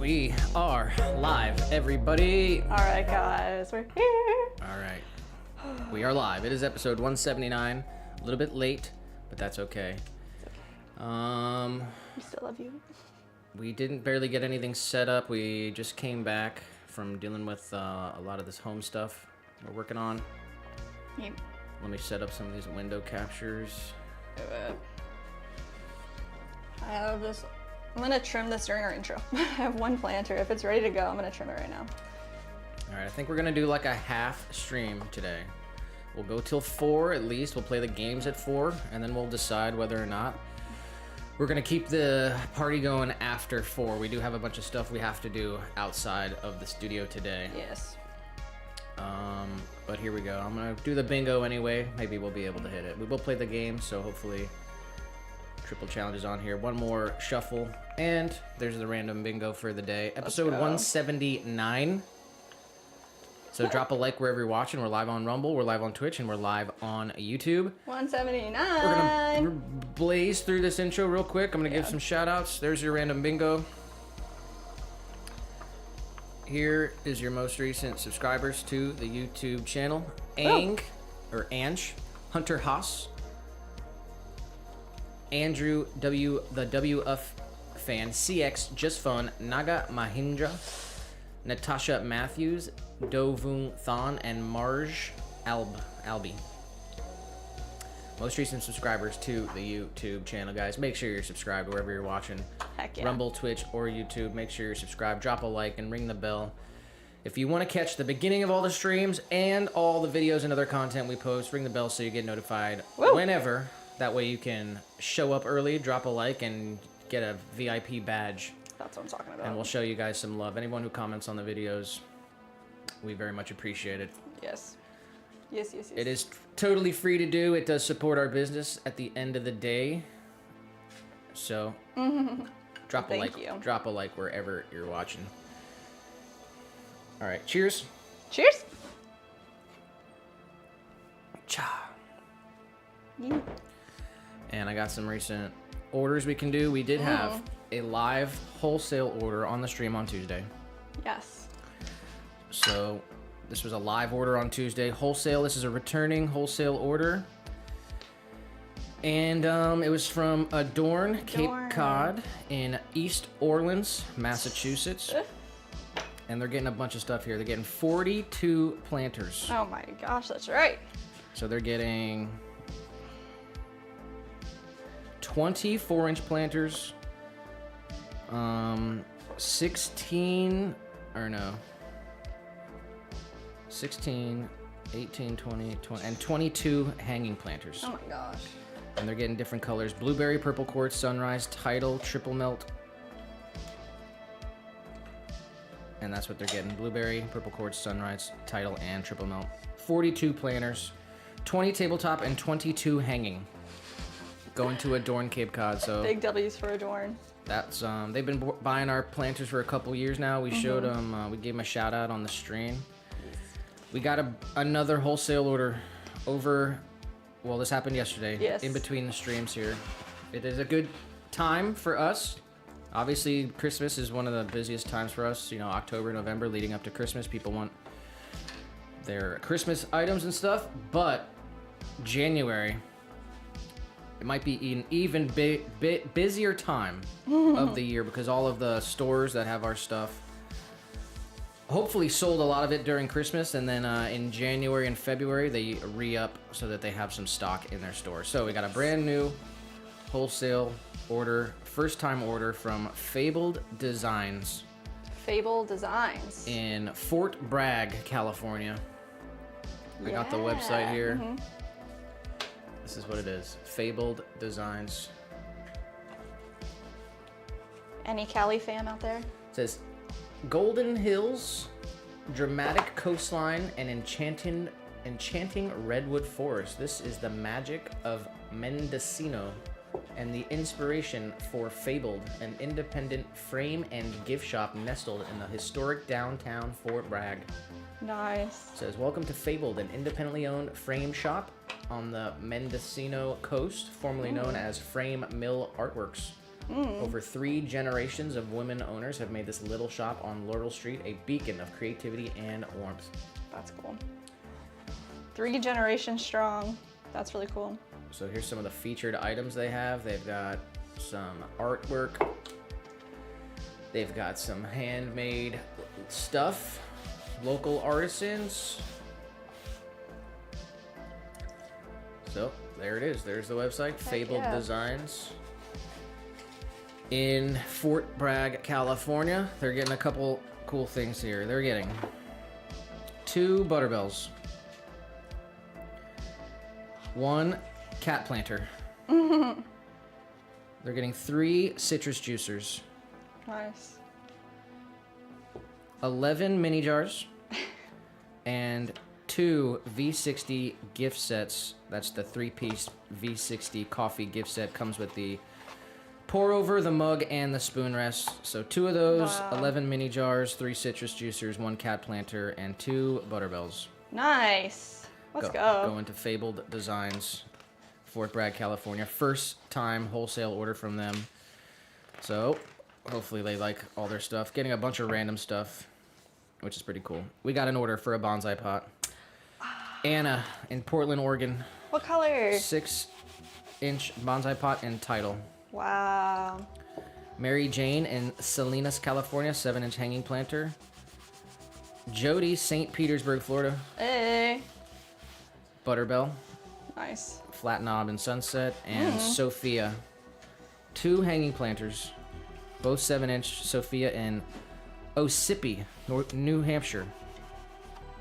We are live, everybody. All right, guys, we're here. All right, we are live. It is episode 179. A little bit late, but that's okay. It's okay. We still love you. We didn't barely get anything set up. We just came back from dealing with a lot of this home stuff we're working on. Yep. Let me set up some of these window captures. I'm gonna trim this during our intro. I have one planter. If it's ready to go, I'm gonna trim it right now. All right, I think we're gonna do like a half stream today. We'll go till 4 at least. We'll play the games at 4, and then we'll decide whether or not we're gonna keep the party going after 4. We do have a bunch of stuff we have to do outside of the studio today. Yes. But here we go. I'm gonna do the bingo anyway. Maybe we'll be able to hit it. We will play the game, so hopefully triple challenges on here. One more shuffle, and there's the random bingo for the day. Episode 179. So drop a like wherever you're watching. We're live on Rumble, we're live on Twitch, and we're live on YouTube. 179. We're gonna blaze through this intro real quick. I'm gonna give some shout outs. There's your random bingo. Here is your most recent subscribers to the YouTube channel. Ange, Hunter Haas, Andrew W, the WF fan, CX Just Fun, Naga Mahindra, Natasha Matthews, Dovung Thon, and Marj Albi. Most recent subscribers to the YouTube channel, guys. Make sure you're subscribed wherever you're watching. Heck yeah. Rumble, Twitch, or YouTube. Make sure you're subscribed. Drop a like and ring the bell. If you want to catch the beginning of all the streams and all the videos and other content we post, ring the bell so you get notified whenever. That way you can show up early, drop a like, and get a VIP badge. That's what I'm talking about. And we'll show you guys some love. Anyone who comments on the videos, we very much appreciate it. Yes. Yes. It is totally free to do. It does support our business at the end of the day. So, drop a like. Drop a like wherever you're watching. All right, cheers. Cheers. Cha. Yeah. And I got some recent orders we can do. We did have a live wholesale order on the stream on Tuesday. Yes. So this was a live order on Tuesday. Wholesale. This is a returning wholesale order. And it was from Adorn, Cape Cod in East Orleans, Massachusetts. And they're getting a bunch of stuff here. They're getting 42 planters. Oh my gosh, that's right. So they're getting 24-inch planters, 16, 18, 20, and 22 hanging planters. Oh my gosh. And they're getting different colors: blueberry, purple quartz, sunrise, tidal, triple melt. And that's what they're getting: blueberry, purple quartz, sunrise, tidal, and triple melt. 42 planters, 20 tabletop, and 22 hanging. Going to Adorn, Cape Cod. So big W's for Adorn. That's they've been buying our planters for a couple years now. We showed them. We gave them a shout out on the stream. We got another wholesale order over. Well, this happened yesterday. Yes. In between the streams here. It is a good time for us. Obviously, Christmas is one of the busiest times for us. You know, October, November, leading up to Christmas, people want their Christmas items and stuff. But January, it might be an even bit busier time of the year because all of the stores that have our stuff hopefully sold a lot of it during Christmas, and then in January and February they re-up so that they have some stock in their store. So we got a brand new wholesale order, first time order from Fabled Designs. Fable Designs. In Fort Bragg, California. I got the website here. This is what it is. Fabled Designs. Any Cali fam out there? It says Golden Hills, dramatic coastline, and enchanting redwood forest. This is the magic of Mendocino and the inspiration for Fabled, an independent frame and gift shop nestled in the historic downtown Fort Bragg. Nice. It says, welcome to Fabled, an independently owned frame shop on the Mendocino coast, formerly known as Frame Mill Artworks. Over 3 generations of women owners have made this little shop on Laurel Street a beacon of creativity and warmth. That's cool. 3 generations strong. That's really cool. So here's some of the featured items they have. They've got some artwork. They've got some handmade stuff. Local artisans. So there it is. There's the website. Fabled Designs. In Fort Bragg, California. They're getting a couple cool things here. They're getting 2 Butterbells. 1 cat planter. They're getting 3 citrus juicers. Nice. 11 mini jars. And 2 V60 gift sets. That's the 3-piece V60 coffee gift set. Comes with the pour over, the mug, and the spoon rest. So 2 of those, Wow. 11 mini jars, 3 citrus juicers, 1 cat planter, and 2 Butterbells. Nice. Let's go. Going to Fabled Designs, Fort Bragg, California. First time wholesale order from them. So hopefully they like all their stuff. Getting a bunch of random stuff, which is pretty cool. We got an order for a bonsai pot. Anna in Portland, Oregon. What color? 6-inch bonsai pot and title. Wow. Mary Jane in Salinas, California, 7-inch hanging planter. Jody, St. Petersburg, Florida. Hey. Butterbell, Nice. flat knob and sunset. And Sophia, 2 hanging planters, both 7-inch. Sophia in Ossipee, New Hampshire.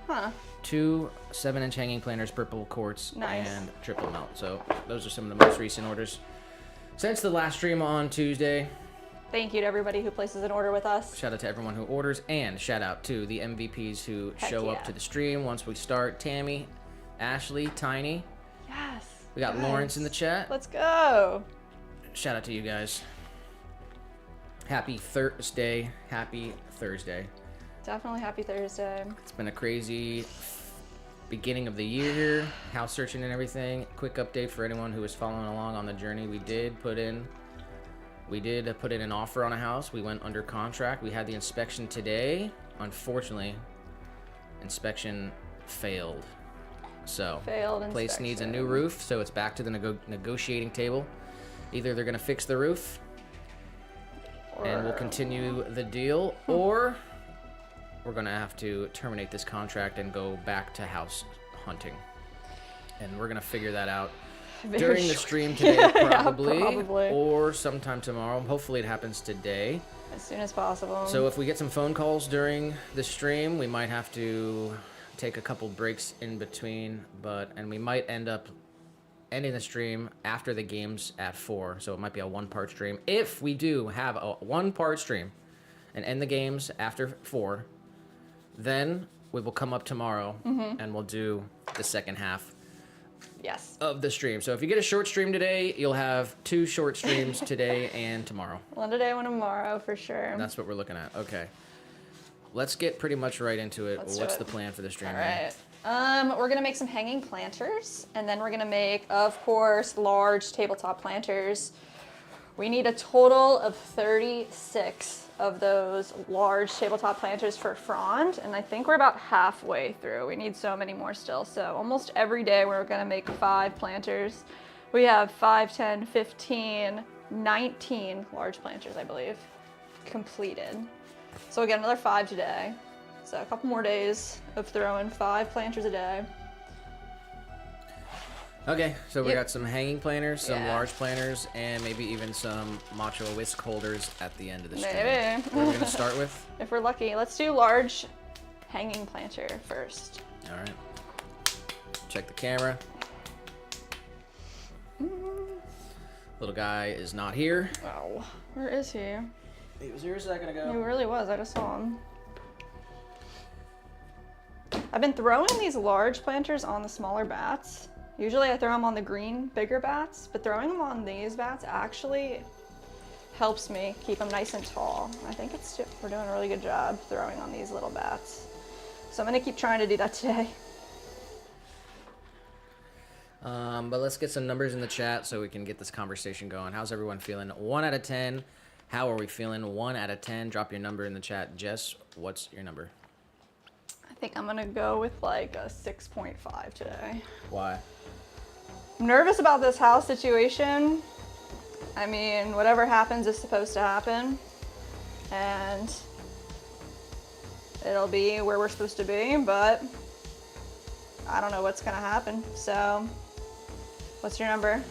Huh. 2 7-inch hanging planters, purple quartz, Nice. and triple melt. So those are some of the most recent orders since the last stream on Tuesday. Thank you to everybody who places an order with us. Shout out to everyone who orders, and shout out to the MVPs who Heck show yeah. up to the stream once we start. Tammy, Ashley, Tiny. Yes. We got Yes. Lawrence in the chat. Let's go. Shout out to you guys. Happy Thursday. Happy Thursday. Definitely happy Thursday. It's been a crazy beginning of the year here, house searching and everything. Quick update for anyone who is following along on the journey. We did put in an offer on a house. We went under contract. We had the inspection today. Unfortunately, inspection failed. So, Failed place needs a inspection. new roof, so it's back to the negotiating table. Either they're going to fix the roof and we'll continue the deal, or we're going to have to terminate this contract and go back to house hunting. And we're going to figure that out during the stream today, probably, probably. or sometime tomorrow. Hopefully it happens today. As soon as possible. So if we get some phone calls during the stream, we might have to take a couple breaks in between, and we might end up ending the stream after the games at 4. So it might be a 1-part stream. If we do have a 1-part stream and end the games after 4, then we will come up tomorrow and we'll do the second half Yes. of the stream. So if you get a short stream today, you'll have 2 short streams today and tomorrow. One today, one tomorrow, for sure. That's what we're looking at. Okay. Let's get pretty much right into it. Let's do What's it. the plan for the stream? All here? right. We're gonna make some hanging planters, and then we're gonna make, of course, large tabletop planters. We need a total of 36 of those large tabletop planters for frond, and I think we're about halfway through. We need so many more still. So almost every day we're gonna make 5 planters. We have 5, 10, 15, 19 large planters, I believe, completed. So we'll get another 5 today. So a couple more days of throwing 5 planters a day. Okay, so we Yep. got some hanging planters, some Yeah. large planters, and maybe even some macho whisk holders at the end of the stream. Maybe. What are we gonna start with? If we're lucky. Let's do large hanging planter first. All right. Check the camera. Little guy is not here. Oh, where is he? He was here a second He ago. really was. I just saw him. I've been throwing these large planters on the smaller bats. Usually I throw them on the green, bigger bats, but throwing them on these bats actually helps me keep them nice and tall. I think we're doing a really good job throwing on these little bats. So I'm gonna keep trying to do that today. But let's get some numbers in the chat so we can get this conversation going. How's everyone feeling? 1 out of 10. How are we feeling? 1 out of 10. Drop your number in the chat. Jess, what's your number? I think I'm gonna go with like a 6.5 today. Why? I'm nervous about this house situation. I mean, whatever happens is supposed to happen. And it'll be where we're supposed to be, but I don't know what's gonna happen. So, what's your number?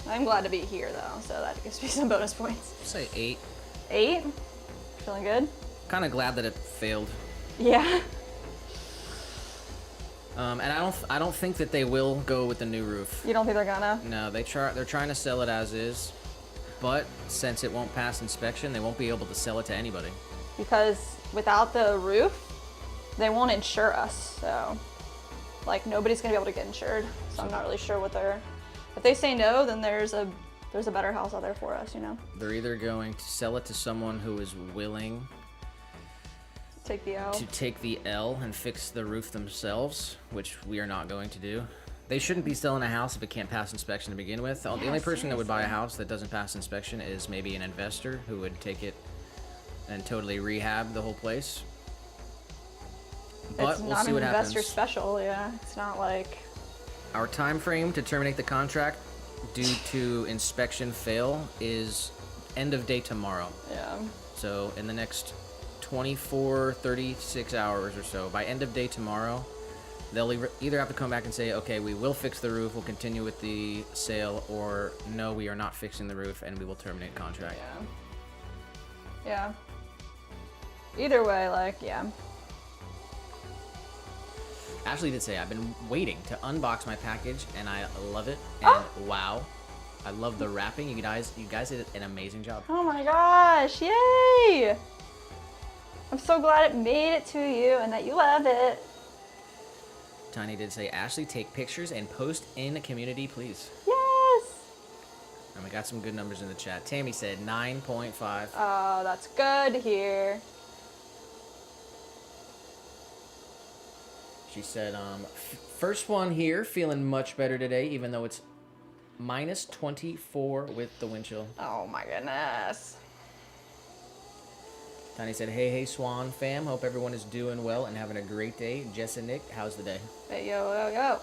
I'm glad to be here though, so that gives me some bonus points. Say 8. 8? Feeling good? Kind of glad that it failed. Yeah. And I don't think that they will go with the new roof. You don't think they're gonna? No, they're trying to sell it as is, but since it won't pass inspection, they won't be able to sell it to anybody. Because without the roof, they won't insure us. So, like, nobody's gonna be able to get insured. So I'm not really sure what they're. If they say no, then there's a better house out there for us, you know. They're either going to sell it to someone who is willing Take the L. to take the L and fix the roof themselves, which we are not going to do. They shouldn't be selling a house if it can't pass inspection to begin with. The only person that would buy a house that doesn't pass inspection is maybe an investor who would take it and totally rehab the whole place. But we'll see what happens. It's not an investor special, yeah. It's not like... Our time frame to terminate the contract due to inspection fail is end of day tomorrow. Yeah. So in the next 24, 36 hours or so, by end of day tomorrow, they'll either have to come back and say, okay, we will fix the roof, we'll continue with the sale, or no, we are not fixing the roof and we will terminate contract. Yeah. Yeah. Either way, like, yeah. Ashley did say, I've been waiting to unbox my package and I love it. And wow, I love the wrapping. You guys did an amazing job. Oh my gosh, yay! I'm so glad it made it to you and that you love it. Tiny did say, Ashley, take pictures and post in the community, please. Yes! And we got some good numbers in the chat. Tammy said 9.5. Oh, that's good to hear. She said, first one here, feeling much better today, even though it's minus 24 with the wind chill. Oh my goodness. Tiny said, hey, Swan fam. Hope everyone is doing well and having a great day. Jess and Nick, how's the day? Hey, yo, yo, yo.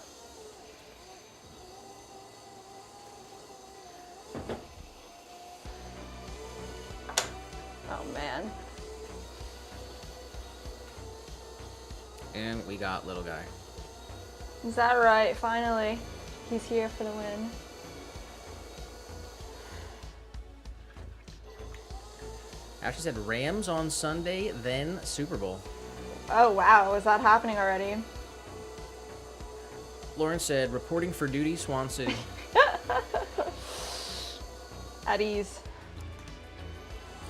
Oh, man. And we got little guy. Is that right? Finally. He's here for the win. Ashley said Rams on Sunday, then Super Bowl. Oh, wow. Is that happening already? Lauren said, reporting for duty, Swan City. At ease.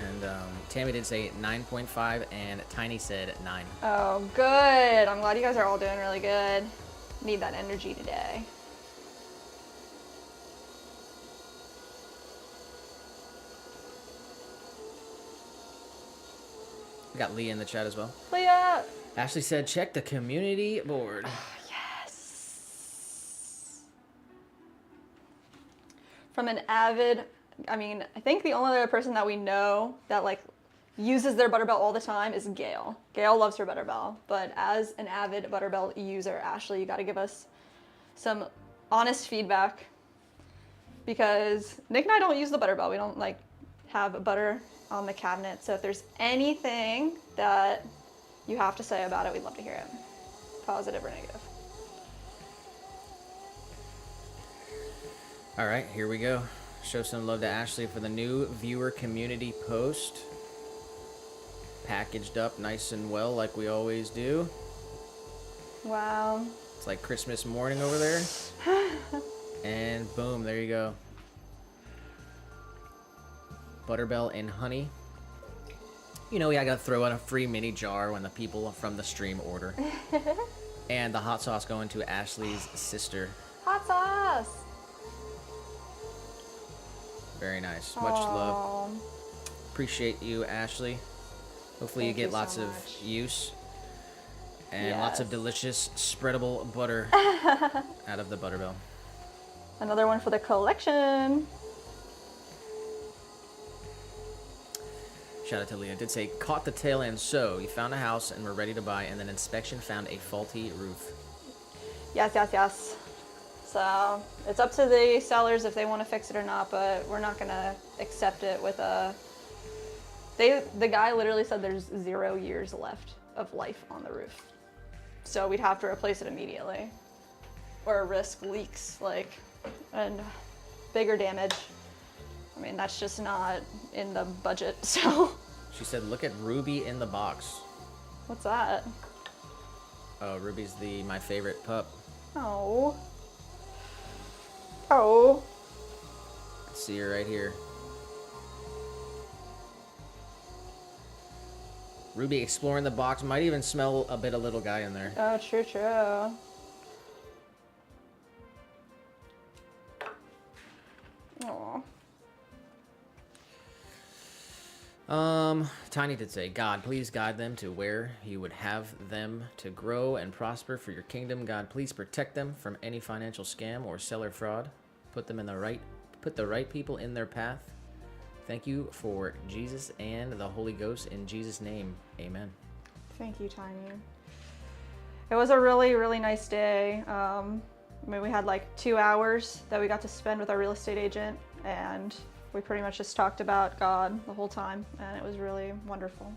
And Tammy did say 9.5, and Tiny said 9. Oh, good. I'm glad you guys are all doing really good. Need that energy today. We got Leah in the chat as well. Leah! Ashley said, check the community board. Yes. From an avid, I mean, I think the only other person that we know that like uses their Butterbell all the time is Gail. Gail loves her Butterbell, but as an avid Butterbell user, Ashley, you gotta give us some honest feedback because Nick and I don't use the Butterbell. We don't like have butter on the cabinet. So if there's anything that you have to say about it, we'd love to hear it. Positive or negative. All right, here we go. Show some love to Ashley for the new viewer community post. Packaged up nice and well like we always do. Wow. It's like Christmas morning over there. And boom, there you go. Butterbell and honey. You know, I gotta throw in a free mini jar when the people from the stream order. And the hot sauce going to Ashley's sister. Hot sauce. Very nice. Much love. Appreciate you, Ashley. Hopefully you get lots of use And lots of Yes. delicious spreadable butter out of the Butterbell. Another one for the collection. Shout out to Leah. Did say, caught the tail end. So you found a house and were ready to buy, and then inspection found a faulty roof. Yes, yes, yes. So it's up to the sellers if they want to fix it or not, but we're not gonna accept it with a. The guy literally said there's 0 years left of life on the roof, so we'd have to replace it immediately, or risk leaks and bigger damage. I mean, that's just not in the budget. So. She said, look at Ruby in the box. What's that? Oh, Ruby's my favorite pup. Oh. Oh. See her right here. Ruby exploring the box. Might even smell a bit of little guy in there. Oh, true, true. Oh. Tiny did say, God, please guide them to where you would have them to grow and prosper for your kingdom. God, please protect them from any financial scam or seller fraud. Put the right people in their path. Thank you for Jesus and the Holy Ghost in Jesus' name. Amen. Thank you, Tiny. It was a really, really nice day. I mean, we had like 2 hours that we got to spend with our real estate agent, and we pretty much just talked about God the whole time, and it was really wonderful.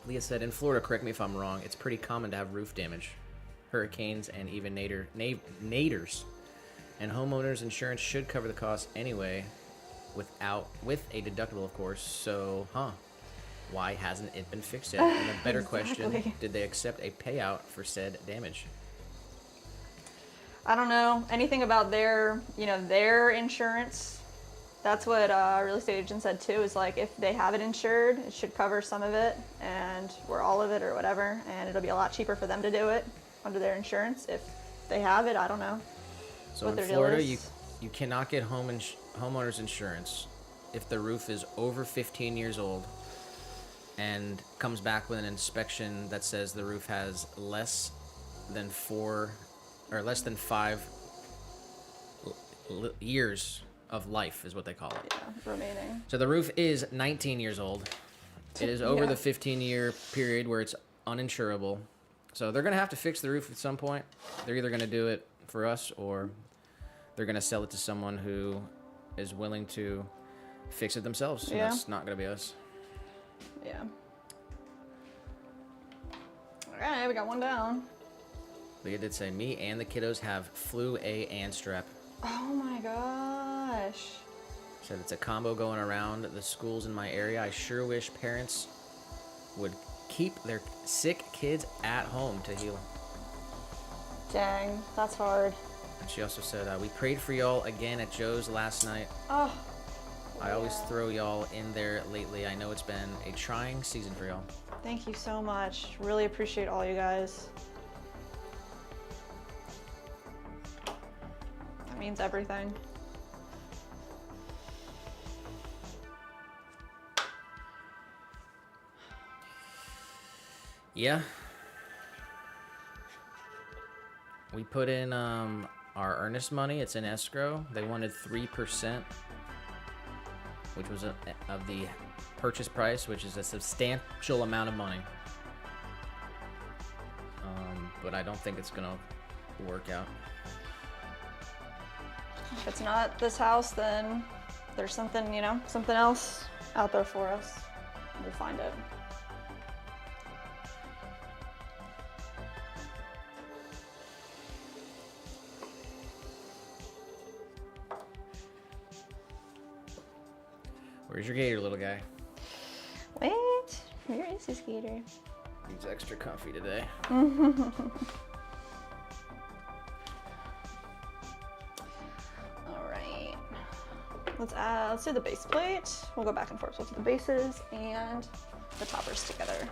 Leah said, in Florida, correct me if I'm wrong, it's pretty common to have roof damage, hurricanes, and even naders. And homeowners insurance should cover the cost anyway, with a deductible, of course. So, why hasn't it been fixed yet? And a better question, did they accept a payout for said damage? I don't know anything about their insurance. That's what our real estate agent said too, is like if they have it insured, it should cover some of it or all of it or whatever, and it'll be a lot cheaper for them to do it under their insurance. If they have it, I don't know. So in Florida, you cannot get homeowners insurance if the roof is over 15 years old and comes back with an inspection that says the roof has less than 5 years of life is what they call it. Yeah, remaining. So the roof is 19 years old. It is over the 15-year period where it's uninsurable. So they're going to have to fix the roof at some point. They're either going to do it for us or they're going to sell it to someone who is willing to fix it themselves. So that's not going to be us. Yeah. All right, we got one down. Leah did say, me and the kiddos have flu A and strep. Oh my gosh. Said it's a combo going around the schools in my area. I sure wish parents would keep their sick kids at home to heal. Dang, that's hard. And she also said, we prayed for y'all again at Joe's last night. Oh. I always throw y'all in there lately. I know it's been a trying season for y'all. Thank you so much. Really appreciate all you guys. That means everything. Yeah. We put in our earnest money. It's in escrow. They wanted 3%, which was of the purchase price, which is a substantial amount of money. But I don't think it's gonna work out. If it's not this house, then there's something, something else out there for us. We'll find it. Where's your gator, little guy? Wait, where is this gator? He's extra comfy today. Alright. Let's do the base plate. We'll go back and forth with the bases and the toppers together.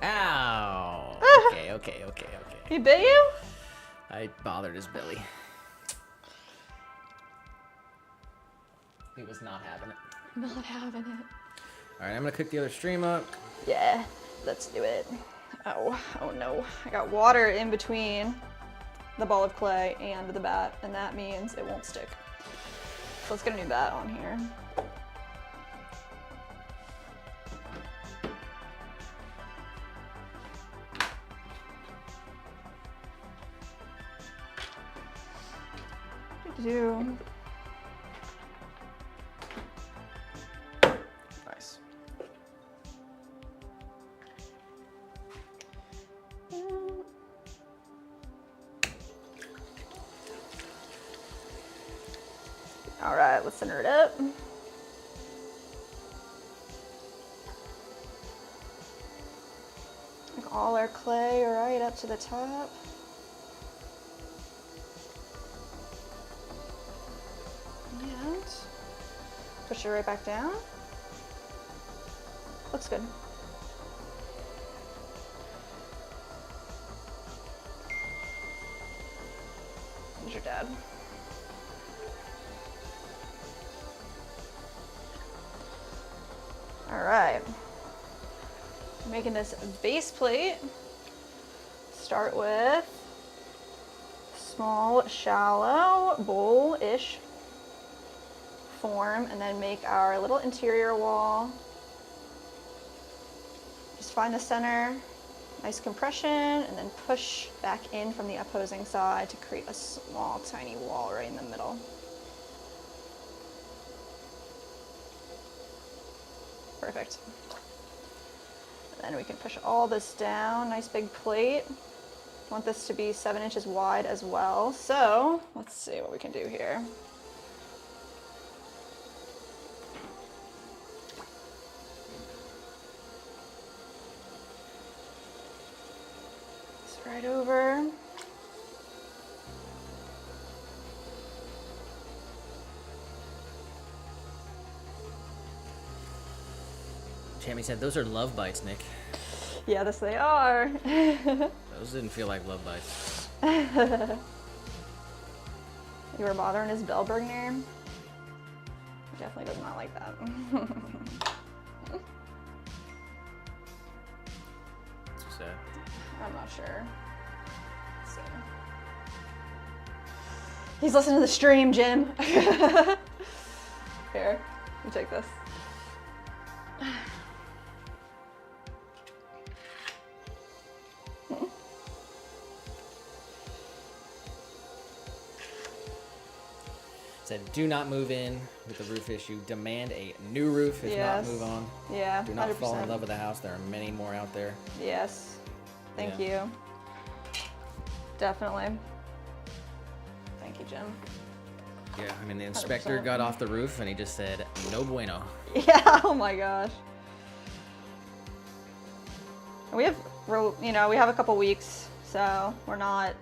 Ow! Okay. He bit you? I bothered his belly. He was not having it. Not having it. All right, I'm gonna cook the other stream up. Yeah, let's do it. Oh no. I got water in between the ball of clay and the bat, and that means it won't stick. So let's get a new bat on here. Do. Nice. All right, let's center it up. Like all our clay right up to the top. And push it right back down. Looks good. There's your dad. All right. Making this base plate. Start with small, shallow, bowl-ish form, and then make our little interior wall. Just find the center, nice compression, and then push back in from the opposing side to create a small, tiny wall right in the middle. Perfect. And then we can push all this down, nice big plate. Want this to be 7 inches wide as well. So let's see what we can do here. It's right over. Tammy said, those are love bites, Nick. Yeah, this they are. Those didn't feel like love bites. You were bothering his Bellbergner? He definitely does not like that. It's sad. I'm not sure. Let's see. He's listening to the stream, Jim. Here, you take this. Said, do not move in with the roof issue. Demand a new roof. If Yes. not, move on. Yeah, Do not 100%. fall in love with the house. There are many more out there. Yes. Thank Yeah. you. Definitely. Thank you, Jim. Yeah, I mean, the inspector 100%. got off the roof and he just said, no bueno. Yeah, oh my gosh. We have, we have a couple weeks, so we're not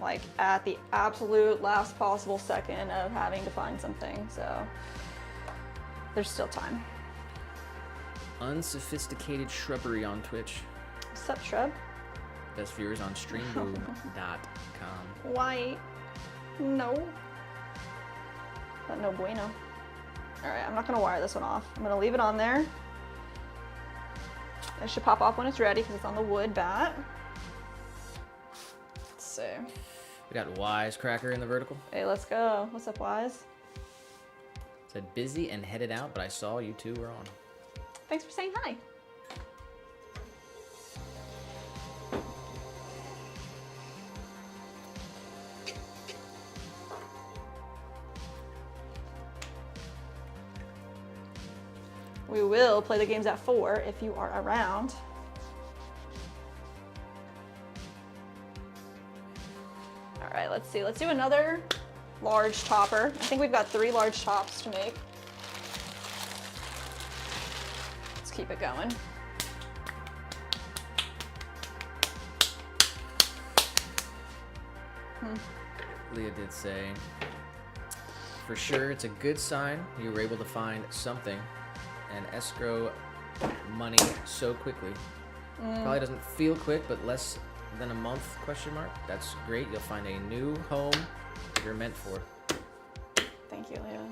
like at the absolute last possible second of having to find something, so there's still time. Unsophisticated shrubbery on Twitch. What's up, Shrub? Best viewers on streamboo.com. Why? No. But no bueno. Alright, I'm not gonna wire this one off. I'm gonna leave it on there. It should pop off when it's ready because it's on the wood bat. Let's see. We got Wisecracker in the vertical. Hey, let's go. What's up, Wise? Said busy and headed out, but I saw you two were on. Thanks for saying hi. We will play the games at 4 if you are around. All right, let's see. Let's do another large topper. I think we've got 3 large tops to make. Let's keep it going. Leah did say, for sure, it's a good sign you were able to find something and escrow money so quickly. Probably doesn't feel quick, but less than a month, question mark. That's great. You'll find a new home you're meant for. Thank you, Leah.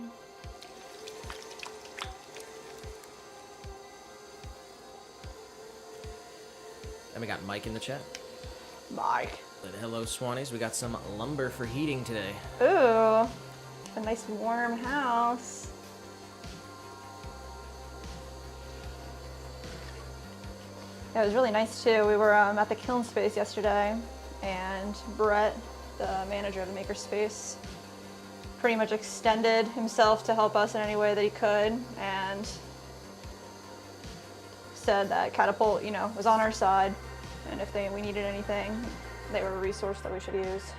And we got Mike in the chat. Mike. But hello, Swannies. We got some lumber for heating today. Ooh, a nice warm house. Yeah, it was really nice too. We were at the kiln space yesterday, and Brett, the manager of the makerspace, pretty much extended himself to help us in any way that he could, and said that Catapult, was on our side, and if we needed anything, they were a resource that we should use.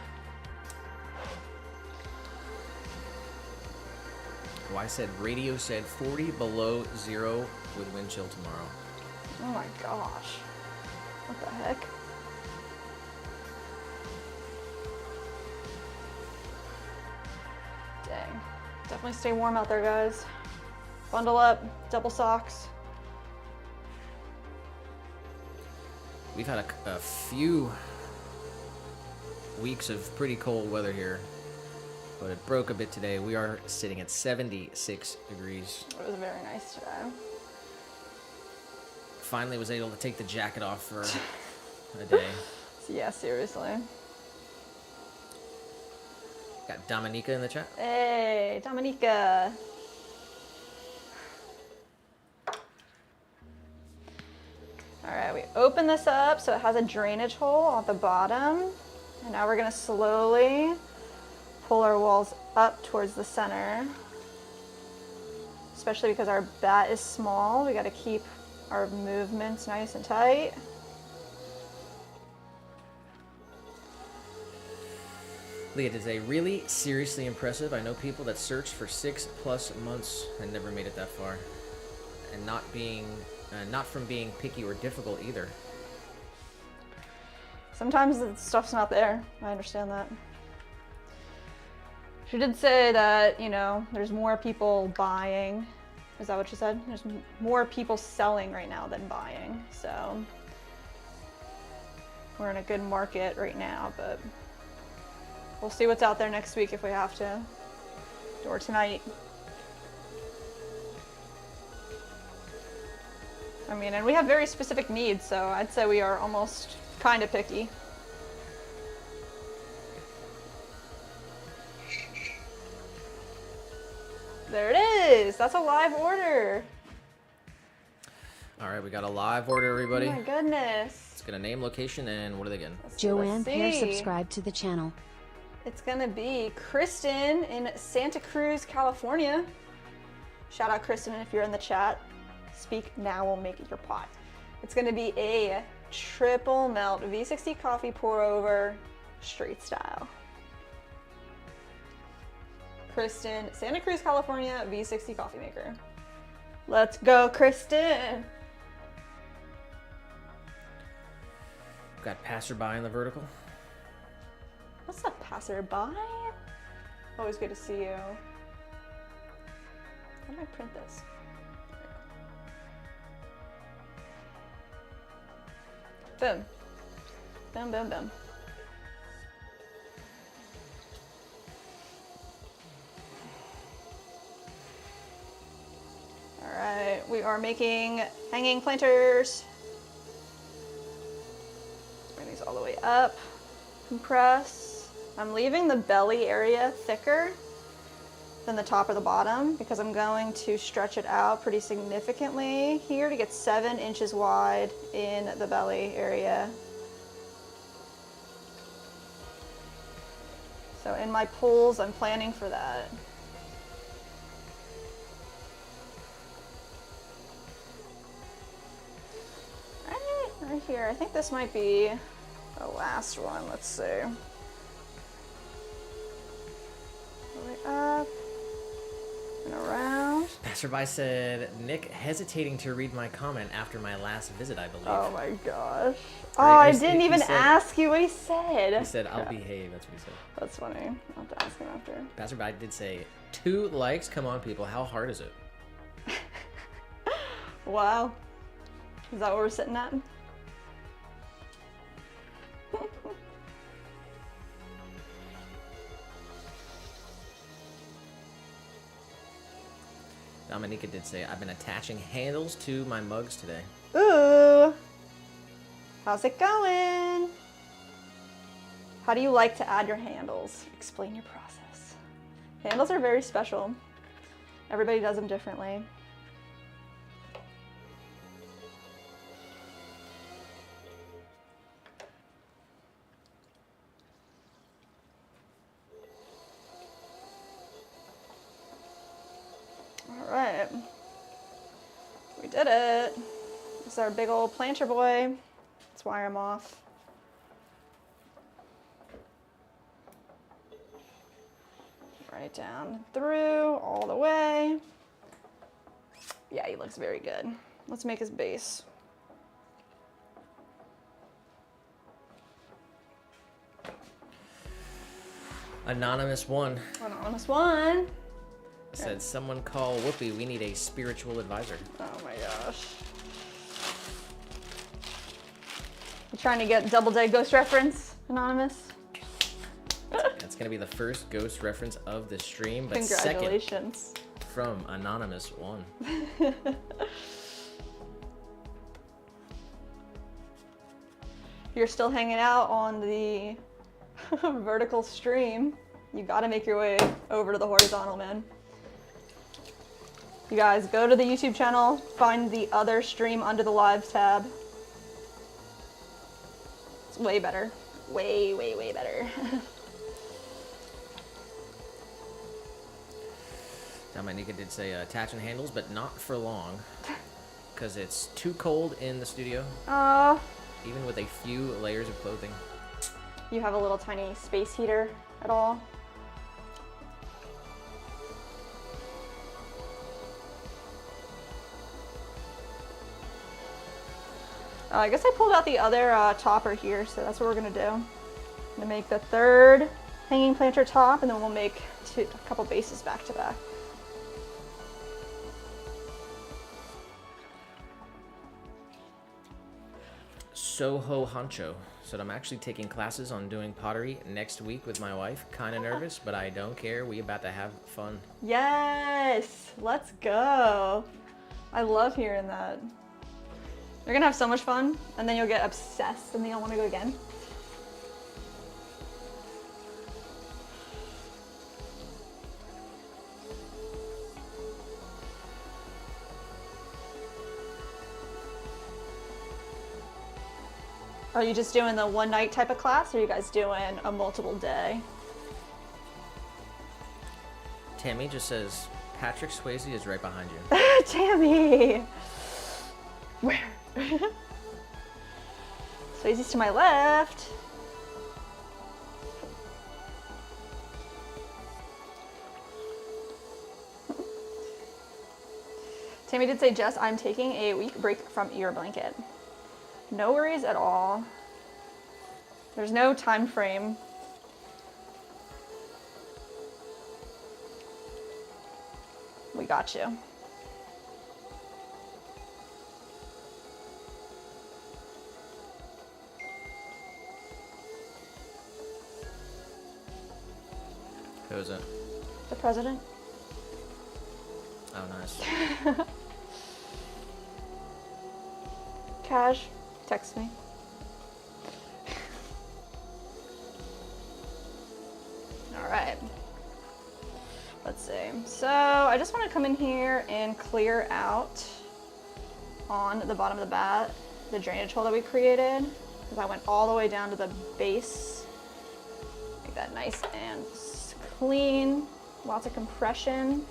Oh, I said radio said 40 below zero with wind chill tomorrow. Oh my gosh. What the heck? Dang. Definitely stay warm out there, guys. Bundle up, double socks. We've had a few weeks of pretty cold weather here, but it broke a bit today. We are sitting at 76 degrees. It was very nice today. Finally was able to take the jacket off for a day. Yeah, seriously. Got Dominica in the chat. Hey, Dominica. All right, we open this up so it has a drainage hole at the bottom. And now we're gonna slowly pull our walls up towards the center. Especially because our bat is small, we gotta keep our movements nice and tight. Leah did say, really seriously impressive. I know people that searched for 6+ months and never made it that far. And not from being picky or difficult either. Sometimes the stuff's not there. I understand that. She did say that, there's more people buying. Is that what she said? There's more people selling right now than buying. So we're in a good market right now, but we'll see what's out there next week if we have to. Or tonight. I mean, and we have very specific needs, so I'd say we are almost kind of picky. There it is! That's a live order! All right, we got a live order, everybody. Oh my goodness. It's got a name, location, and what are they again? Joanne Pear subscribed to the channel. It's gonna be Kristen in Santa Cruz, California. Shout out Kristen if you're in the chat. Speak now, we'll make it your pot. It's gonna be a triple melt V60 coffee pour over, street style. Kristen, Santa Cruz, California, V60 coffee maker. Let's go, Kristen! Got passerby in the vertical. What's up, passerby? Always good to see you. How do I print this? Boom. Boom, boom, boom. All right, we are making hanging planters. Bring these all the way up. Compress. I'm leaving the belly area thicker than the top or the bottom because I'm going to stretch it out pretty significantly here to get 7 inches wide in the belly area. So in my pulls, I'm planning for that. Right here, I think this might be the last one, let's see. All the way up. And around. Passerby said, Nick hesitating to read my comment after my last visit, I believe. Oh my gosh. Oh, I didn't even ask you what he said. He said, I'll behave. That's what he said. That's funny. I'll have to ask him after. Passerby did say, 2 likes? Come on, people. How hard is it? Wow. Is that what we're sitting at? Dominica did say, I've been attaching handles to my mugs today. Ooh. How's it going? How do you like to add your handles? Explain your process. Handles are very special. Everybody does them differently. All right, we did it. This is our big old planter boy. Let's wire him off. Right down through, all the way. Yeah, he looks very good. Let's make his base. Anonymous one Anonymous one. said, someone call Whoopi. We need a spiritual advisor. Oh my gosh. You trying to get Double Day Ghost reference, Anonymous? That's going to be the first ghost reference of the stream, but second Congratulations. from Anonymous one. You're still hanging out on the vertical stream. You gotta make your way over to the horizontal, man. You guys, go to the YouTube channel, find the other stream under the lives tab. It's way better. Way, way, way better. Dominica did say attaching handles, but not for long, because it's too cold in the studio, even with a few layers of clothing. You have a little tiny space heater at all? I guess I pulled out the other topper here, so that's what we're gonna do. I'm gonna make the third hanging planter top, and then we'll make a couple bases back to back. Soho Honcho said, I'm actually taking classes on doing pottery next week with my wife. Kind of nervous, but I don't care. We about to have fun. Yes, let's go. I love hearing that. You're gonna have so much fun, and then you'll get obsessed, and then you'll want to go again. Are you just doing the one night type of class, or are you guys doing a multiple day? Tammy just says, Patrick Swayze is right behind you. Tammy! Where? Swayze's to my left. Tammy did say, Jess, I'm taking a week break from your blanket. No worries at all. There's no time frame. We got you. Who is it? The president. Oh, nice. Cash, text me. All right. Let's see. So I just want to come in here and clear out on the bottom of the bat the drainage hole that we created, because I went all the way down to the base. Make that nice and clean. Lots of compression.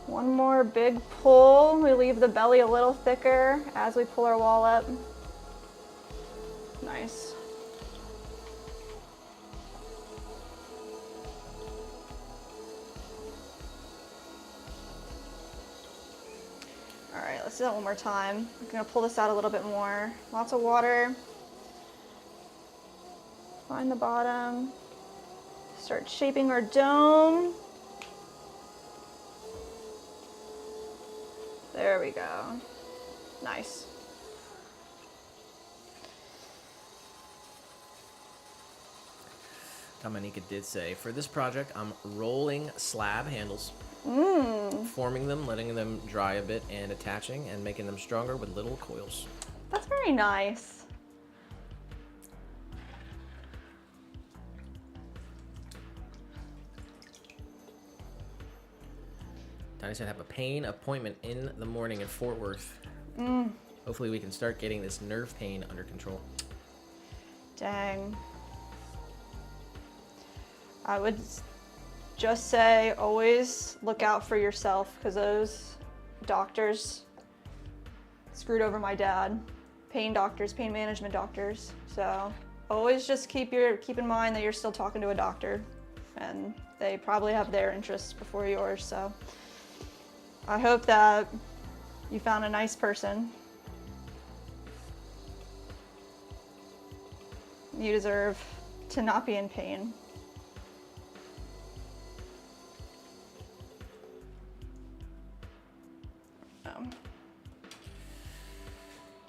One more big pull. We leave the belly a little thicker as we pull our wall up. Nice. All right, let's do that one more time. I'm gonna pull this out a little bit more. Lots of water. Find the bottom. Start shaping our dome. There we go. Nice. Dominica did say, for this project, I'm rolling slab handles forming them, letting them dry a bit, and attaching and making them stronger with little coils. That's very nice. Tiny said, have a pain appointment in the morning in Fort Worth. Hopefully we can start getting this nerve pain under control. Dang. I would just say always look out for yourself, because those doctors screwed over my dad. Pain doctors, pain management doctors. So always just keep in mind that you're still talking to a doctor, and they probably have their interests before yours. So I hope that you found a nice person. You deserve to not be in pain.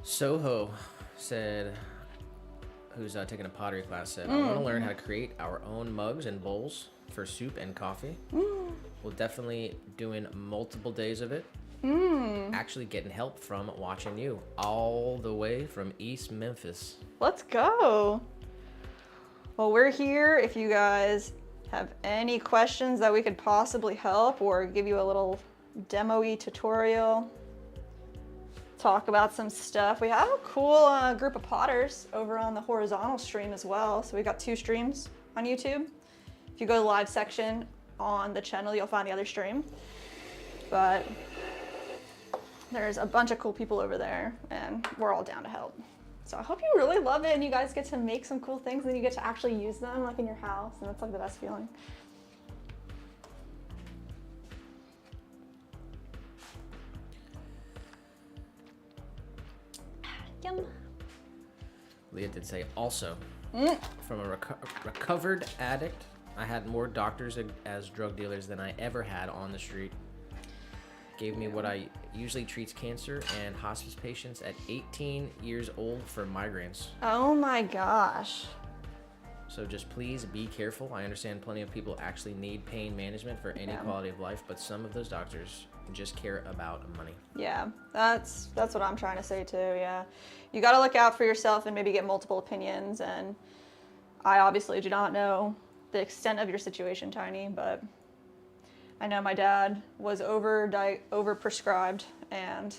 Soho said, who's taking a pottery class, said, I want to learn how to create our own mugs and bowls for soup and coffee. We'll definitely doing multiple days of it. Actually getting help from watching you all the way from East Memphis. Let's go. Well, we're here if you guys have any questions that we could possibly help or give you a little demo-y tutorial. Talk about some stuff. We have a cool group of potters over on the horizontal stream as well. So we got 2 streams on YouTube. If you go to the live section on the channel, you'll find the other stream. But there's a bunch of cool people over there, and we're all down to help. So I hope you really love it and you guys get to make some cool things and you get to actually use them like in your house, and that's like the best feeling. Yum. Leah did say also, from a recovered addict, I had more doctors as drug dealers than I ever had on the street. Gave me what I usually treats cancer and hospice patients at 18 years old for migraines. Oh my gosh. So just please be careful. I understand plenty of people actually need pain management for any quality of life, but some of those doctors just care about money. Yeah, that's what I'm trying to say too. Yeah, you got to look out for yourself and maybe get multiple opinions. And I obviously do not know the extent of your situation, Tiny, but I know my dad was over prescribed and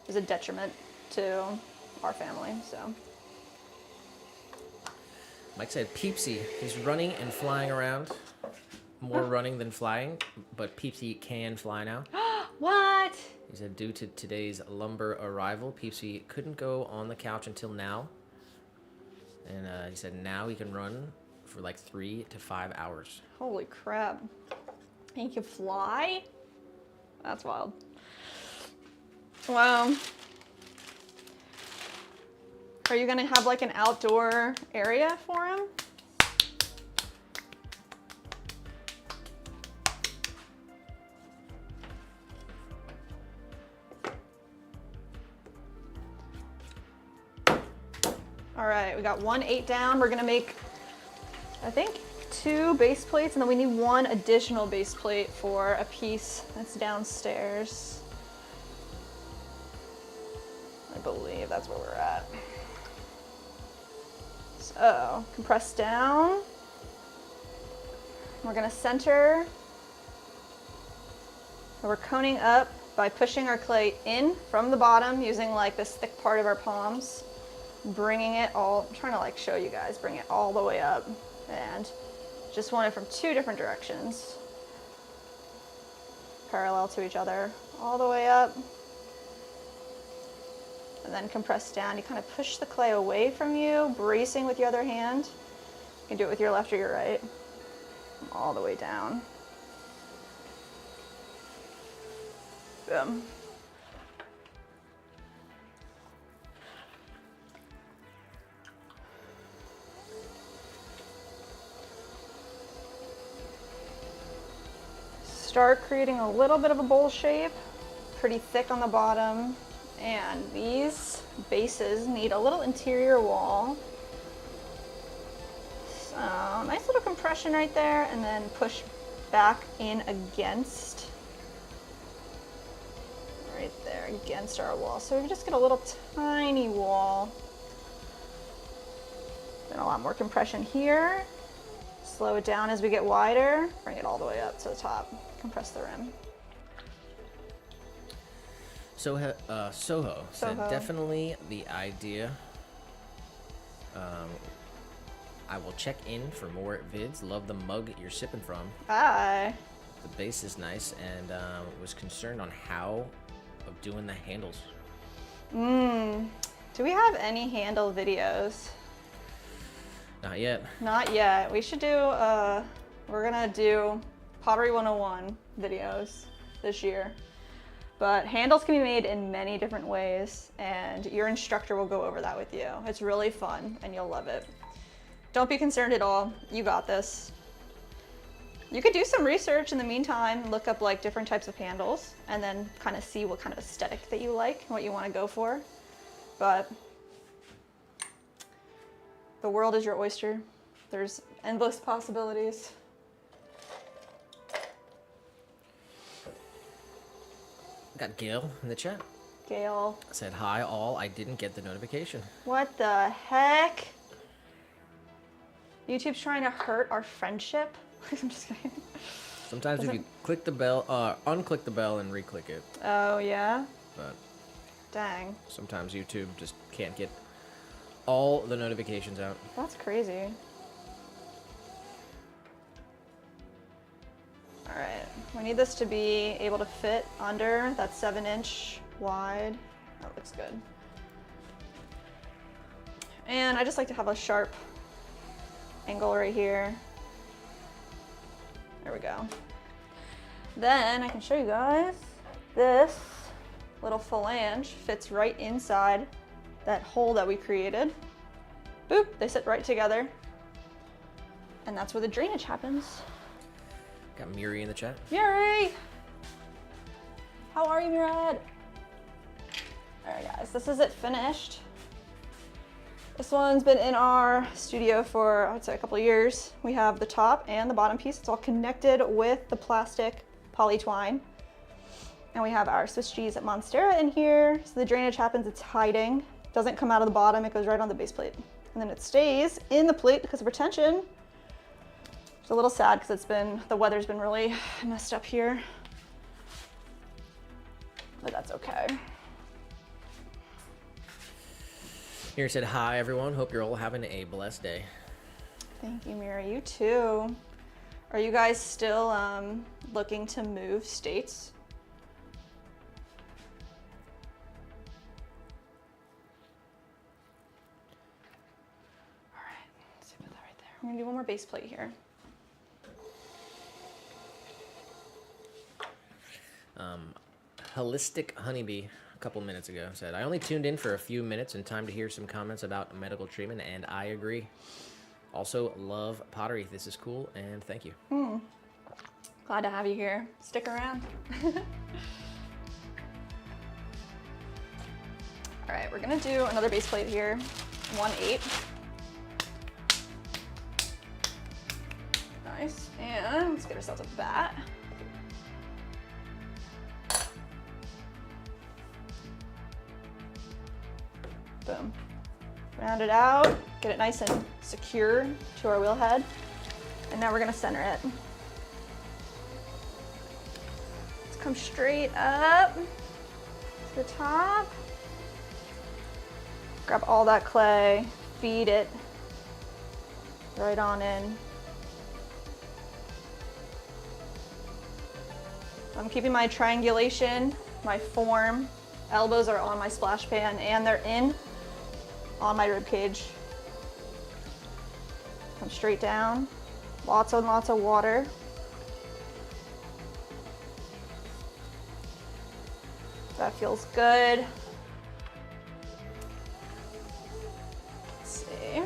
is a detriment to our family. So Mike said Peepsy, he's running and flying around. More running than flying, but Peepsy can fly now. what? He said due to today's lumber arrival, Peepsy couldn't go on the couch until now. And he said now he can run for like 3 to 5 hours. Holy crap. And you can fly? That's wild. Wow. Are you gonna have like an outdoor area for him? All right, we got 1 8 down. We're gonna make, I think, 2 base plates, and then we need 1 additional base plate for a piece that's downstairs. I believe that's where we're at. So, compress down. We're gonna center. So we're coning up by pushing our clay in from the bottom using like this thick part of our palms. Bringing it all, I'm trying to like show you guys, bring it all the way up, and just want it from 2 different directions, parallel to each other, all the way up, and then compress down. You kind of push the clay away from you, bracing with your other hand. You can do it with your left or your right, all the way down. Boom. Start creating a little bit of a bowl shape, pretty thick on the bottom, and these bases need a little interior wall. So nice little compression right there, and then push back in against, right there, against our wall. So we just get a little tiny wall. Then a lot more compression here. Slow it down as we get wider. Bring it all the way up to the top. Compress the rim. Soho said definitely the idea. I will check in for more vids. Love the mug you're sipping from. Bye. The base is nice, and was concerned on how of doing the handles. Do we have any handle videos? Not yet. Not yet. We should do, we're gonna do Pottery 101 videos this year. But handles can be made in many different ways, and your instructor will go over that with you. It's really fun, and you'll love it. Don't be concerned at all. You got this. You could do some research in the meantime, look up like different types of handles, and then kind of see what kind of aesthetic that you like, and what you want to go for. But the world is your oyster. There's endless possibilities. Got Gail in the chat. Gail. Said hi all. I didn't get the notification. What the heck? YouTube's trying to hurt our friendship? I'm just kidding. Sometimes if you click the bell, unclick the bell and re-click it. Oh, yeah? But Dang. sometimes YouTube just can't get all the notifications out. That's crazy. All right, we need this to be able to fit under that 7-inch wide. That looks good. And I just like to have a sharp angle right here. There we go. Then I can show you guys, this little phalange fits right inside that hole that we created. Boop, they sit right together. And that's where the drainage happens. Got Miri in the chat. Miri! How are you, Murad? Alright guys, this is it finished. This one's been in our studio for, I'd say, a couple of years. We have the top and the bottom piece. It's all connected with the plastic poly twine. And we have our Swiss cheese at Monstera in here. So the drainage happens, it's hiding. Doesn't come out of the bottom, it goes right on the base plate. And then it stays in the plate because of retention. It's a little sad because the weather's been really messed up here. But that's okay. Miri said hi everyone. Hope you're all having a blessed day. Thank you, Mira. You too. Are you guys still looking to move states? All right, let's put that right there. I'm gonna do one more base plate here. Holistic Honeybee a couple minutes ago said, I only tuned in for a few minutes in time to hear some comments about medical treatment, and I agree. Also, love pottery. This is cool, and thank you. Glad to have you here. Stick around. All right, we're gonna do another base plate here, 1/8. Nice, and let's get ourselves a bat. Boom. Round it out, get it nice and secure to our wheel head. And now we're gonna center it. Let's come straight up to the top. Grab all that clay, feed it right on in. I'm keeping my triangulation, my form. Elbows are on my splash pan and they're in on my rib cage. Come straight down. Lots and lots of water. That feels good. Let's see.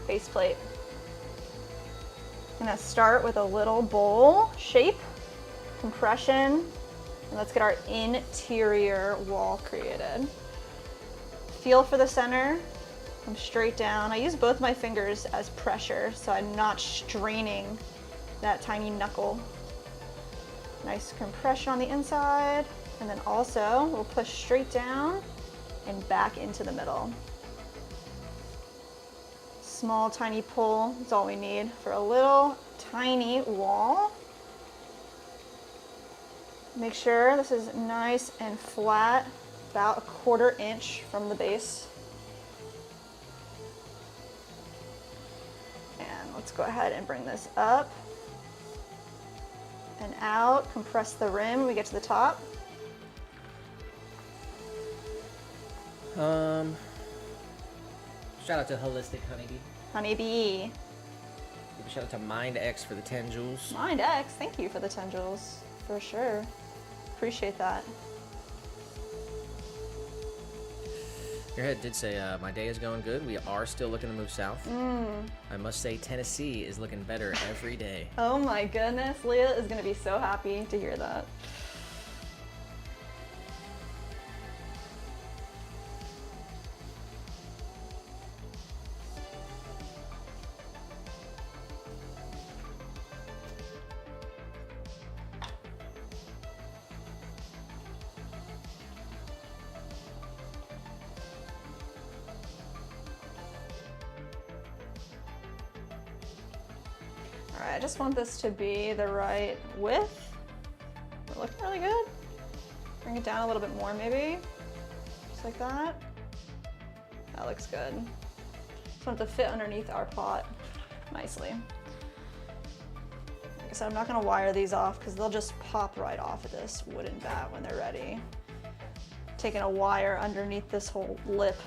Base plate. I'm gonna start with a little bowl shape, compression, and let's get our interior wall created. Feel for the center. Come straight down. I use both my fingers as pressure, so I'm not straining that tiny knuckle. Nice compression on the inside, and then also we'll push straight down and back into the middle. Small, tiny pull is all we need for a little tiny wall. Make sure this is nice and flat, about 1/4 inch from the base. And let's go ahead and bring this up and out, compress the rim when we get to the top. Shout out to Holistic Honeybee. Honeybee. Give a shout out to Mind X for the 10 jewels. Mind X, thank you for the 10 jewels, for sure. Appreciate that. Your head did say, my day is going good. We are still looking to move south. I must say Tennessee is looking better every day. Oh my goodness, Leah is gonna be so happy to hear that. All right, I just want this to be the right width. We're looking really good. Bring it down a little bit more maybe, just like that. That looks good. Just want it to fit underneath our pot nicely. Like I said, I'm not gonna wire these off because they'll just pop right off of this wooden bat when they're ready. Taking a wire underneath this whole lip,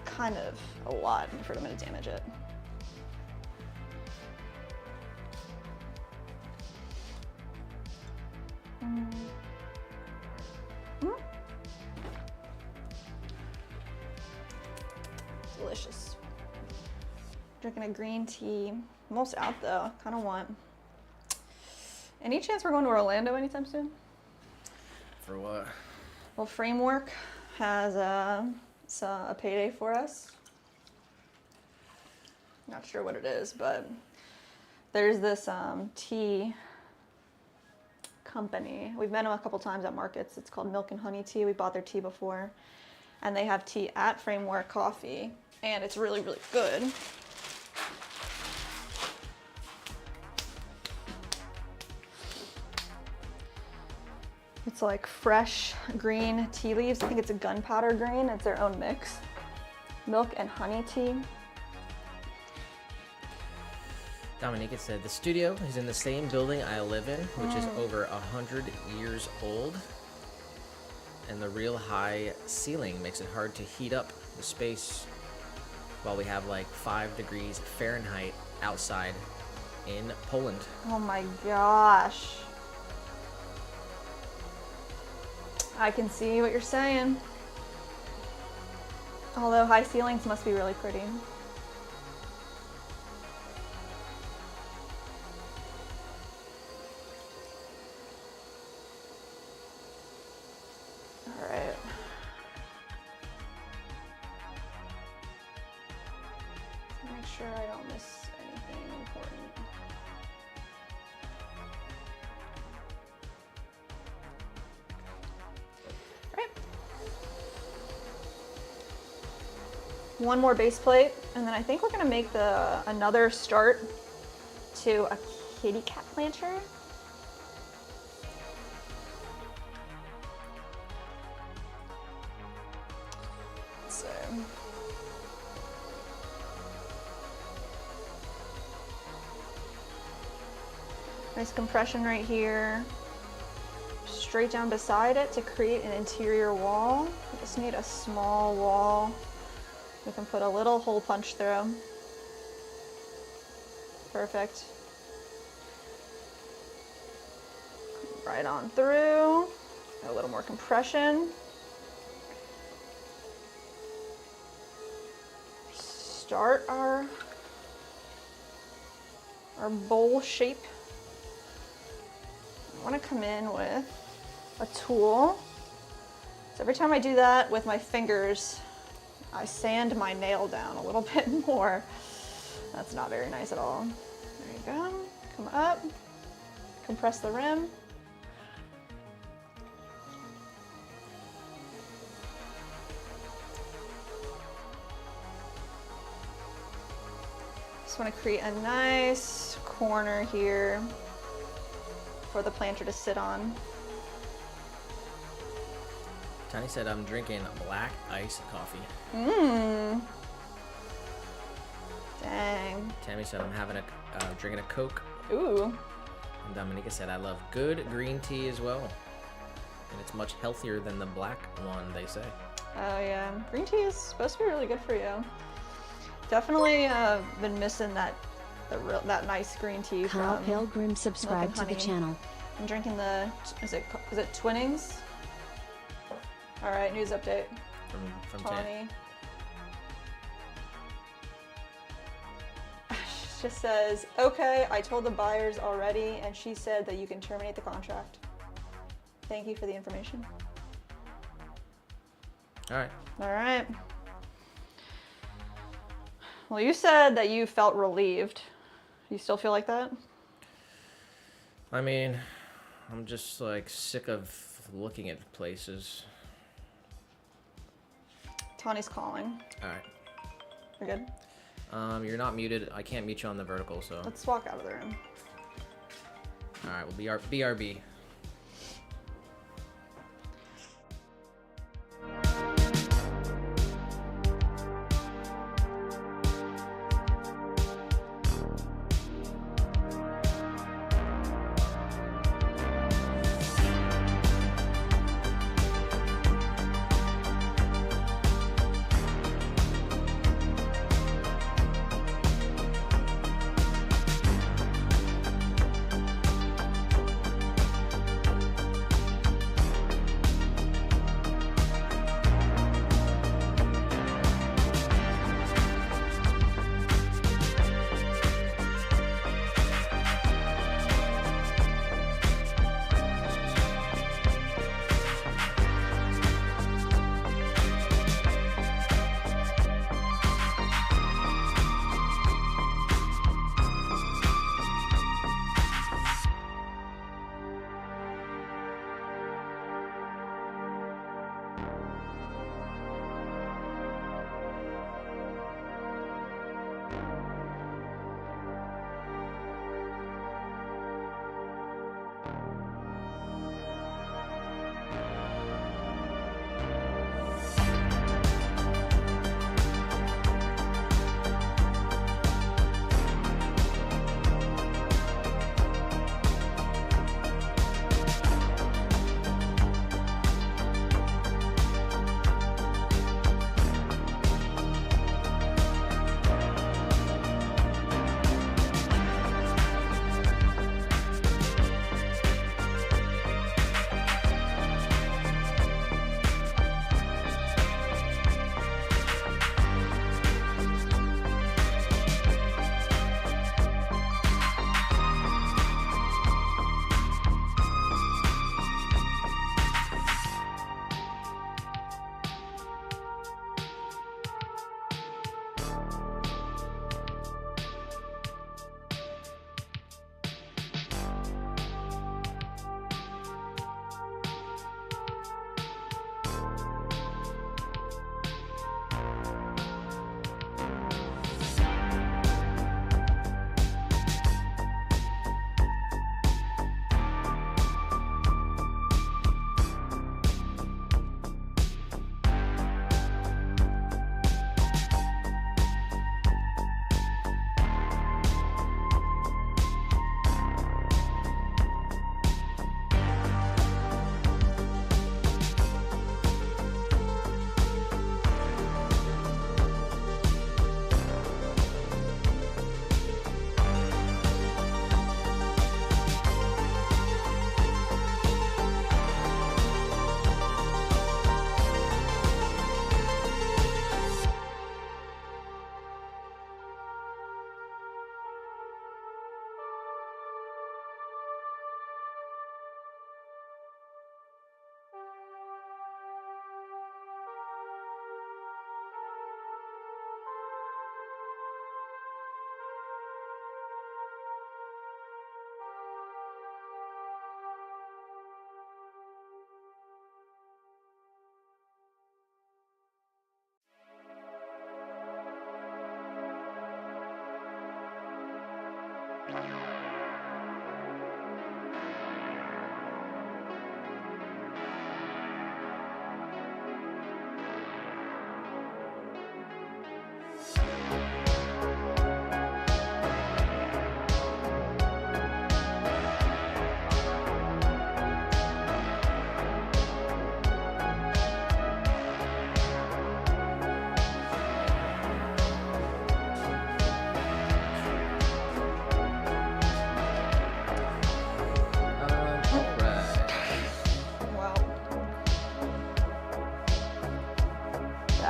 kind of a lot. I'm afraid I'm gonna damage it. Delicious. Drinking a green tea. Almost out though. Kind of want. Any chance we're going to Orlando anytime soon? For what? Well, Framework has a payday for us. Not sure what it is, but there's this tea company. We've met them a couple times at markets. It's called Milk and Honey Tea. We bought their tea before. And they have tea at Framework Coffee. And it's really, really good. It's like fresh green tea leaves. I think it's a gunpowder green. It's their own mix. Milk and honey tea. Dominique said, the studio is in the same building I live in, which is over 100 years old. And the real high ceiling makes it hard to heat up the space while we have like 5 degrees Fahrenheit outside in Poland. Oh my gosh. I can see what you're saying. Although high ceilings must be really pretty. All right. Make sure I don't miss anything important. One more base plate, and then I think we're gonna make another start to a kitty cat planter. So nice compression right here. Straight down beside it to create an interior wall. We just need a small wall. We can put a little hole punch through. Perfect. Right on through. A little more compression. Start our bowl shape. I want to come in with a tool. So every time I do that with my fingers, I sand my nail down a little bit more. That's not very nice at all. There you go. Come up, compress the rim. Just want to create a nice corner here for the planter to sit on. Tiny said I'm drinking black iced coffee. Mmm. Dang. Tammy said I'm having drinking a Coke. Ooh. And Dominica said I love good green tea as well. And it's much healthier than the black one, they say. Oh yeah, green tea is supposed to be really good for you. Definitely been missing that nice green tea Kyle from Pilgrim subscribed to the Honey. channel. I'm drinking the is it Twinnings? All right, news update. From Tawny. She just says, okay, I told the buyers already, and she said that you can terminate the contract. Thank you for the information. All right. All right. Well, you said that you felt relieved. You still feel like that? I mean, I'm just like sick of looking at places. Tawny's calling. All right. We're good? You're not muted. I can't mute you on the vertical, so. Let's walk out of the room. All right, we'll BRB.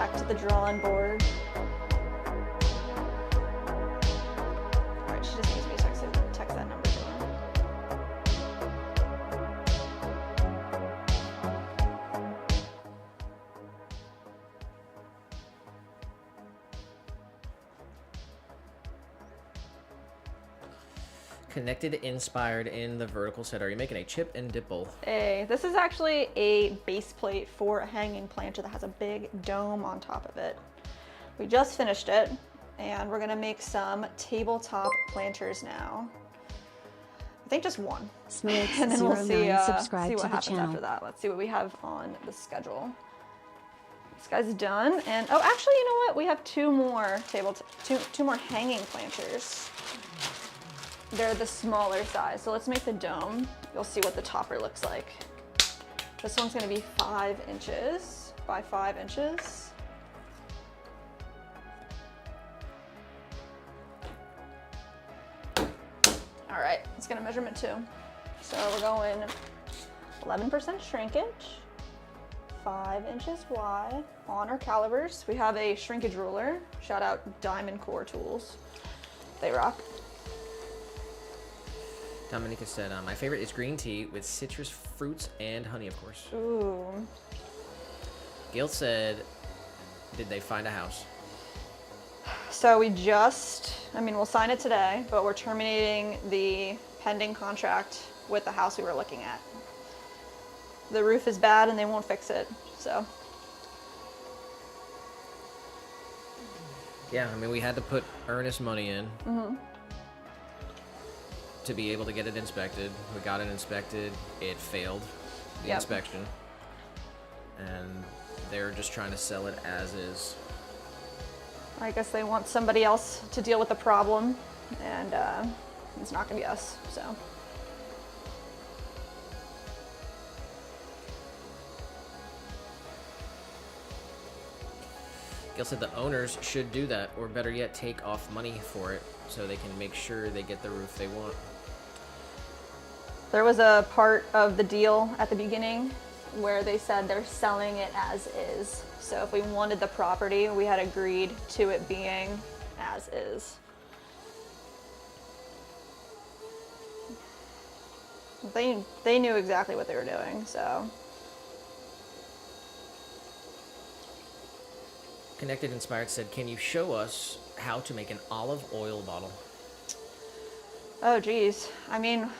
back to the drawing board. All right, she just needs me to text that number to her. Connected, inspired in the vertical set. Are you making a chip and dip bowl? This is actually a base plate for a hanging planter that has a big dome on top of it. We just finished it, and we're gonna make some tabletop planters now. I think just one. And then we'll see what happens after that. Let's see what we have on the schedule. This guy's done, and oh, actually, you know what? We have two more hanging planters. They're the smaller size, so let's make the dome. You'll see what the topper looks like. This one's gonna be 5 inches by 5 inches. All right, let's get a measurement too. So we're going 11% shrinkage, 5 inches wide on our calipers. We have a shrinkage ruler. Shout out Diamond Core Tools. They rock. Dominica said, my favorite is green tea with citrus fruits and honey, of course. Ooh. Gail said, did they find a house? So we'll sign it today, but we're terminating the pending contract with the house we were looking at. The roof is bad and they won't fix it, so. Yeah, I mean, we had to put earnest money in. To be able to get it inspected. We got it inspected. It failed the inspection. And they're just trying to sell it as is. I guess they want somebody else to deal with the problem, and it's not gonna be us, so. Gail said the owners should do that, or better yet, take off money for it so they can make sure they get the roof they want. There was a part of the deal at the beginning where they said they're selling it as is. So if we wanted the property, we had agreed to it being as is. They knew exactly what they were doing, so. Connected Inspired said, can you show us how to make an olive oil bottle? Oh geez, I mean,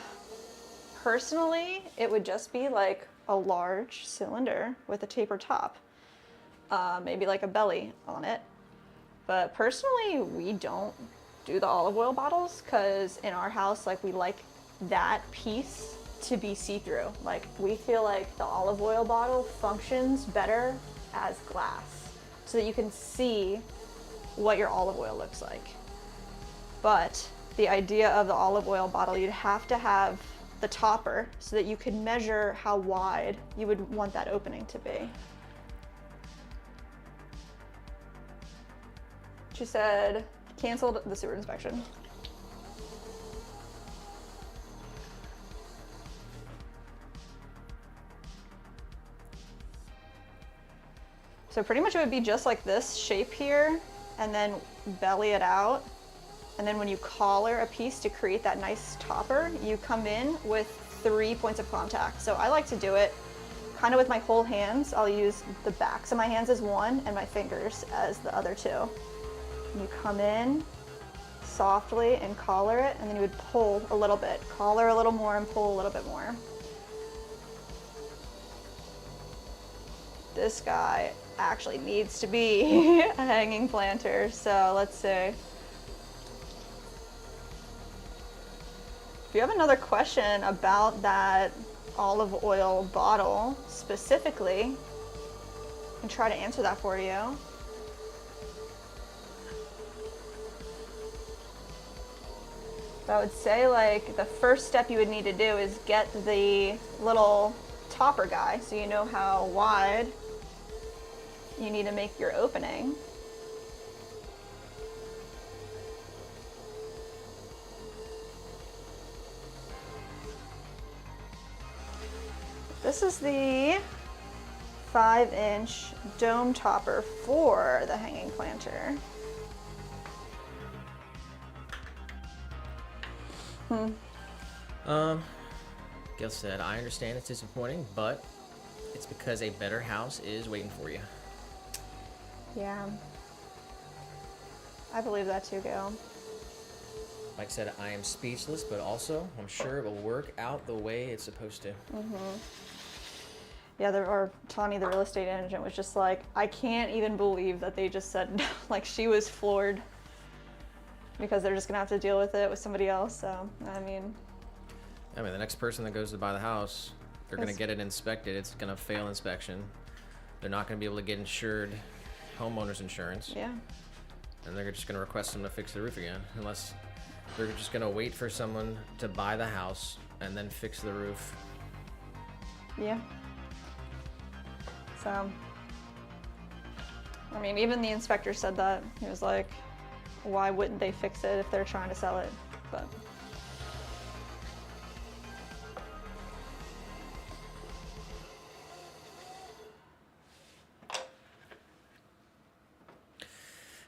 personally, it would just be like a large cylinder with a taper top. Maybe like a belly on it. But personally, we don't do the olive oil bottles because in our house, like, we like that piece to be see-through. Like, we feel like the olive oil bottle functions better as glass so that you can see what your olive oil looks like. But the idea of the olive oil bottle, you'd have to have the topper so that you could measure how wide you would want that opening to be. She said, canceled the sewer inspection. So pretty much it would be just like this shape here, and then belly it out. And then when you collar a piece to create that nice topper, you come in with 3 points of contact. So I like to do it kind of with my whole hands. I'll use the backs of my hands as one and my fingers as the other two. And you come in softly and collar it, and then you would pull a little bit, collar a little more and pull a little bit more. This guy actually needs to be a hanging planter, so let's see. If you have another question about that olive oil bottle specifically, I can try to answer that for you. But I would say, like, the first step you would need to do is get the little topper guy so you know how wide you need to make your opening. This is the 5-inch dome topper for the hanging planter. Gil said, I understand it's disappointing, but it's because a better house is waiting for you. Yeah. I believe that too, Gil. Mike said, I am speechless, but also I'm sure it will work out the way it's supposed to. Yeah, or Tawny, the real estate agent, was just like, I can't even believe that they just said, like, she was floored because they're just gonna have to deal with it with somebody else. So, I mean, the next person that goes to buy the house, they're going to get it inspected. It's going to fail inspection. They're not going to be able to get insured homeowner's insurance. yeah. And they're just going to request them to fix the roof again. Unless they're just going to wait for someone to buy the house and then fix the roof. Yeah. So, I mean, even the inspector said that. He was like, why wouldn't they fix it if they're trying to sell it? But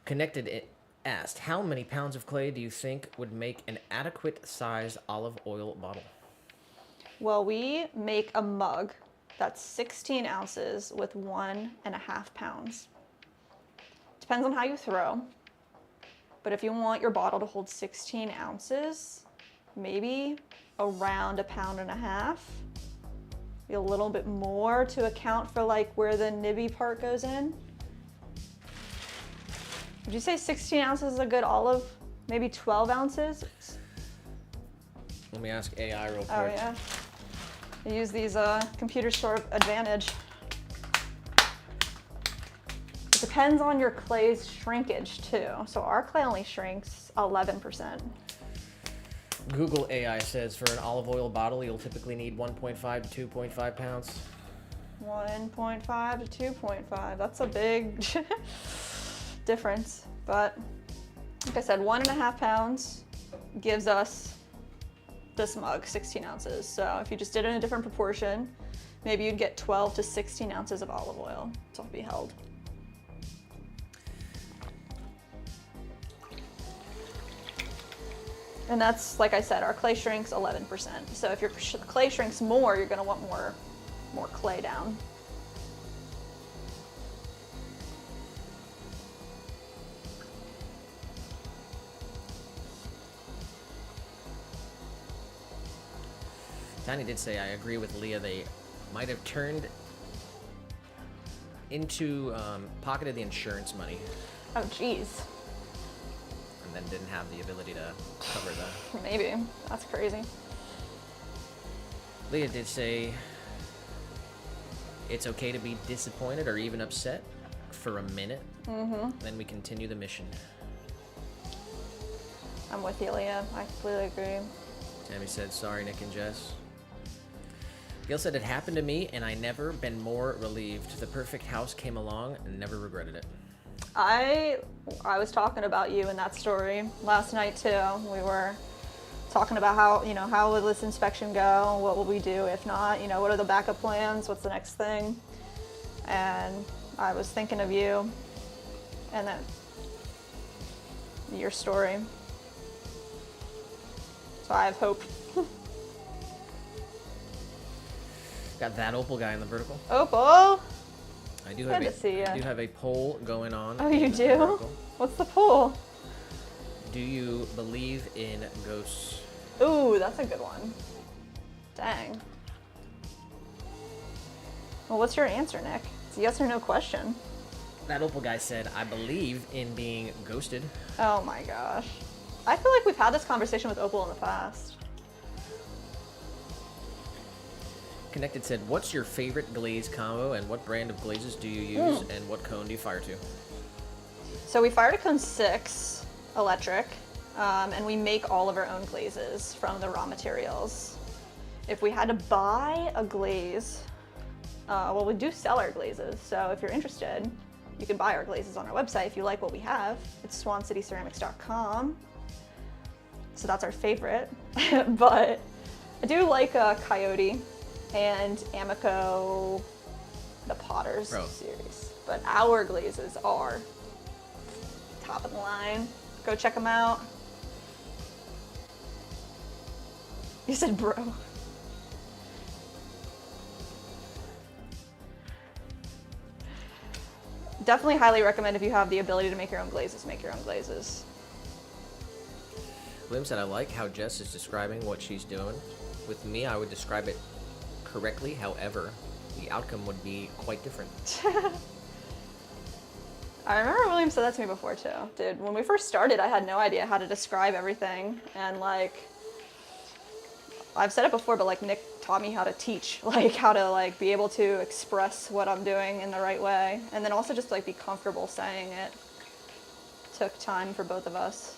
Connected asked, how many pounds of clay do you think would make an adequate size olive oil bottle? well, we make a mug that's 16 ounces with 1.5 pounds. Depends on how you throw. But if you want your bottle to hold 16 ounces, maybe around 1.5 pounds. Be a little bit more to account for like where the nibby part goes in. Would you say 16 ounces is a good olive? Maybe 12 ounces? Let me ask AI real quick. Oh yeah. I use these computer store advantage. It depends on your clay's shrinkage too. So our clay only shrinks 11%. Google AI says for an olive oil bottle, you'll typically need 1.5 to 2.5 pounds. 1.5 to 2.5. That's a big difference. But like I said, 1.5 pounds gives us this mug, 16 ounces. So if you just did it in a different proportion, maybe you'd get 12 to 16 ounces of olive oil to be held. And that's, like I said, our clay shrinks 11%. So if your clay shrinks more, you're gonna want more clay down. Tiny did say, I agree with Leah, they might have turned into, pocketed the insurance money Oh, geez. and then didn't have the ability to cover the... Maybe. That's crazy. Leah did say, it's okay to be disappointed or even upset for a minute. Then we continue the mission. I'm with you, Leah. I completely agree. Tammy said, sorry, Nick and Jess. Gail said, it happened to me and I never been more relieved. The perfect house came along and never regretted it. I was talking about you in that story last night too. We were talking about how will this inspection go? What will we do if not? What are the backup plans? What's the next thing? And I was thinking of you and then your story. So I have hope. Got that Opal guy in the vertical. Opal! I do Good to see ya. have a poll going on. Oh, you in the do? vertical. What's the poll? Do you believe in ghosts? Ooh, that's a good one. Dang. Well, what's your answer, Nick? It's a yes or no question. That Opal guy said, I believe in being ghosted. Oh my gosh. I feel like we've had this conversation with Opal in the past. Connected said, what's your favorite glaze combo and what brand of glazes do you use and what cone do you fire to? So we fired a cone 6 electric, and we make all of our own glazes from the raw materials. If we had to buy a glaze, well, we do sell our glazes. So if you're interested, you can buy our glazes on our website if you like what we have. It's swancityceramics.com. So that's our favorite. But I do like Coyote and Amico, the Pottery. Waters Bro. series. But our glazes are top of the line. Go check them out. You said bro. Definitely highly recommend if you have the ability to make your own glazes, make your own glazes. Lim said, I like how Jess is describing what she's doing. With me, I would describe it correctly. However, the outcome would be quite different. I remember William said that to me before too. Dude, when we first started, I had no idea how to describe everything. And like, I've said it before, but like Nick taught me how to teach, like how to like be able to express what I'm doing in the right way. And then also just like be comfortable saying it. Took time for both of us.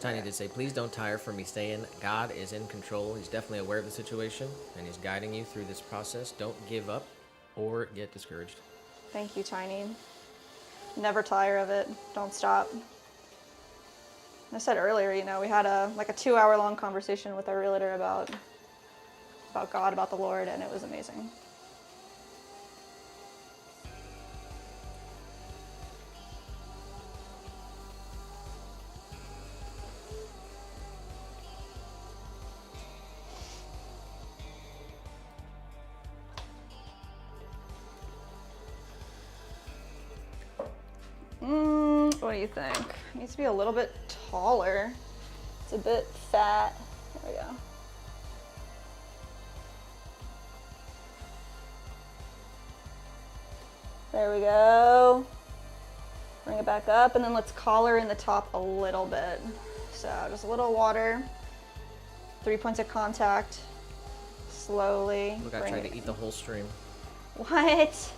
Tiny did say, please don't tire for me saying God is in control. He's definitely aware of the situation, and he's guiding you through this process. Don't give up or get discouraged. Thank you, Tiny. Never tire of it. Don't stop. I said earlier, you know, we had a 2-hour-long conversation with our realtor about God, about the Lord, and it was amazing. What do you think? It needs to be a little bit taller. It's a bit fat. There we go. There we go. Bring it back up, and then let's collar in the top a little bit. So just a little water, 3 points of contact, slowly. Look, I tried to eat the whole stream. What?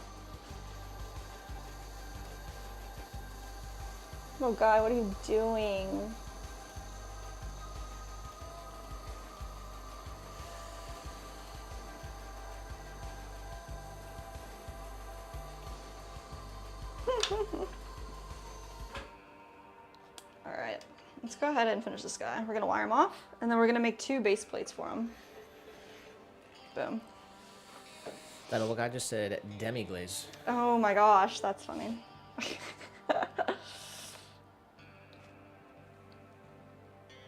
Oh God, what are you doing? All right, let's go ahead and finish this guy. We're gonna wire him off, and then we're gonna make 2 base plates for him. Boom. That little guy just said demi-glaze. Oh my gosh, that's funny.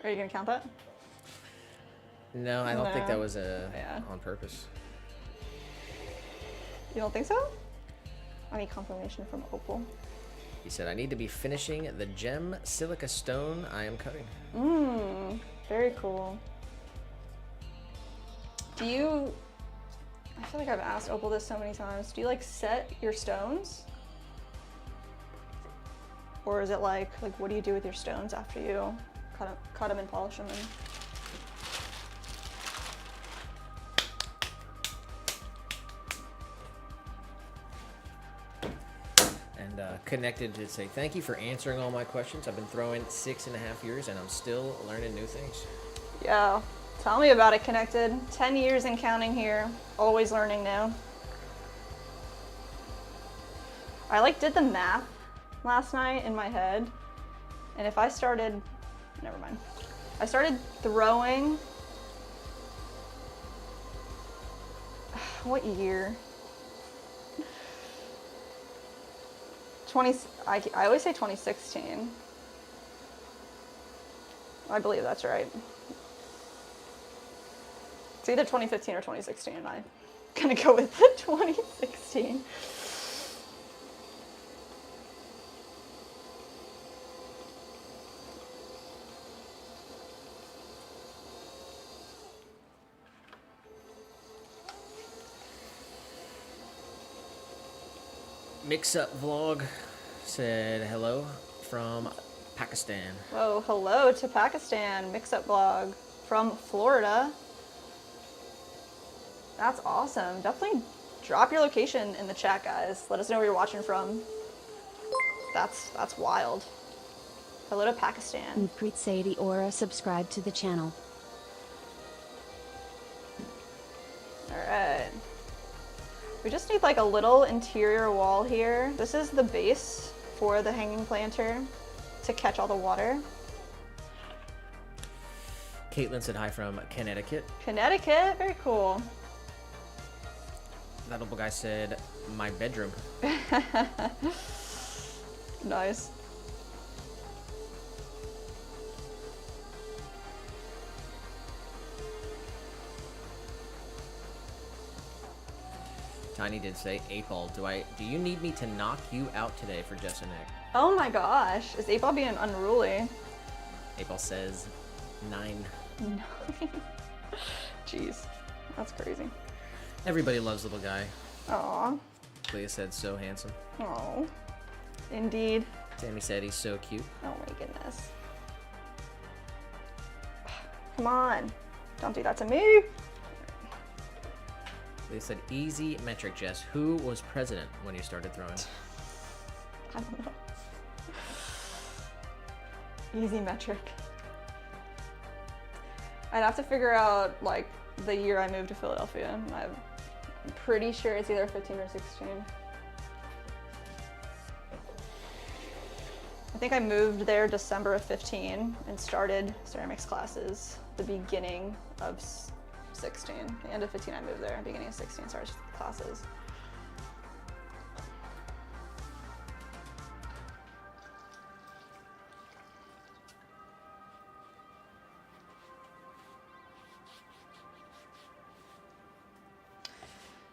Are you gonna count that? No, I don't think that No. was Yeah. on purpose. You don't think so? I need confirmation from Opal. He said, I need to be finishing the gem silica stone I am cutting. Very cool. Do you, I feel like I've asked Opal this so many times, do you like set your stones? Or is it like what do you do with your stones after you cut them and polish them? And Connected to say, thank you for answering all my questions. I've been throwing 6.5 years and I'm still learning new things. Yeah, tell me about it, Connected. 10 years and counting here, always learning new. I did the math last night in my head, and if I started, never mind. I started throwing, what year? I always say 2016. I believe that's right. It's either 2015 or 2016, and I'm gonna go with the 2016. Mix Up Vlog said hello from Pakistan. Oh, hello to Pakistan, Mix-Up Blog from Florida. That's awesome. Definitely drop your location in the chat, guys. Let us know where you're watching from. That's wild. Hello to Pakistan. Preet Sadie Aura subscribe to the channel. All right. We just need a little interior wall here. This is the base for the hanging planter to catch all the water. Caitlin said hi from Connecticut. Connecticut, very cool. That little guy said, my bedroom. Nice. Tiny did say, 8-Ball, do you need me to knock you out today for Jess and Nick? Oh my gosh, is 8-Ball being unruly? 8-Ball says, 9. Jeez, that's crazy. Everybody loves little guy. Aw. Leah said, so handsome. Oh, indeed. Tammy said, he's so cute. Oh my goodness. Come on, don't do that to me. They said, easy metric, Jess. Who was president when you started throwing? I don't know. Easy metric. I'd have to figure out like the year I moved to Philadelphia. I'm pretty sure it's either 15 or 16. I think I moved there December of 15 and started ceramics classes the beginning of 16. The end of 15 I moved there, beginning of 16 started classes.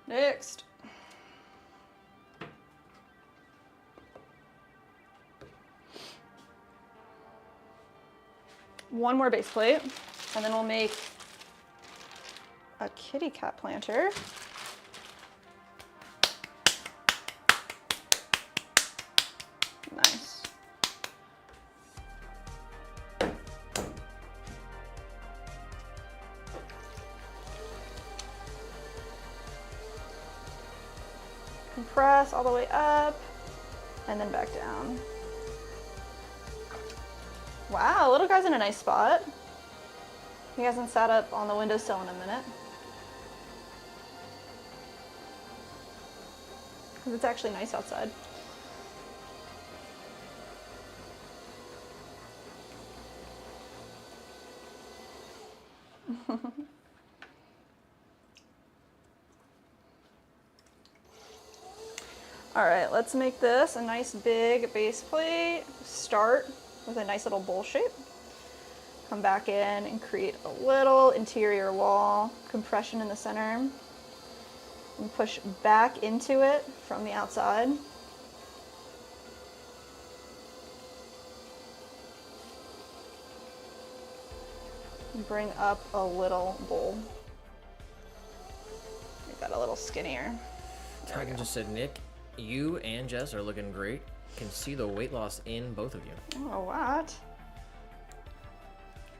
Next. One more base plate, and then we'll make a kitty cat planter. Nice. Compress all the way up and then back down. Wow, little guy's in a nice spot. He hasn't sat up on the windowsill in a minute. Because it's actually nice outside. All right, let's make this a nice big base plate. Start with a nice little bowl shape. Come back in and create a little interior wall, compression in the center, and push back into it from the outside. And bring up a little bowl. Make that a little skinnier. Tiger just said, Nick, you and Jess are looking great. Can see the weight loss in both of you. Oh, what?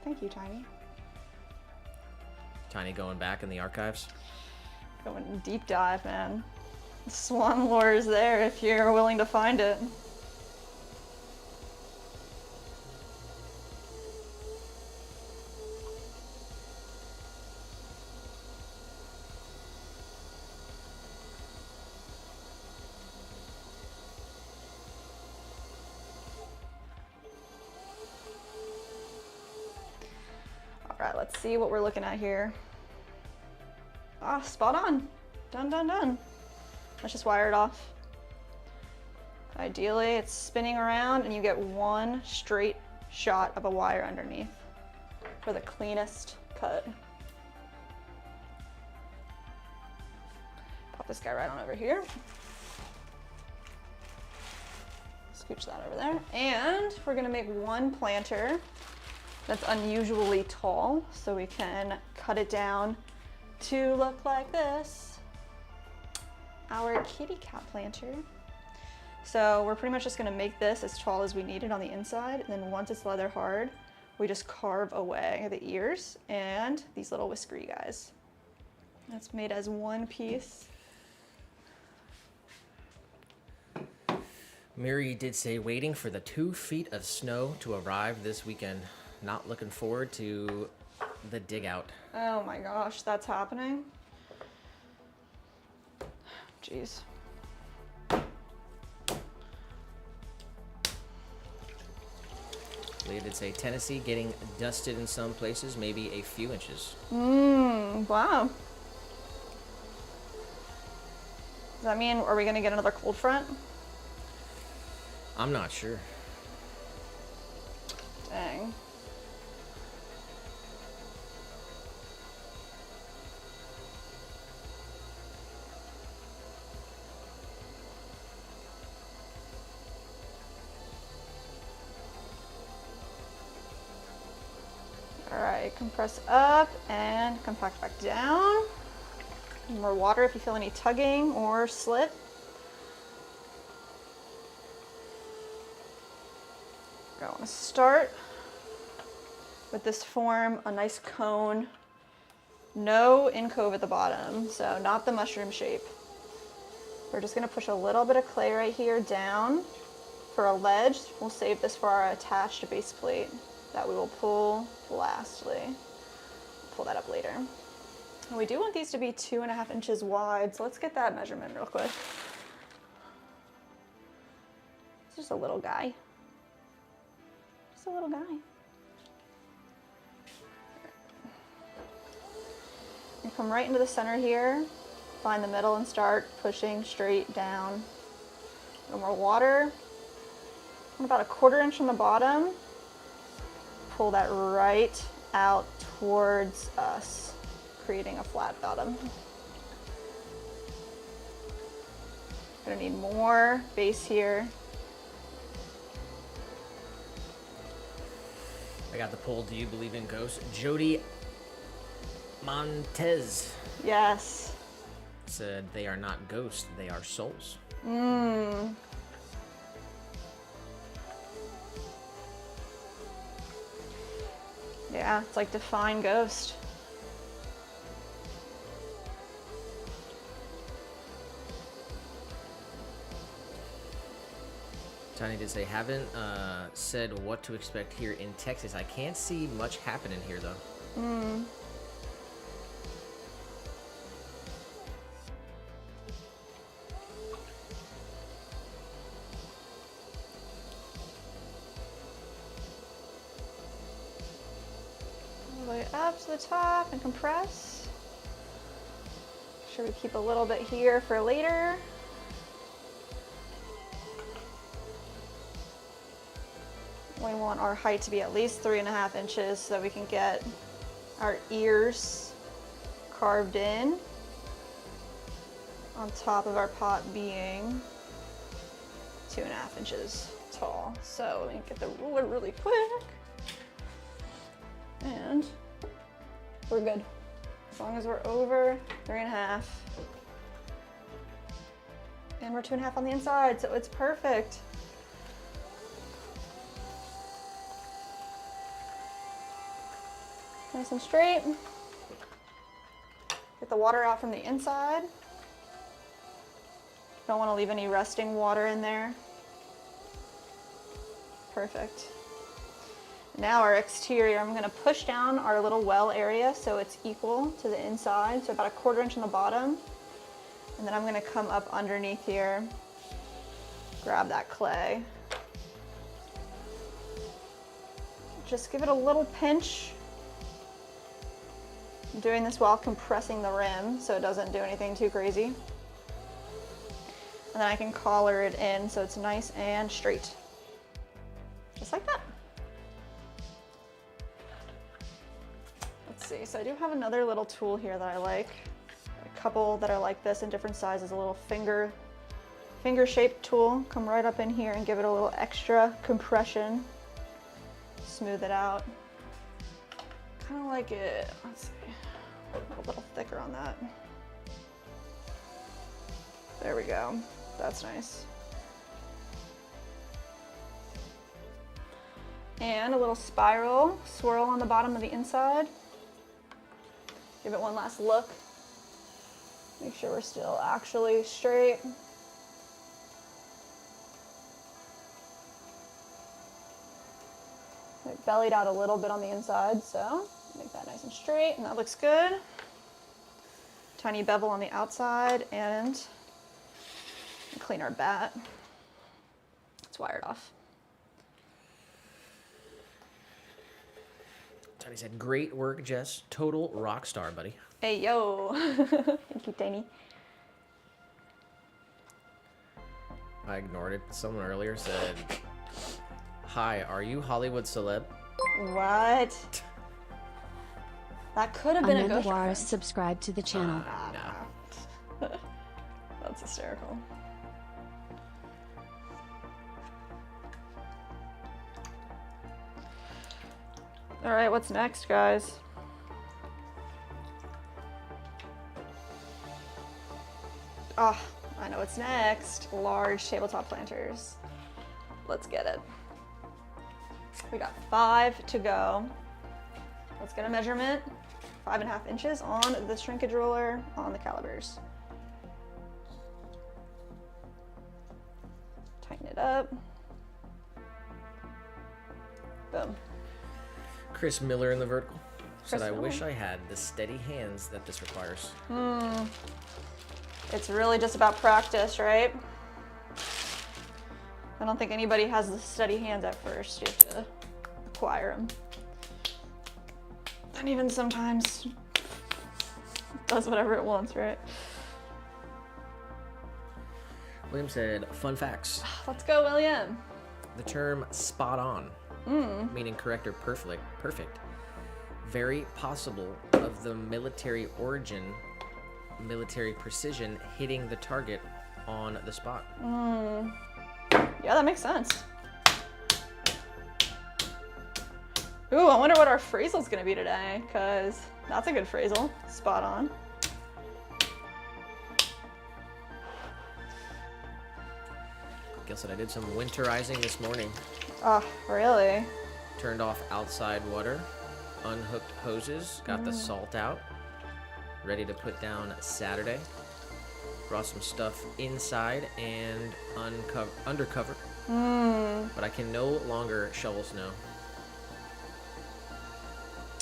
Thank you, Tiny. Tiny going back in the archives. Going deep dive, man. Swan lore is there if you're willing to find it. All right, let's see what we're looking at here. Ah, spot on. Done, done, done. Let's just wire it off. Ideally, it's spinning around and you get one straight shot of a wire underneath for the cleanest cut. Pop this guy right on over here. Scooch that over there. And we're gonna make one planter that's unusually tall, so we can cut it down to look like this. Our kitty cat planter. So we're pretty much just gonna make this as tall as we need it on the inside, and then once it's leather hard, we just carve away the ears and these little whiskery guys. That's made as one piece. Mary did say, waiting for the 2 feet of snow to arrive this weekend. Not looking forward to the dig out. Oh my gosh, that's happening. Jeez. Leah did say Tennessee getting dusted in some places, maybe a few inches. Wow. Does that mean, are we going to get another cold front? I'm not sure. Dang. All right, compress up and compact back down. More water if you feel any tugging or slip. I want to start with this form, a nice cone. No incove at the bottom, so not the mushroom shape. We're just going to push a little bit of clay right here down for a ledge. We'll save this for our attached base plate that we will pull lastly. Pull that up later. And we do want these to be 2.5 inches wide, so let's get that measurement real quick. It's just a little guy. Just a little guy. And come right into the center here, find the middle and start pushing straight down. No more water. And about 1/4 inch from the bottom, pull that right out towards us, creating a flat bottom. Gonna need more base here. I got the poll, do you believe in ghosts? Jody Montez Yes. said they are not ghosts, they are souls. Yeah, it's like define ghost. Tiny did say, haven't said what to expect here in Texas. I can't see much happening here, though. All the way up to the top and compress. Make sure we keep a little bit here for later. We want our height to be at least 3.5 inches so that we can get our ears carved in on top of our pot being 2.5 inches tall. So let me get the ruler really quick. And we're good. As long as we're over 3.5. And we're 2.5 on the inside, so it's perfect. Nice and straight. Get the water out from the inside. Don't want to leave any resting water in there. Perfect. Now our exterior, I'm going to push down our little well area so it's equal to the inside, so about 1/4 inch on the bottom. And then I'm going to come up underneath here, grab that clay. Just give it a little pinch. I'm doing this while compressing the rim so it doesn't do anything too crazy. And then I can collar it in so it's nice and straight. Just like that. Let's see, so I do have another little tool here that I like. A couple that are like this in different sizes, a little finger shaped tool. Come right up in here and give it a little extra compression. Smooth it out. Kind of like it, let's see, a little thicker on that. There we go, that's nice. And a little spiral swirl on the bottom of the inside. Give it one last look. Make sure we're still actually straight. It bellied out a little bit on the inside, so make that nice and straight, and that looks good. Tiny bevel on the outside, and clean our bat. It's wired off. Tiny said, great work, Jess. Total rock star, buddy. Hey, yo. Thank you, Tiny. I ignored it. Someone earlier said, hi, are you Hollywood celeb? What? That could have been a Amanda ghost Juarez reference. subscribed to the channel. No. That's hysterical. All right, what's next, guys? Ah, I know what's next. Large tabletop planters. Let's get it. We got 5 to go. Let's get a measurement. 5.5 inches on the shrinkage ruler on the calipers. Tighten it up. Boom. Chris Miller in the vertical said, Chris I Miller. wish I had the steady hands that this requires. It's really just about practice, right? I don't think anybody has the steady hands at first. You have to acquire them. And even sometimes it does whatever it wants, right? William said, fun facts. Let's go, William. The term spot on, meaning correct or perfect, very possible of the military origin, military precision, hitting the target on the spot. Yeah, that makes sense. Ooh, I wonder what our phrasel's gonna be today, because that's a good phrasal. Spot on. Gil said, I did some winterizing this morning. Oh, really? Turned off outside water, unhooked hoses, got the salt out, ready to put down Saturday. Brought some stuff inside and undercover, but I can no longer shovel snow.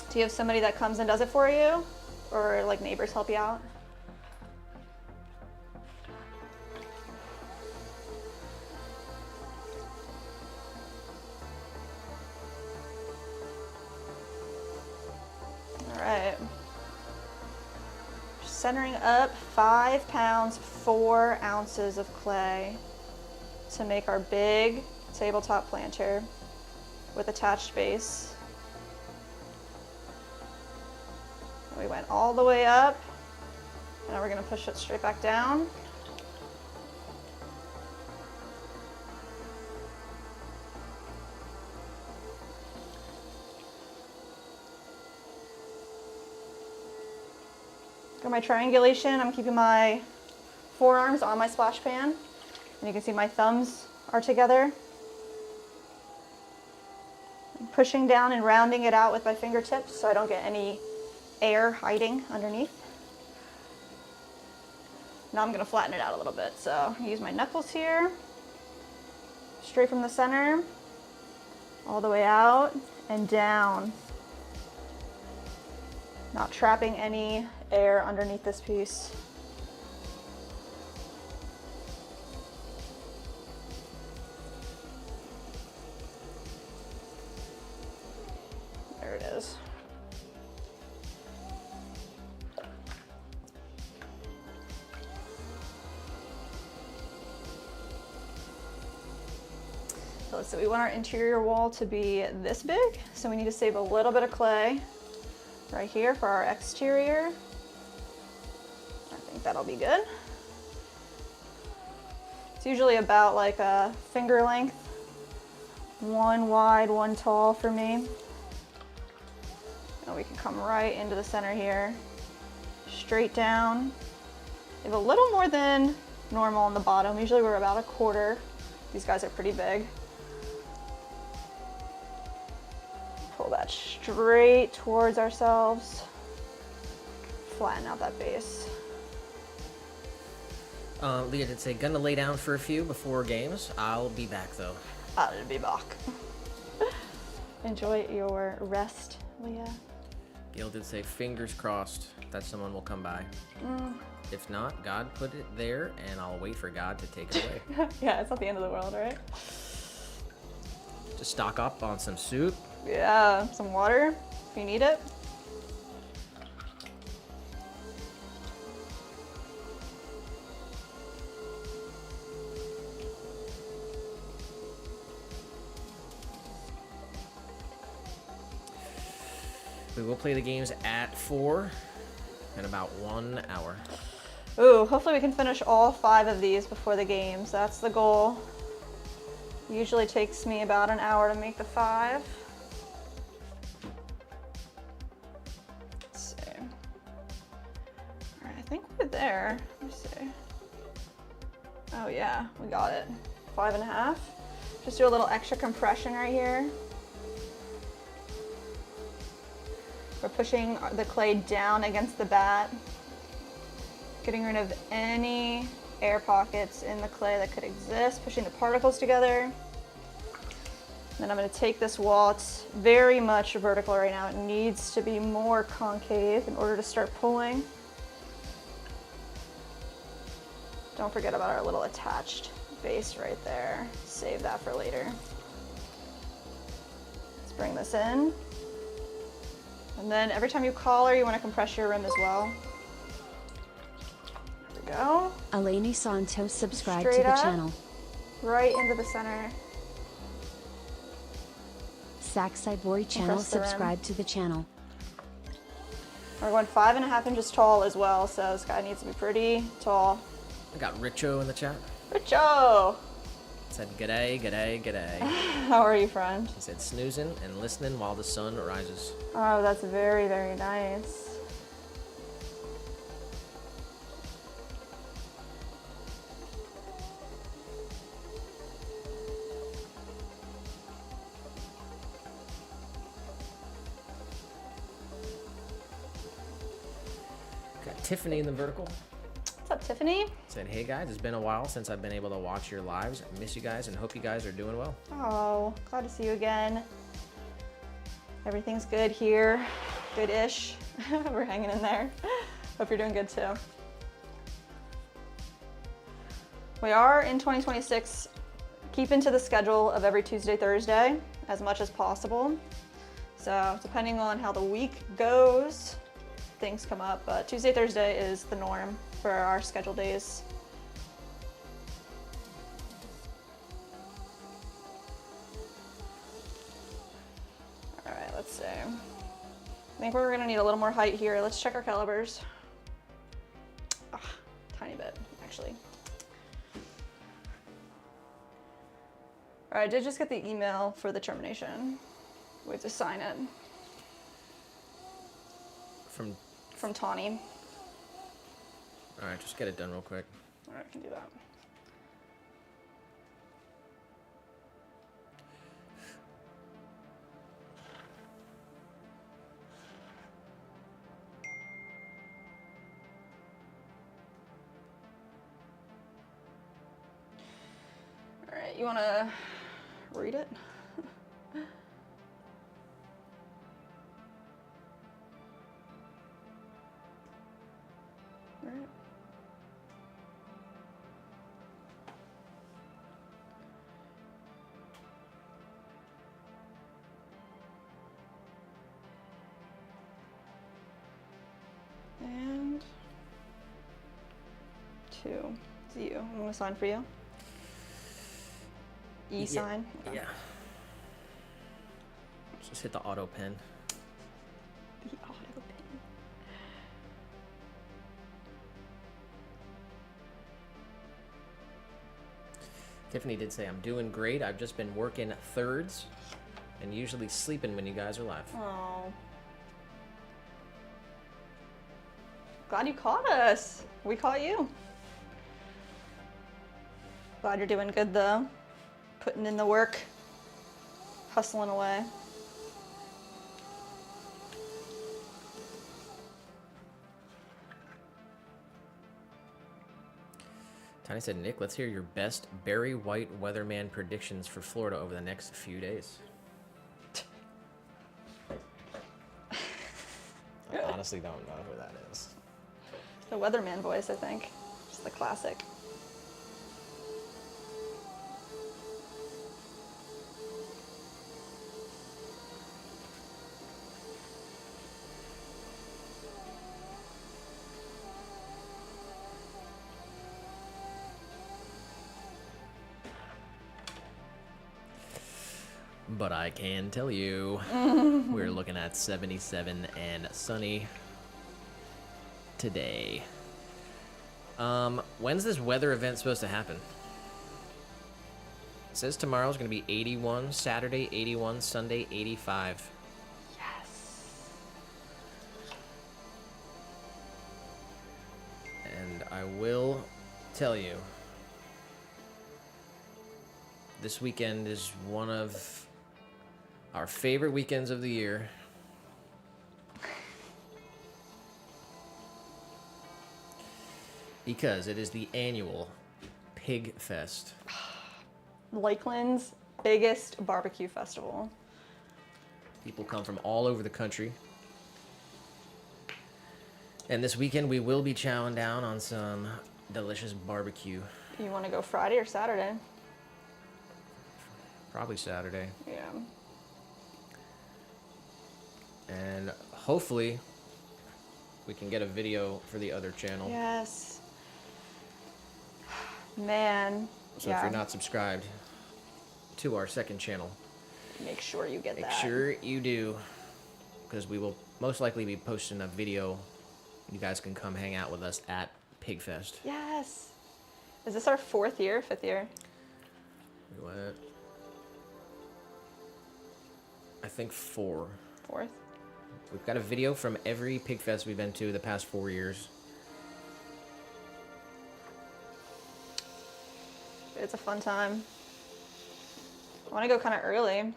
Do you have somebody that comes and does it for you? Or like neighbors help you out? All right. Centering up 5 pounds, 4 ounces of clay to make our big tabletop planter with attached base. We went all the way up. Now we're gonna push it straight back down. Got my triangulation. I'm keeping my forearms on my splash pan. And you can see my thumbs are together. I'm pushing down and rounding it out with my fingertips so I don't get any air hiding underneath. Now I'm gonna flatten it out a little bit. So use my knuckles here, straight from the center, all the way out and down. Not trapping any air underneath this piece. There it is. So we want our interior wall to be this big, so we need to save a little bit of clay right here for our exterior. I think that'll be good. It's usually about like a finger length, one wide, one tall for me. And we can come right into the center here, straight down. We have a little more than normal on the bottom. Usually we're about a quarter. These guys are pretty big. Pull that straight towards ourselves. Flatten out that base. Leah did say, gonna lay down for a few before games. I'll be back though. I'll be back. Enjoy your rest, Leah. Gail did say, fingers crossed that someone will come by. If not, God put it there, and I'll wait for God to take it away. Yeah, it's not the end of the world, right? Just stock up on some soup, Yeah, some water if you need it. We will play the games at 4 in about 1 hour. Ooh, hopefully we can finish all 5 of these before the games. That's the goal. Usually takes me about an hour to make the 5. Let's see. All right, I think we're there. Let me see. Oh yeah, we got it. 5.5. Just do a little extra compression right here. We're pushing the clay down against the bat, getting rid of any air pockets in the clay that could exist, pushing the particles together. Then I'm going to take this wall. It's very much vertical right now. It needs to be more concave in order to start pulling. Don't forget about our little attached base right there. Save that for later. Let's bring this in. And then every time you collar, you want to compress your rim as well. There we go. Eleni Santos subscribed to Straight the up. channel. Right into the center. Saksai Bori channel Compress the rim. subscribed to the channel. We're going 5.5 inches tall as well, so this guy needs to be pretty tall. I got Richo in the chat. Richo! Said g'day, g'day, g'day. How are you, friend? He said snoozing and listening while the sun rises. Oh, that's very, very nice. Got Tiffany in the vertical. What's up, Tiffany? Said, hey guys, it's been a while since I've been able to watch your lives. I miss you guys and hope you guys are doing well. Oh, glad to see you again. Everything's good here. Good-ish. We're hanging in there. Hope you're doing good too. We are in 2026. Keep into the schedule of every Tuesday, Thursday as much as possible. So depending on how the week goes, things come up, but Tuesday, Thursday is the norm for our scheduled days. All right, let's see. I think we're gonna need a little more height here. Let's check our calibers. Ah, tiny bit, actually. All right, I did just get the email for the termination. We have to sign it from Tawny. All right, just get it done real quick. All right, I can do that. All right, you want to read it? All right. And 2. It's you. I'm gonna sign for you. E-sign. Okay. Yeah. Just hit the auto pen. The auto pen. Tiffany did say, I'm doing great. I've just been working thirds and usually sleeping when you guys are live. Oh. Glad you caught us. We caught you. Glad you're doing good though. Putting in the work. Hustling away. Tiny said, Nick, let's hear your best Barry White weatherman predictions for Florida over the next few days. I honestly don't know who that is. The weatherman voice, I think. Just the classic. But I can tell you, we're looking at 77 and sunny today. When's this weather event supposed to happen? It says tomorrow's going to be 81, Saturday 81, Sunday 85. Yes. And I will tell you, this weekend is one of our favorite weekends of the year. Because it is the annual Pig Fest. Lakeland's biggest barbecue festival. People come from all over the country. And this weekend we will be chowing down on some delicious barbecue. You want to go Friday or Saturday? Probably Saturday. Yeah. And hopefully we can get a video for the other channel. Yes. Man. So yeah. if you're not subscribed to our second channel, Make sure you get make that. sure you do. Because we will most likely be posting a video. You guys can come hang out with us at Pigfest. Yes. Is this our 4th year, 5th year? What? I think 4. 4th? We've got a video from every Pigfest we've been to the past 4 years. It's a fun time. I want to go kind of early.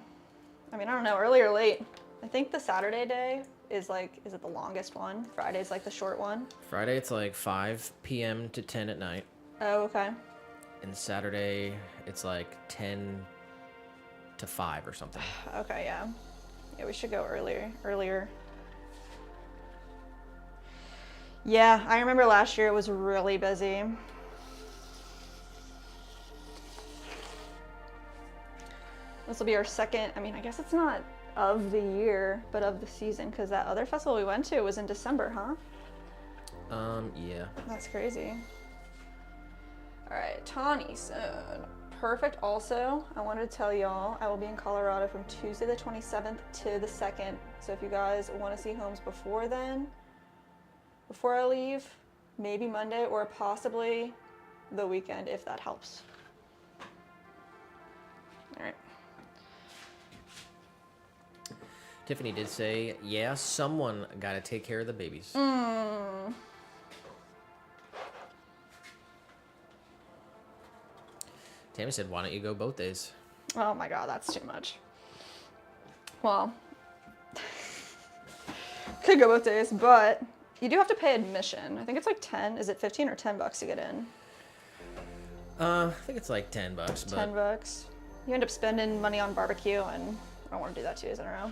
I mean, I don't know, early or late. I think the Saturday day is it the longest one? Friday's like the short one. Friday, it's like 5 p.m. to 10 at night. Oh, okay. And Saturday, it's like 10 to 5 or something. Okay, yeah. Yeah, we should go earlier. Yeah, I remember last year it was really busy. This will be our second, I mean, I guess it's not of the year, but of the season, because that other festival we went to was in December, huh? Yeah. That's crazy. All right, Tawny said, perfect. Also, I wanted to tell y'all, I will be in Colorado from Tuesday the 27th to the 2nd. So if you guys want to see homes before then, before I leave, maybe Monday or possibly the weekend, if that helps. All right. Tiffany did say, yeah, someone got to take care of the babies. Tammy said, why don't you go both days? Oh my God, that's too much. Well, could go both days, but you do have to pay admission. I think it's like 10. Is it 15 or $10 to get in? I think it's like $10, but $10. You end up spending money on barbecue, and I don't want to do that 2 days in a row.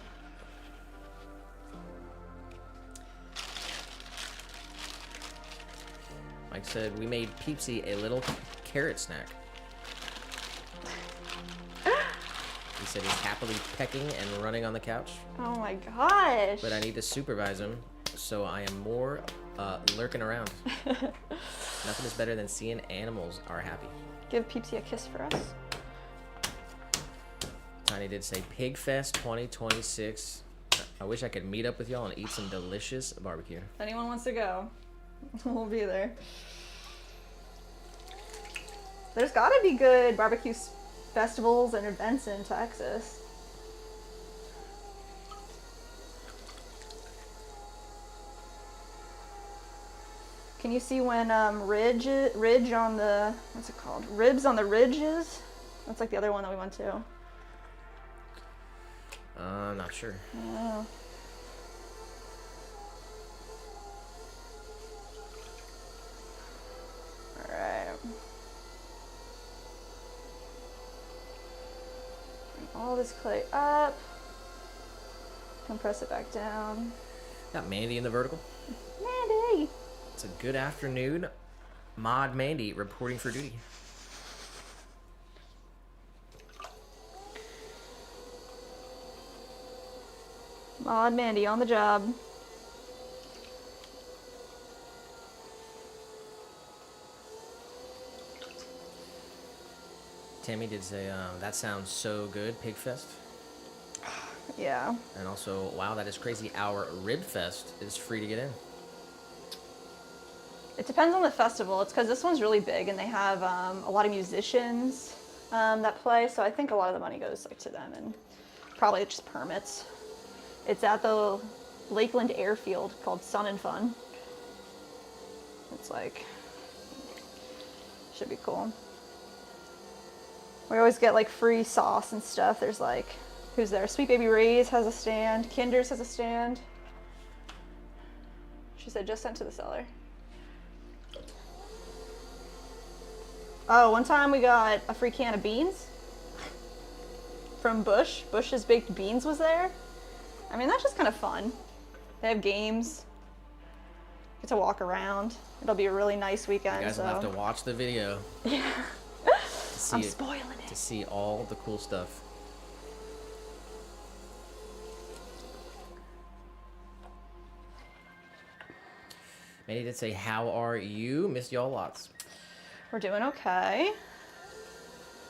Mike said, we made Peepsy a little carrot snack. He said he's happily pecking and running on the couch, Oh my gosh. but I need to supervise him, so I am more lurking around. Nothing is better than seeing animals are happy. Give Peepsy a kiss for us. Tiny did say Pigfest 2026. I wish I could meet up with y'all and eat some delicious barbecue. If anyone wants to go, we'll be there. There's gotta be good barbecue festivals and events in Texas. Can you see when ridge on the, what's it called? Ribs on the ridges? That's like the other one that we went to. I'm not sure. Oh. Alright. Bring all this clay up. Compress it back down. Got Mandy in the vertical. Mandy! It's a good afternoon. Mod Mandy reporting for duty. Maud Mandy on the job. Tammy did say, that sounds so good, Pigfest. Yeah. And also, wow, that is crazy. Our Rib Fest is free to get in. It depends on the festival. It's because this one's really big and they have a lot of musicians that play. So I think a lot of the money goes like to them and probably just permits. It's at the Lakeland Airfield called Sun and Fun. It's like, should be cool. We always get like free sauce and stuff. There's like, who's there? Sweet Baby Ray's has a stand. Kinder's has a stand. She said just sent to the cellar. Oh, one time we got a free can of beans from Bush. Bush's Baked Beans was there. I mean, that's just kind of fun. They have games. Get to walk around. It'll be a really nice weekend. You guys will have to watch the video. Yeah. See I'm spoiling it. To see all the cool stuff. Mandy did say, how are you? Missed y'all lots. We're doing okay.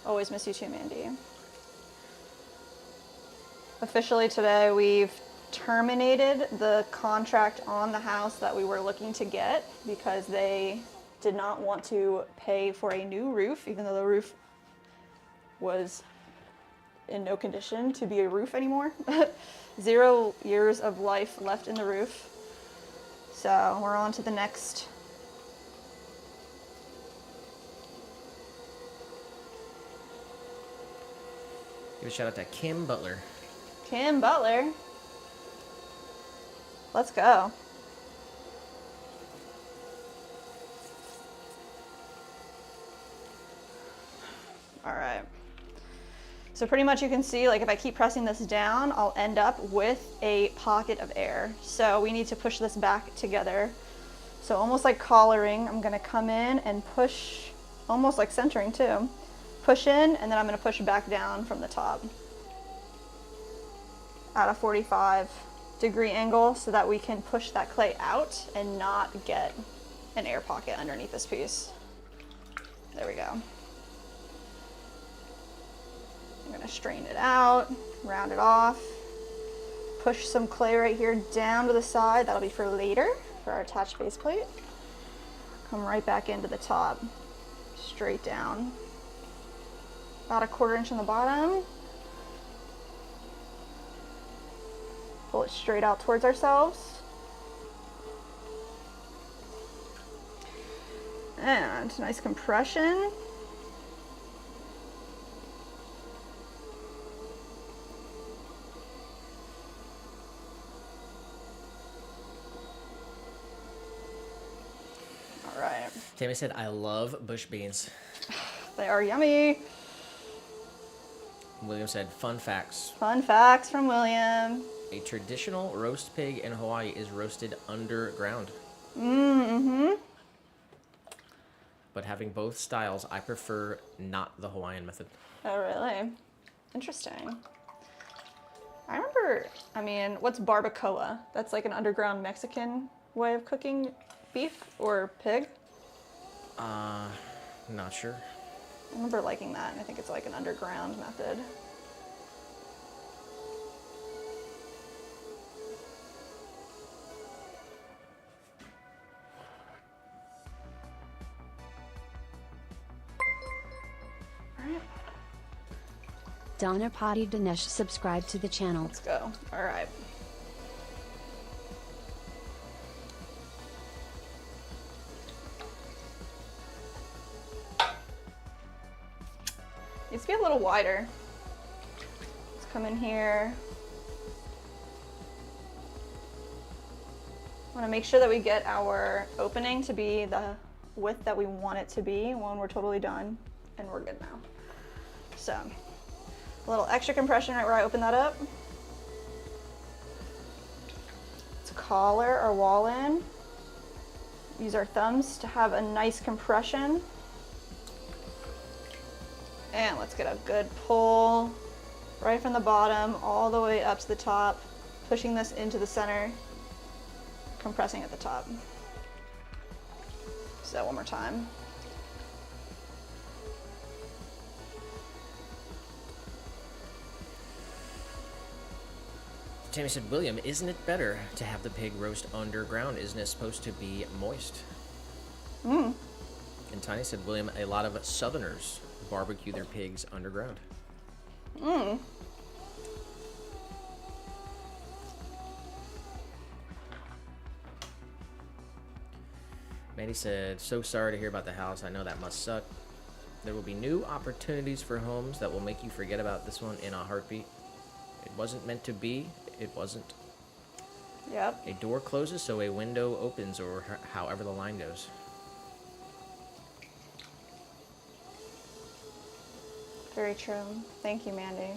Always miss you too, Mandy. Officially today, we've terminated the contract on the house that we were looking to get because they did not want to pay for a new roof, even though the roof was in no condition to be a roof anymore. 0 years of life left in the roof. So we're on to the next. Give a shout out to Kim Butler. Kim Butler. Let's go. All right. So pretty much you can see, like if I keep pressing this down, I'll end up with a pocket of air. So we need to push this back together. So almost like collaring, I'm gonna come in and push, almost like centering too. Push in, and then I'm gonna push back down from the top at a 45-degree angle so that we can push that clay out and not get an air pocket underneath this piece. There we go. I'm gonna strain it out, round it off, push some clay right here down to the side. That'll be for later, for our attached base plate. Come right back into the top, straight down. About a 1/4 inch on the bottom. Pull it straight out towards ourselves. And nice compression. All right. Tammy said, I love bush beans. They are yummy. William said, fun facts. Fun facts from William. A traditional roast pig in Hawaii is roasted underground. Mm-hmm. But having both styles, I prefer not the Hawaiian method. Oh, really? Interesting. I remember, I mean, what's barbacoa? That's like an underground Mexican way of cooking beef or pig? Not sure. I remember liking that, and I think it's like an underground method. Alright, Donna Potty Dinesh subscribe to the channel. let's go. Alright. Needs to be a little wider. Let's come in here. I want to make sure that we get our opening to be the width that we want it to be when we're totally done, and we're good now. So, a little extra compression right where I open that up. Let's collar our wall in. Use our thumbs to have a nice compression. And let's get a good pull right from the bottom all the way up to the top, pushing this into the center, compressing at the top. So that one more time. Tammy said, William, isn't it better to have the pig roast underground? Isn't it supposed to be moist? And Tiny said, William, a lot of Southerners barbecue their pigs underground. Mandy said, so sorry to hear about the house. I know that must suck. There will be new opportunities for homes that will make you forget about this one in a heartbeat. It wasn't meant to be. It wasn't. Yep. A door closes, so a window opens, or however the line goes. Very true. Thank you, Mandy.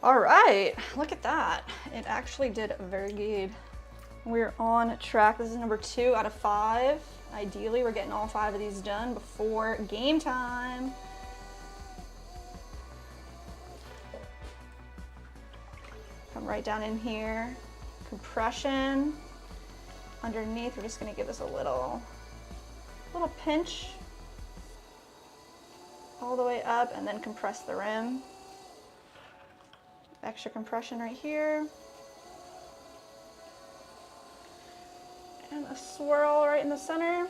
All right, look at that. It actually did very good. We're on track. This is number 2 out of 5. Ideally, we're getting all 5 of these done before game time. Come right down in here. Compression. Underneath, we're just gonna give this a little pinch all the way up and then compress the rim. Extra compression right here. And a swirl right in the center.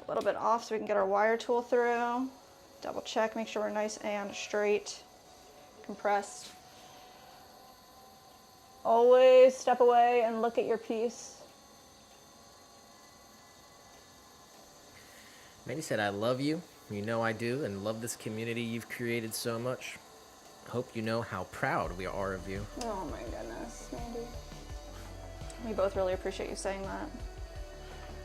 A little bit off so we can get our wire tool through. Double check, make sure we're nice and straight. Compressed. Always step away and look at your piece. Mandy said, I love you. You know I do, and love this community you've created so much. Hope you know how proud we are of you. Oh my goodness, Mandy. We both really appreciate you saying that.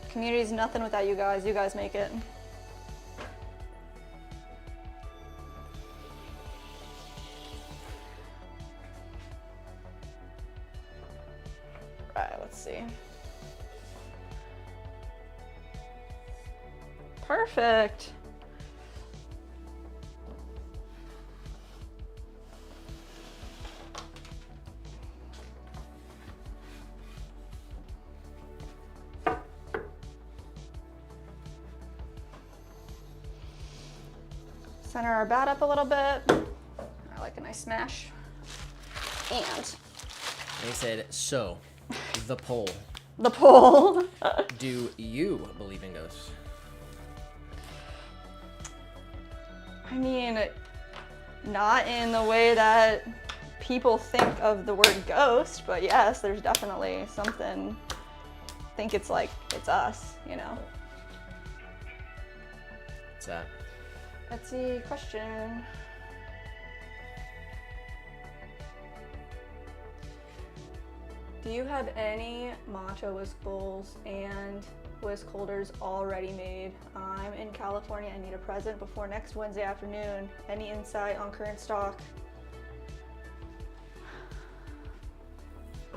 Community's nothing without you guys. You guys make it. Right, let's see. Perfect. Center our bat up a little bit. I like a nice smash. And They said, so, the poll. the pole. Do you believe in ghosts? I mean, not in the way that people think of the word ghost, but yes, there's definitely something. I think it's like, it's us, you know? What's that? Let's see, question. Do you have any matcha whisk bowls and whisk holders already made? I'm in California and need a present before next Wednesday afternoon. Any insight on current stock?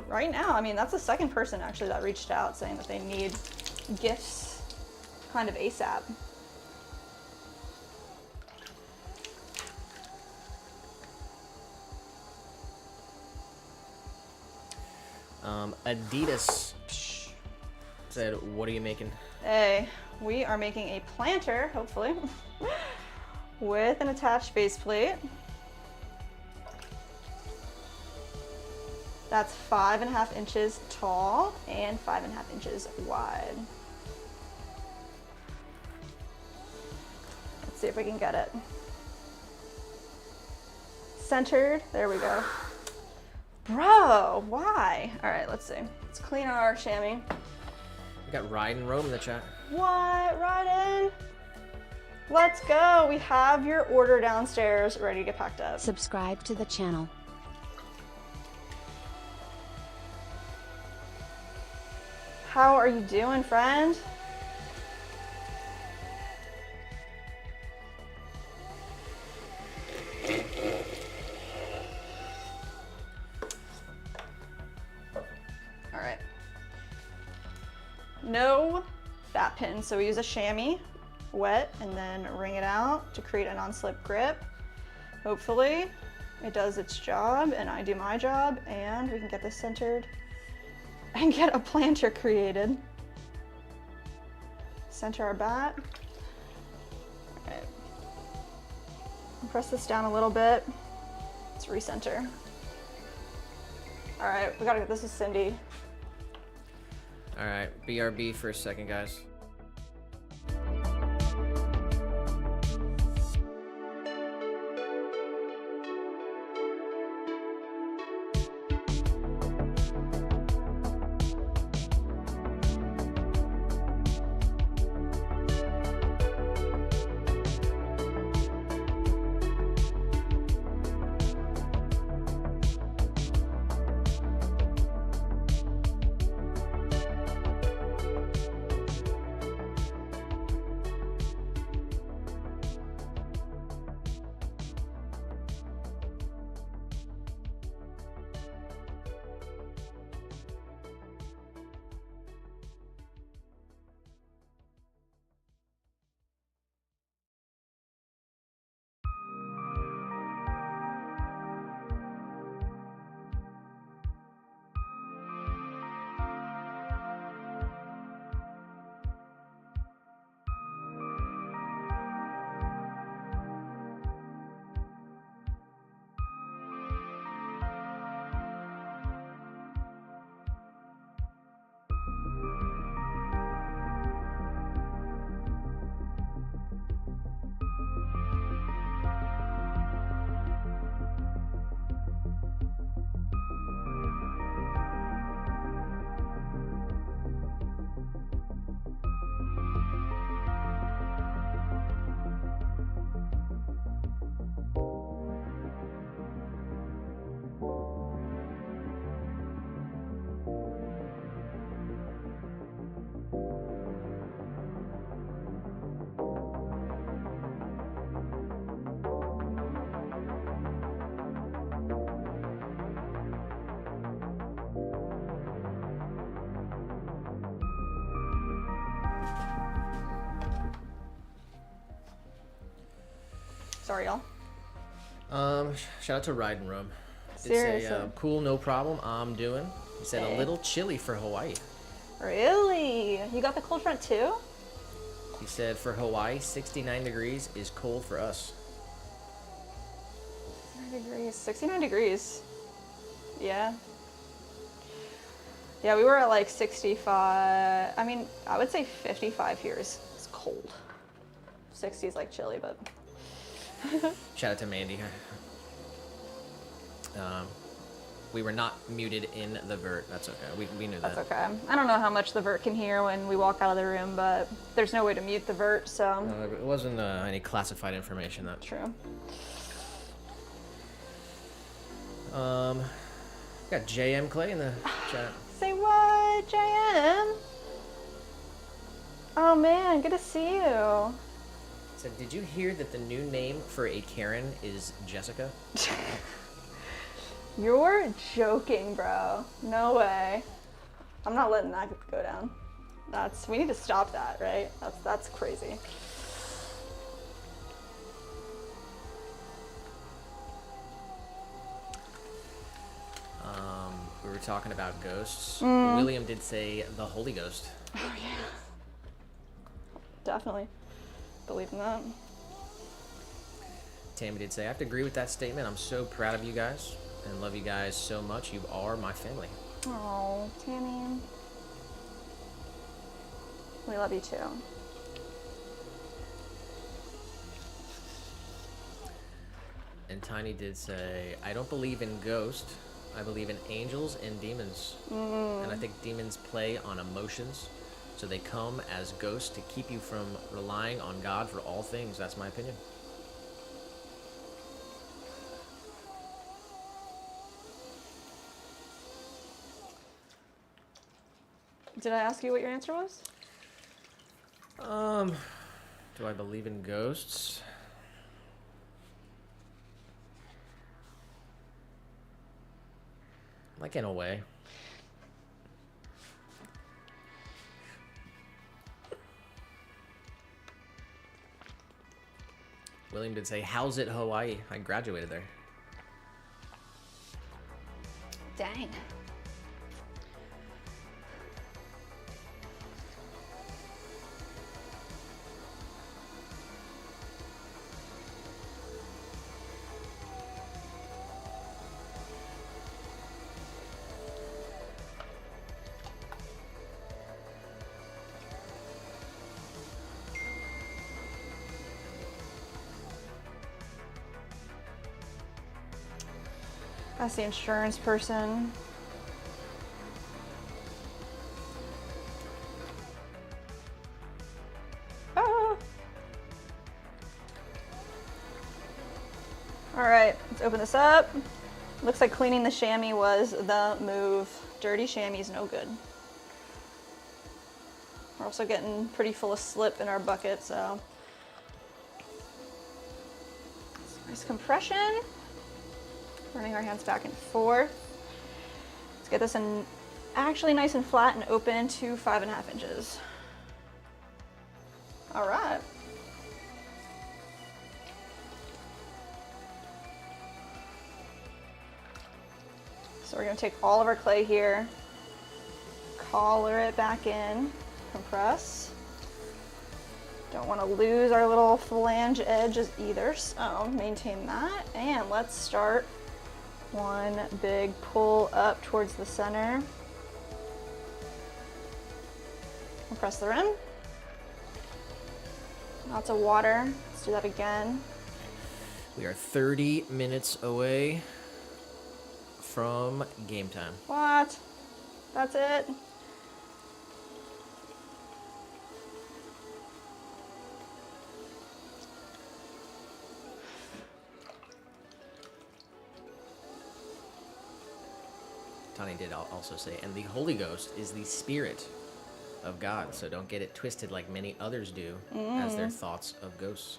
Right now, I mean, that's the second person actually that reached out saying that they need gifts kind of ASAP. Adidas said, what are you making? Hey, we are making a planter, hopefully, with an attached faceplate. That's 5.5 inches tall and 5.5 inches wide. Let's see if we can get it centered. There we go. Bro, why? All right, let's see. Let's clean our chamois. We got Ride and Rome in the chat. What? Right in? Let's go. We have your order downstairs ready to get packed up. Subscribe to the channel. How are you doing, friend? no bat pin, so we use a chamois wet and then wring it out to create a non-slip grip. Hopefully it does its job and I do my job and we can get this centered and get a planter created. Center our bat. All right. Press this down a little bit. Let's recenter. All right, we gotta get this is Cindy. All right, BRB for a second, guys. Sorry, y'all. Shout out to Ride and Roam. Did Seriously. say, cool, no problem. I'm doing. He said Hey. a little chilly for Hawaii. Really? You got the cold front too? He said for Hawaii, 69 degrees is cold for us. 69 degrees. Yeah. Yeah, we were at like 65. I mean, I would say 55 here is cold. 60 is like chilly, but. Shout out to Mandy. We were not muted in the vert. That's okay. We knew that. That's okay. I don't know how much the vert can hear when we walk out of the room, but there's no way to mute the vert, so. It wasn't any classified information. That. True. Got JM Clay in the chat. Say what, JM? Oh man, good to see you. Said, did you hear that the new name for a Karen is Jessica? You're joking, bro. No way. I'm not letting that go down. We need to stop that, right? That's crazy. We were talking about ghosts. William did say the Holy Ghost. Oh yeah. Definitely. Believe in that. Tammy did say, I have to agree with that statement. I'm so proud of you guys and love you guys so much. You are my family. Oh, Tammy. We love you too. And Tiny did say, I don't believe in ghosts. I believe in angels and demons. And I think demons play on emotions. So they come as ghosts to keep you from relying on God for all things. That's my opinion. Did I ask you what your answer was? Do I believe in ghosts? Like in a way. William did say, how's it Hawaii? I graduated there. Dang. That's the insurance person. Ah. All right, let's open this up. Looks like cleaning the chamois was the move. Dirty chamois is no good. We're also getting pretty full of slip in our bucket, so. Nice compression. Running our hands back and forth. Let's get this in actually nice and flat and open to 5.5 inches. All right. So we're gonna take all of our clay here, collar it back in, compress. Don't want to lose our little flange edges either, so maintain that. And let's start one big pull up towards the center. Compress the rim. Lots of water. Let's do that again. We are 30 minutes away from game time. What? That's it? Tani did also say, and the Holy Ghost is the Spirit of God, so don't get it twisted like many others do as their thoughts of ghosts.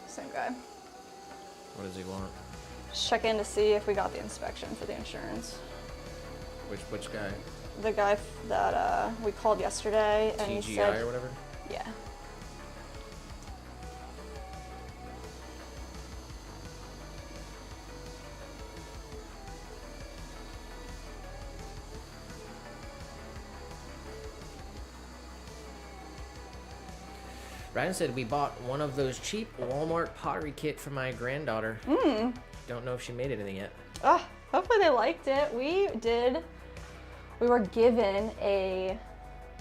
Same guy. What does he want? Just check in to see if we got the inspection for the insurance. Which guy? The guy that we called yesterday, and TGI he said, or whatever? yeah. Ryan said we bought one of those cheap Walmart pottery kit for my granddaughter. Don't know if she made anything yet. Oh, hopefully they liked it. We were given a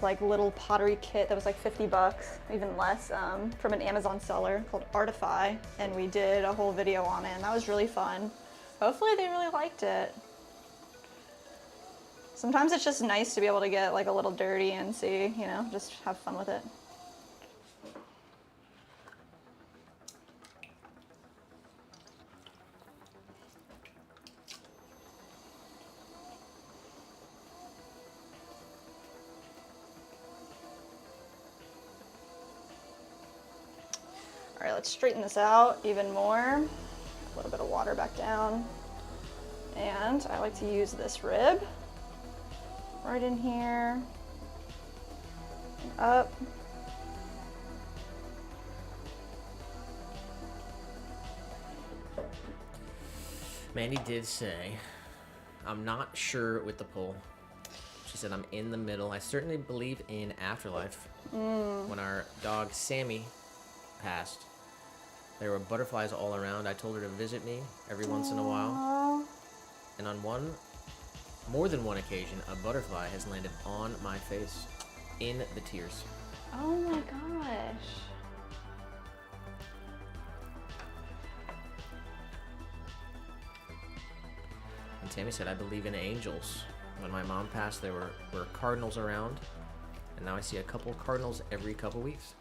like little pottery kit that was like 50 bucks, even less, from an Amazon seller called Artify, and we did a whole video on it, and that was really fun. Hopefully they really liked it. Sometimes it's just nice to be able to get like a little dirty and see, you know, just have fun with it. All right, let's straighten this out even more. A little bit of water back down. And I like to use this rib right in here, and up. Mandy did say, I'm not sure with the poll. She said, I'm in the middle. I certainly believe in afterlife. When our dog Sammy passed, there were butterflies all around. I told her to visit me every once in a while. Aww. And on more than one occasion, a butterfly has landed on my face in the tears. Oh my gosh. And Tammy said, I believe in angels. When my mom passed, there were cardinals around. And now I see a couple cardinals every couple weeks.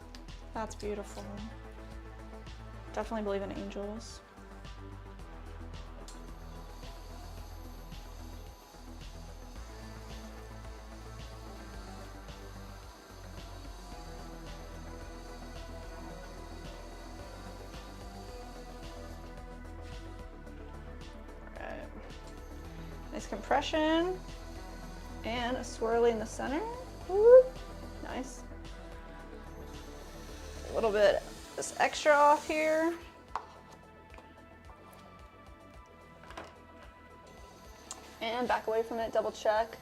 That's beautiful. Definitely believe in angels. Nice compression. And a swirly in the center. Woo. Nice. A little bit of this extra off here. And back away from it, double check.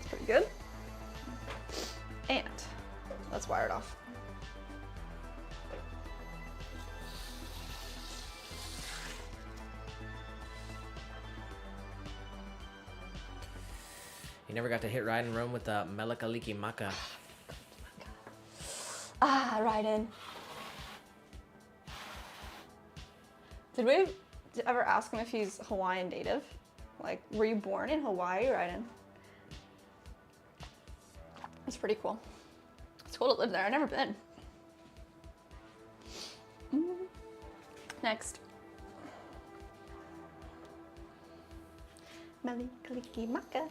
It's pretty good. And let's wire it off. You never got to hit ride and roam with the Melakaliki Maka. Ah, Ryden. Did we ever ask him if he's Hawaiian native? Like, were you born in Hawaii, Ryden? It's pretty cool. It's cool to live there. I've never been. Next. Melakaliki Maka.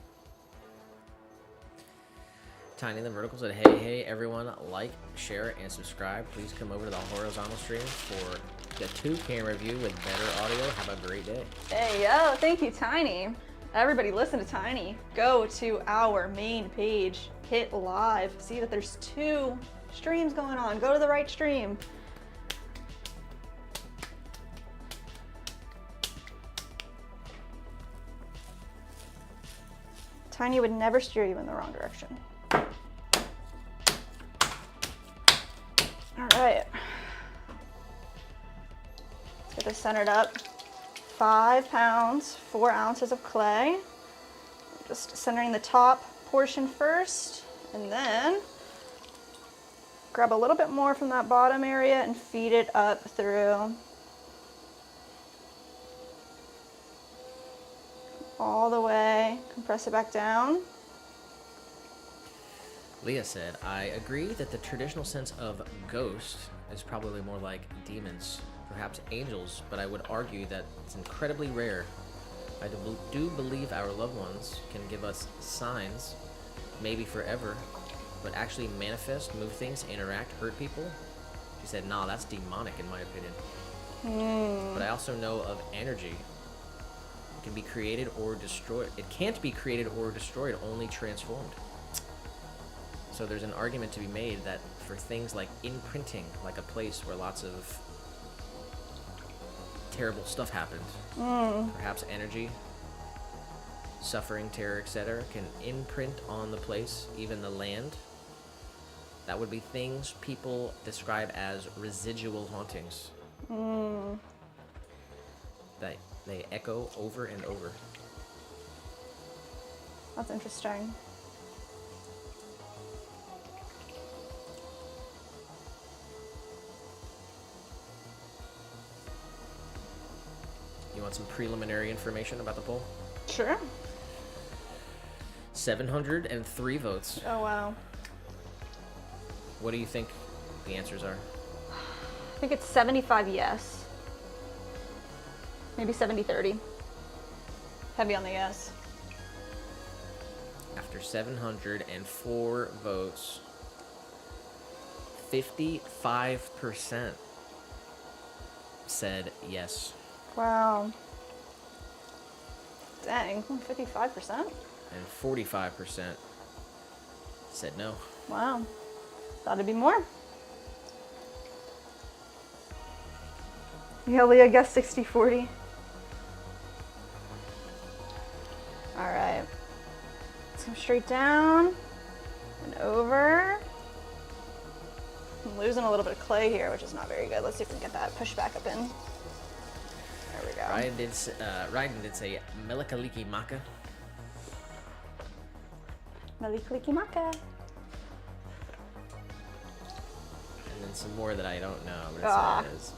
Tiny the Vertical said, hey everyone, like, share, and subscribe. Please come over to the horizontal stream for the 2-camera view with better audio. Have a great day. Hey, yo, thank you, Tiny. Everybody listen to Tiny. Go to our main page, hit live, see that there's 2 streams going on. Go to the right stream. Tiny would never steer you in the wrong direction. All right. Let's get this centered up. 5 pounds, 4 ounces of clay. Just centering the top portion first, and then grab a little bit more from that bottom area and feed it up through. All the way, compress it back down. Leah said, I agree that the traditional sense of ghost is probably more like demons, perhaps angels, but I would argue that it's incredibly rare. I do believe our loved ones can give us signs, maybe forever, but actually manifest, move things, interact, hurt people. She said, nah, that's demonic in my opinion. But I also know of energy. It can be created or destroyed. It can't be created or destroyed, only transformed. So there's an argument to be made that for things like imprinting, like a place where lots of terrible stuff happened, perhaps energy, suffering, terror, etc., can imprint on the place, even the land. That would be things people describe as residual hauntings. That they echo over and over. That's interesting. You want some preliminary information about the poll? Sure. 703 votes. Oh, wow. What do you think the answers are? I think it's 75 yes. Maybe 70-30. Heavy on the yes. After 704 votes, 55% said yes. Wow. Dang, 55%? And 45% said no. Wow. Thought it'd be more. Yeah, Leah guessed 60-40. All right. Let's come straight down and over. I'm losing a little bit of clay here, which is not very good. Let's see if we can get that pushed back up in. There we go. Ryan did say Melakaliki Maka. Melakaliki Maka. And then some more that I don't know, but Ah. it says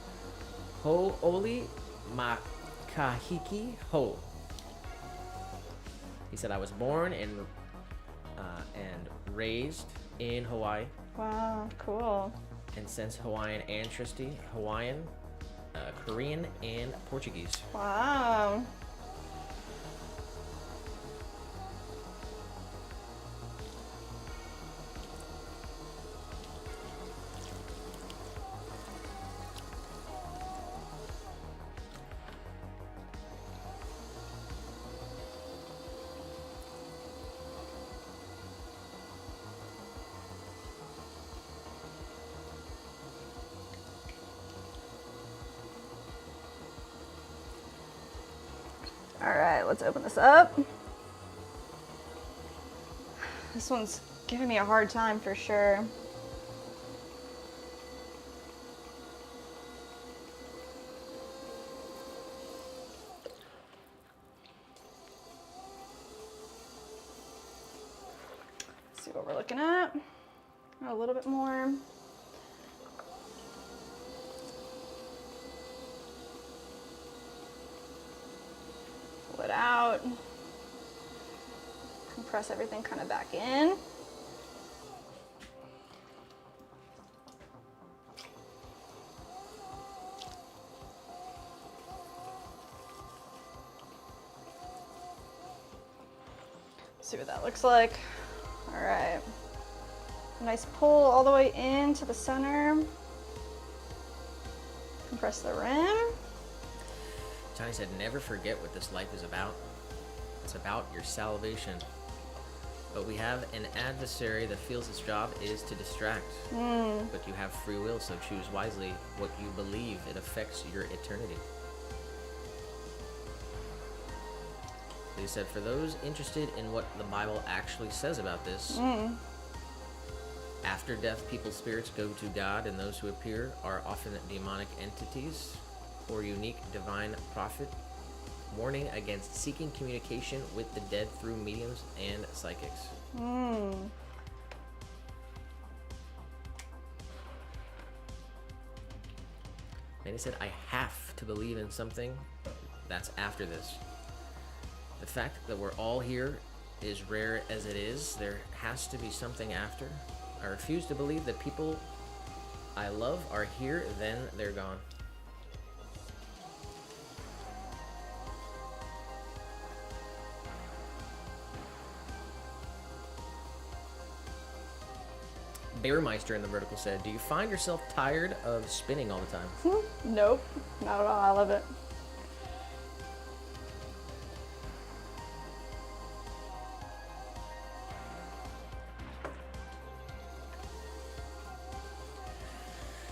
Ho Oli Makahiki Ho. He said, I was born and raised in Hawaii. Wow, cool. And since Hawaiian ancestry, Hawaiian, Korean, and Portuguese. Wow. All right, let's open this up. This one's giving me a hard time for sure. Let's see what we're looking at. A little bit more. Pull it out. Compress everything kind of back in. See what that looks like. All right. Nice pull all the way into the center. Compress the rim. Johnny said, never forget what this life is about. It's about your salvation. But we have an adversary that feels its job is to distract. But you have free will, so choose wisely what you believe. It affects your eternity. They said, for those interested in what the Bible actually says about this, after death, people's spirits go to God, and those who appear are often demonic entities or unique divine prophet, warning against seeking communication with the dead through mediums and psychics. And he said, I have to believe in something that's after this. The fact that we're all here is rare as it is. There has to be something after. I refuse to believe that people I love are here, then they're gone. Bearmeister in the vertical said, do you find yourself tired of spinning all the time? Nope, not at all. I love it.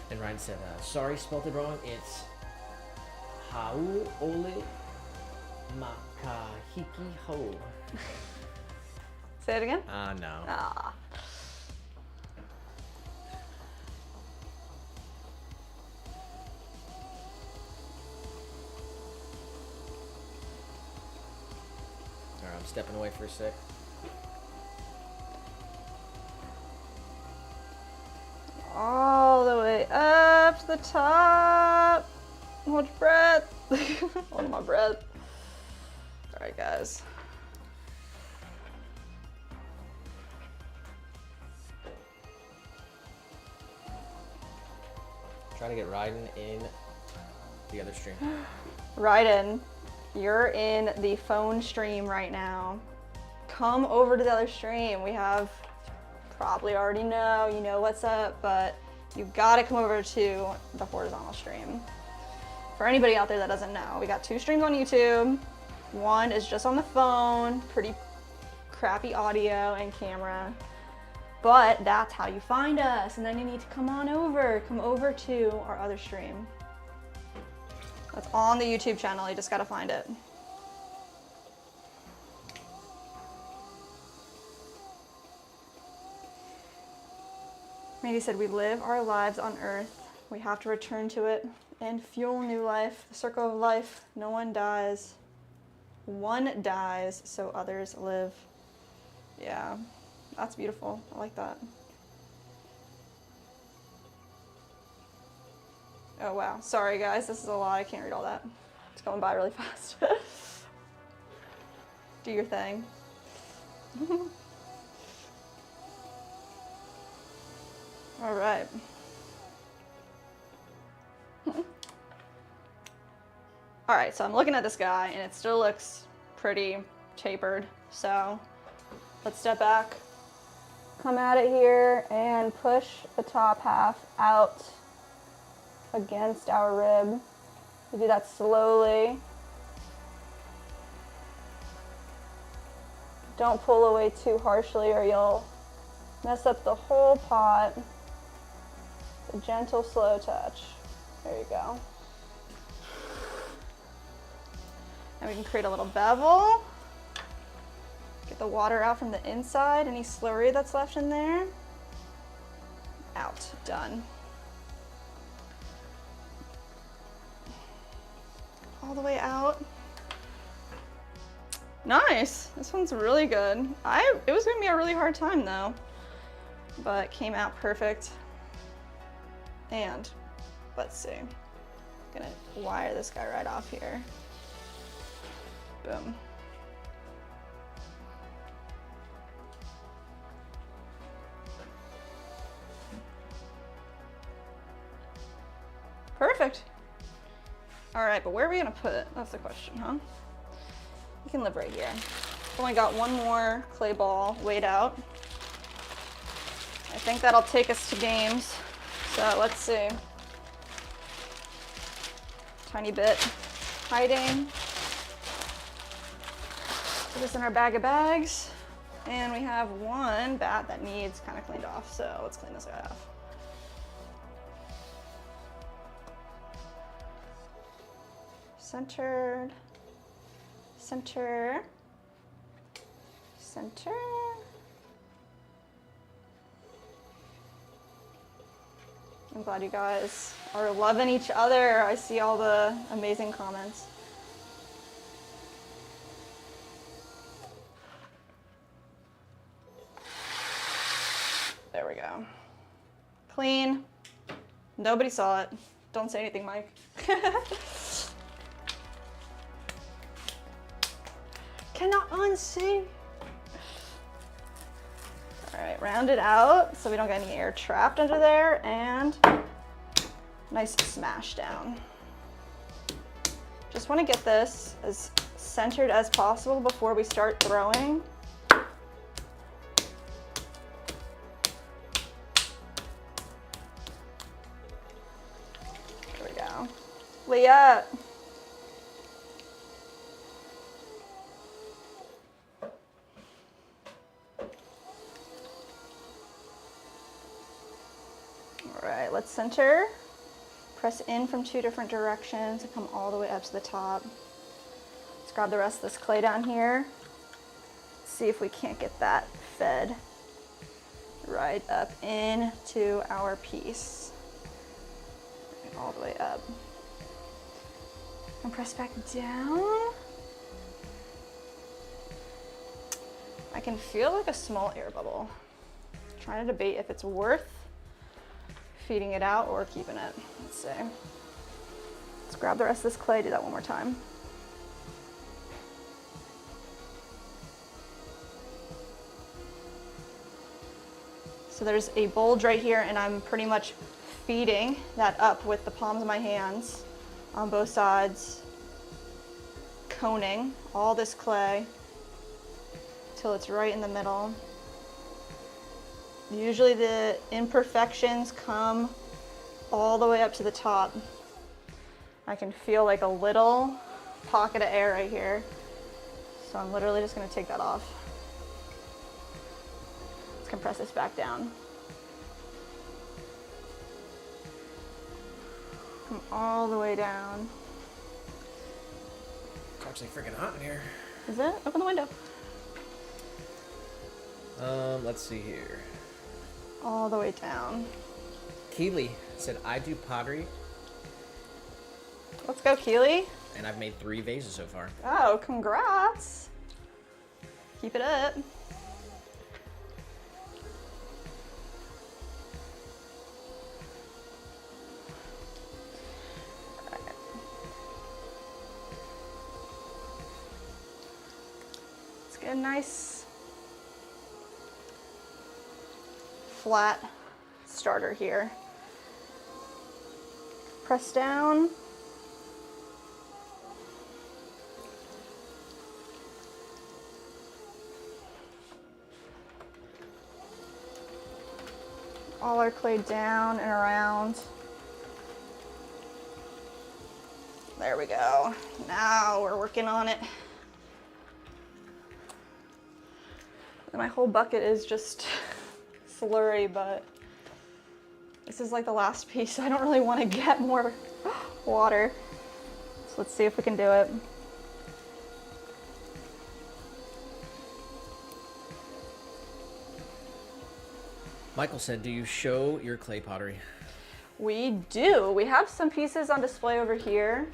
And Ryan said, sorry, spelled it wrong. It's Hau Ole Makahiki Ho. Say it again? No. Ah. Alright, I'm stepping away for a sec. All the way up to the top. Hold your breath. Hold my breath. All right, guys. Trying to get Ryden in the other stream. Ryden, you're in the phone stream right now. Come over to the other stream. We have, probably already know, you know what's up, but you gotta come over to the horizontal stream. For anybody out there that doesn't know, we got 2 streams on YouTube. One is just on the phone, pretty crappy audio and camera, but that's how you find us. And then you need to come over to our other stream. That's on the YouTube channel, you just gotta find it. Mandy said, we live our lives on earth. We have to return to it and fuel new life. The circle of life, no one dies. One dies, so others live. Yeah, that's beautiful. I like that. Oh wow, sorry guys, this is a lot. I can't read all that. It's going by really fast. Do your thing. All right. All right, so I'm looking at this guy and it still looks pretty tapered. So let's step back, come at it here and push the top half out against our rib. We do that slowly. Don't pull away too harshly or you'll mess up the whole pot. A gentle, slow touch. There you go. And we can create a little bevel. Get the water out from the inside, any slurry that's left in there. Out, done. All the way out. Nice, this one's really good. It was gonna be a really hard time though, but it came out perfect. And let's see, I'm gonna wire this guy right off here. Boom. Perfect. All right, but where are we gonna put it? That's the question, huh? You can live right here. Only got one more clay ball weighed out. I think that'll take us to games. So let's see. Tiny bit hiding. Put this in our bag of bags. And we have one bat that needs kind of cleaned off. So let's clean this guy off. Centered, center, center. I'm glad you guys are loving each other. I see all the amazing comments. There we go. Clean. Nobody saw it. Don't say anything, Mike. Cannot unsee. All right, round it out so we don't get any air trapped under there, and nice smash down. Just want to get this as centered as possible before we start throwing. There we go. Leah. Let's center, press in from 2 different directions and come all the way up to the top. Let's grab the rest of this clay down here. See if we can't get that fed right up into our piece. All the way up. And press back down. I can feel like a small air bubble. I'm trying to debate if it's worth feeding it out or keeping it. Let's see. Let's grab the rest of this clay, do that one more time. So there's a bulge right here, and I'm pretty much feeding that up with the palms of my hands on both sides, coning all this clay till it's right in the middle. Usually the imperfections come all the way up to the top. I can feel like a little pocket of air right here. So I'm literally just gonna take that off. Let's compress this back down. Come all the way down. It's actually freaking hot in here. Is it? Open the window. Let's see here. All the way down. Keely said, I do pottery, Let's go, Keely. and I've made 3 vases so far. Oh, congrats. Keep it up. Let's get a nice flat starter here. Press down. All our clay down and around. There we go. Now we're working on it. My whole bucket is just slurry, but this is like the last piece. I don't really want to get more water. So let's see if we can do it. Michael said, do you show your clay pottery? We do. We have some pieces on display over here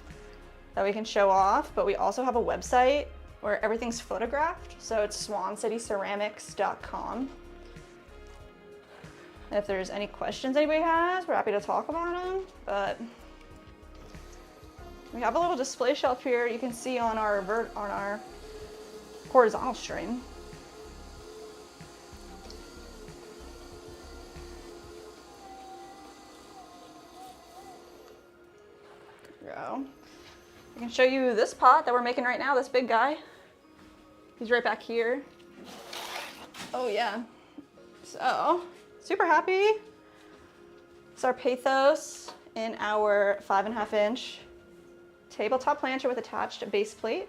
that we can show off, but we also have a website where everything's photographed. So it's swancityceramics.com. If there's any questions anybody has, we're happy to talk about them. But we have a little display shelf here you can see on our horizontal stream. There we go. I can show you this pot that we're making right now, this big guy. He's right back here. Oh yeah. So, super happy. It's our Pathos in our 5.5 inch tabletop planter with attached base plate.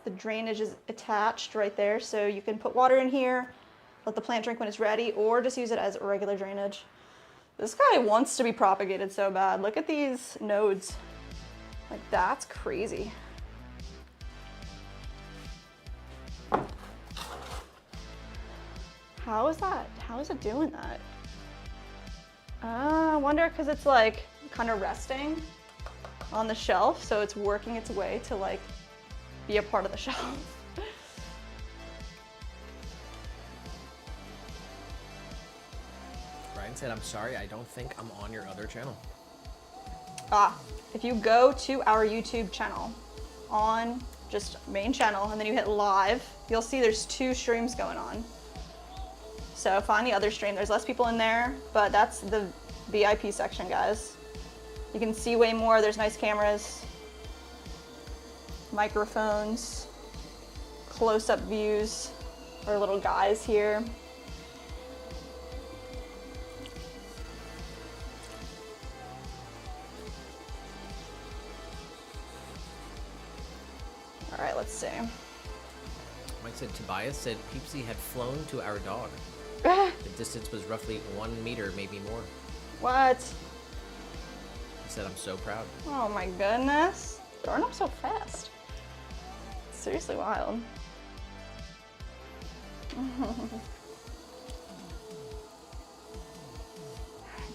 The drainage is attached right there, so you can put water in here, let the plant drink when it's ready, or just use it as regular drainage. This guy wants to be propagated so bad. Look at these nodes. Like, that's crazy. How is that? How is it doing that? I wonder, because it's like kind of resting on the shelf, so it's working its way to like be a part of the shelf. Ryan said, I'm sorry, I don't think I'm on your other channel. If you go to our YouTube channel on just main channel and then you hit live, you'll see there's 2 streams going on. So find the other stream. There's less people in there, but that's the VIP section, guys. You can see way more. There's nice cameras, microphones, close-up views, our little guys here. All right, let's see. Mike said, Tobias said Peepsy had flown to our dog. The distance was roughly 1 meter, maybe more. What? He said, I'm so proud. Oh my goodness. Growing up so fast. Seriously wild.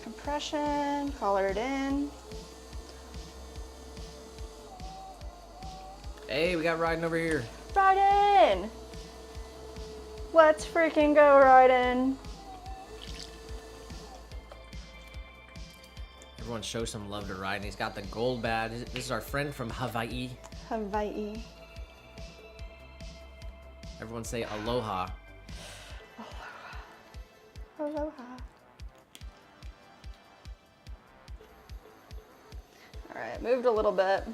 Compression, collar it in. Hey, we got Ryden over here. Ryden! Let's freaking go, Ryden. Everyone show some love to Ryden. He's got the gold badge. This is our friend from Hawaii. Hawaii. Everyone say aloha. Aloha. All right, moved a little bit.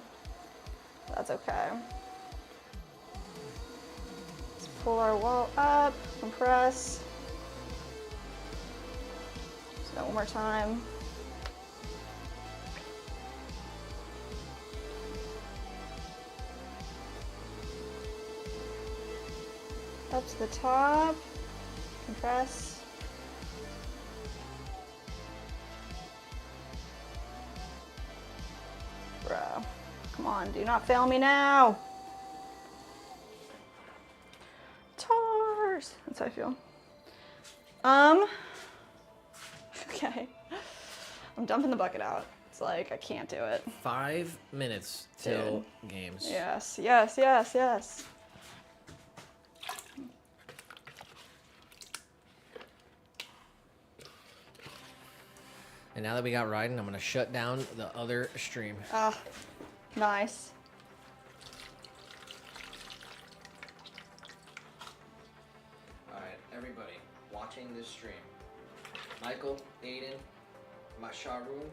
That's okay. Let's pull our wall up, compress. Just that one more time. Up to the top, compress. Bro, come on, do not fail me now. Tars, that's how I feel. Okay. I'm dumping the bucket out. It's like, I can't do it. 5 minutes till games. Yes, yes, yes, yes. And now that we got Ryden, I'm gonna shut down the other stream. Ah, nice. Alright, everybody watching this stream. Michael, Aiden, Masharu.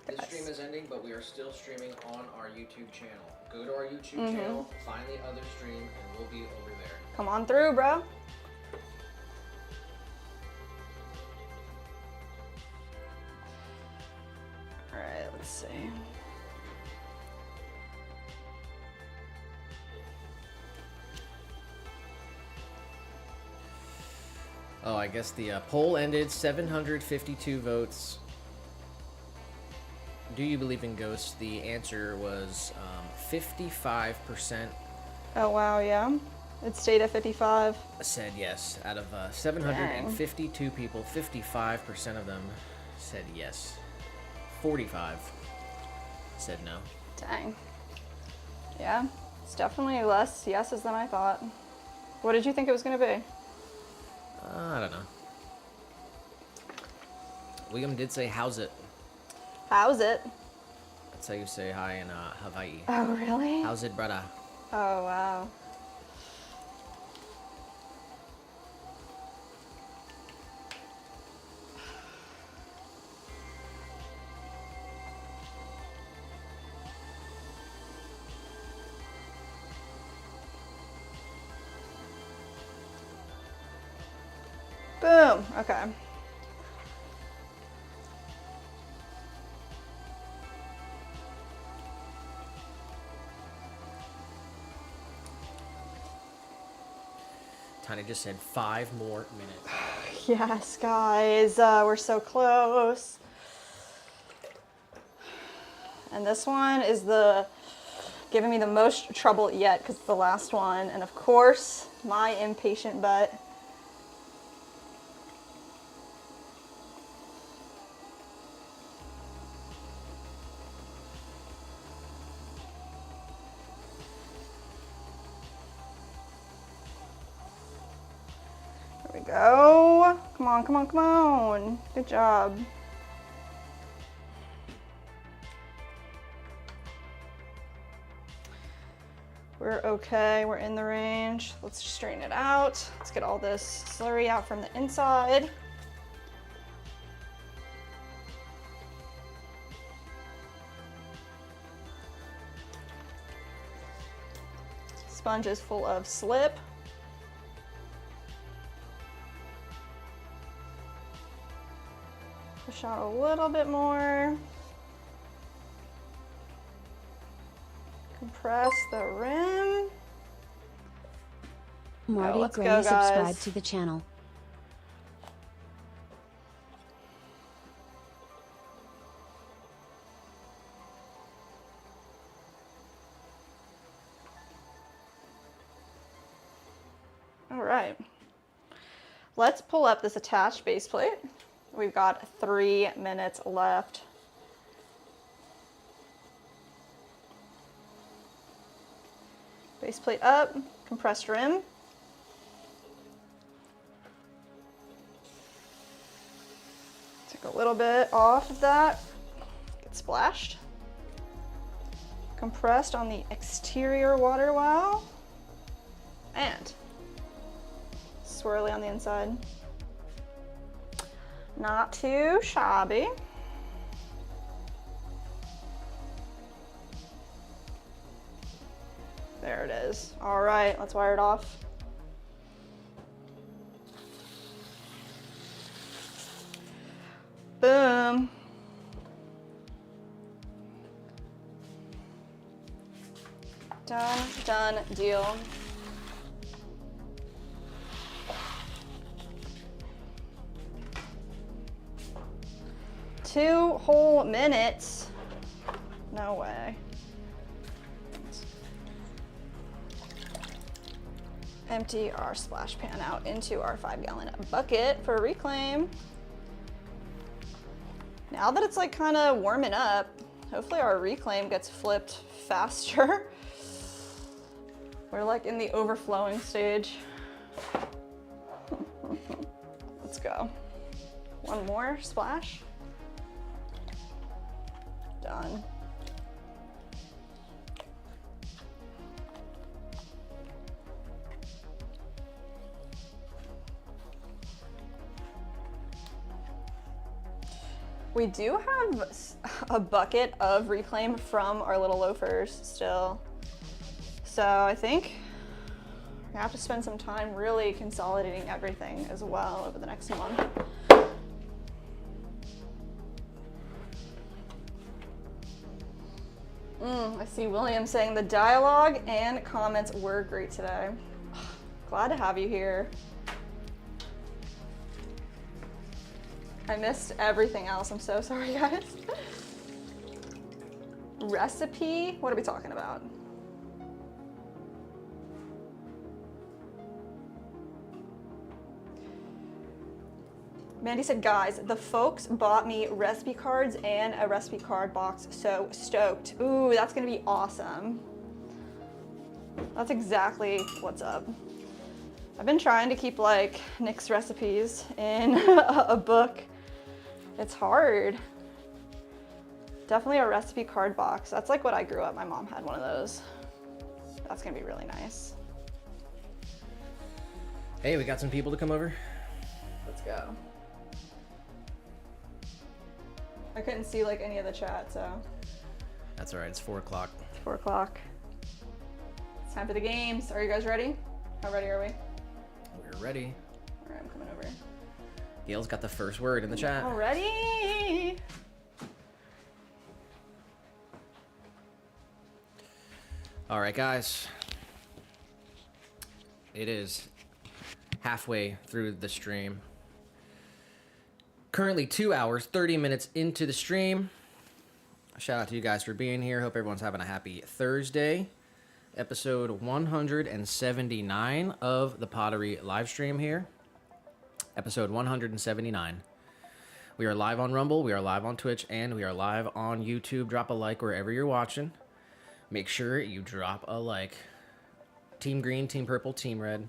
This stream is ending, but we are still streaming on our YouTube channel. Go to our YouTube channel, find the other stream, and we'll be over there. Come on through, bro. All right, let's see. Oh, I guess the poll ended 752 votes. Do you believe in ghosts? The answer was 55%. Oh, wow, yeah. It stayed at 55. said yes. Out of 752 people, 55% of them said yes. 45 said no. Dang. Yeah, it's definitely less yeses than I thought. What did you think it was going to be? I don't know. William did say, how's it? How's it? That's how you say hi in Hawaii. Oh, really? How's it, brother? Oh, wow. Boom. Okay. Tiny just said 5 more minutes. Yes, guys, we're so close. And this one is giving me the most trouble yet because it's the last one. And of course, my impatient butt. There we go. Come on, come on, come on. Good job. We're okay, we're in the range. Let's straighten it out. Let's get all this slurry out from the inside. Sponge is full of slip. Push out a little bit more. Compress the rim. Marty let's Gray go, subscribed guys. to the channel. All right. Let's pull up this attached base plate. We've got 3 minutes left. Base plate up, compressed rim. Take a little bit off of that, get splashed. Compressed on the exterior water well, and swirly on the inside. Not too shabby. There it is. All right, let's wire it off. Boom. Done, done, deal. Two whole minutes. No way. Empty our splash pan out into our 5-gallon bucket for reclaim. Now that it's like kind of warming up, hopefully our reclaim gets flipped faster. We're like in the overflowing stage. Let's go. One more splash. Done. We do have a bucket of reclaim from our little loafers still. So I think we have to spend some time really consolidating everything as well over the next month. I see William saying the dialogue and comments were great today. Glad to have you here. I missed everything else. I'm so sorry, guys. Recipe? What are we talking about? Mandy said, guys, the folks bought me recipe cards and a recipe card box, so stoked. Ooh, that's gonna be awesome. That's exactly what's up. I've been trying to keep like Nick's recipes in a book. It's hard. Definitely a recipe card box. That's like what I grew up. My mom had one of those. That's gonna be really nice. Hey, we got some people to come over. Let's go. I couldn't see like any of the chat, so. That's all right. It's 4 o'clock. 4 o'clock. It's time for the games. Are you guys ready? How ready are we? We're ready. All right, I'm coming over. Gail's got the first word in the chat. Already? All right, guys. It is halfway through the stream. Currently 2 hours, 30 minutes into the stream. Shout out to you guys for being here. Hope everyone's having a happy Thursday. Episode 179 of the Pottery live stream here. Episode 179. We are live on Rumble, we are live on Twitch, and we are live on YouTube. Drop a like wherever you're watching. Make sure you drop a like. Team green, team purple, team red.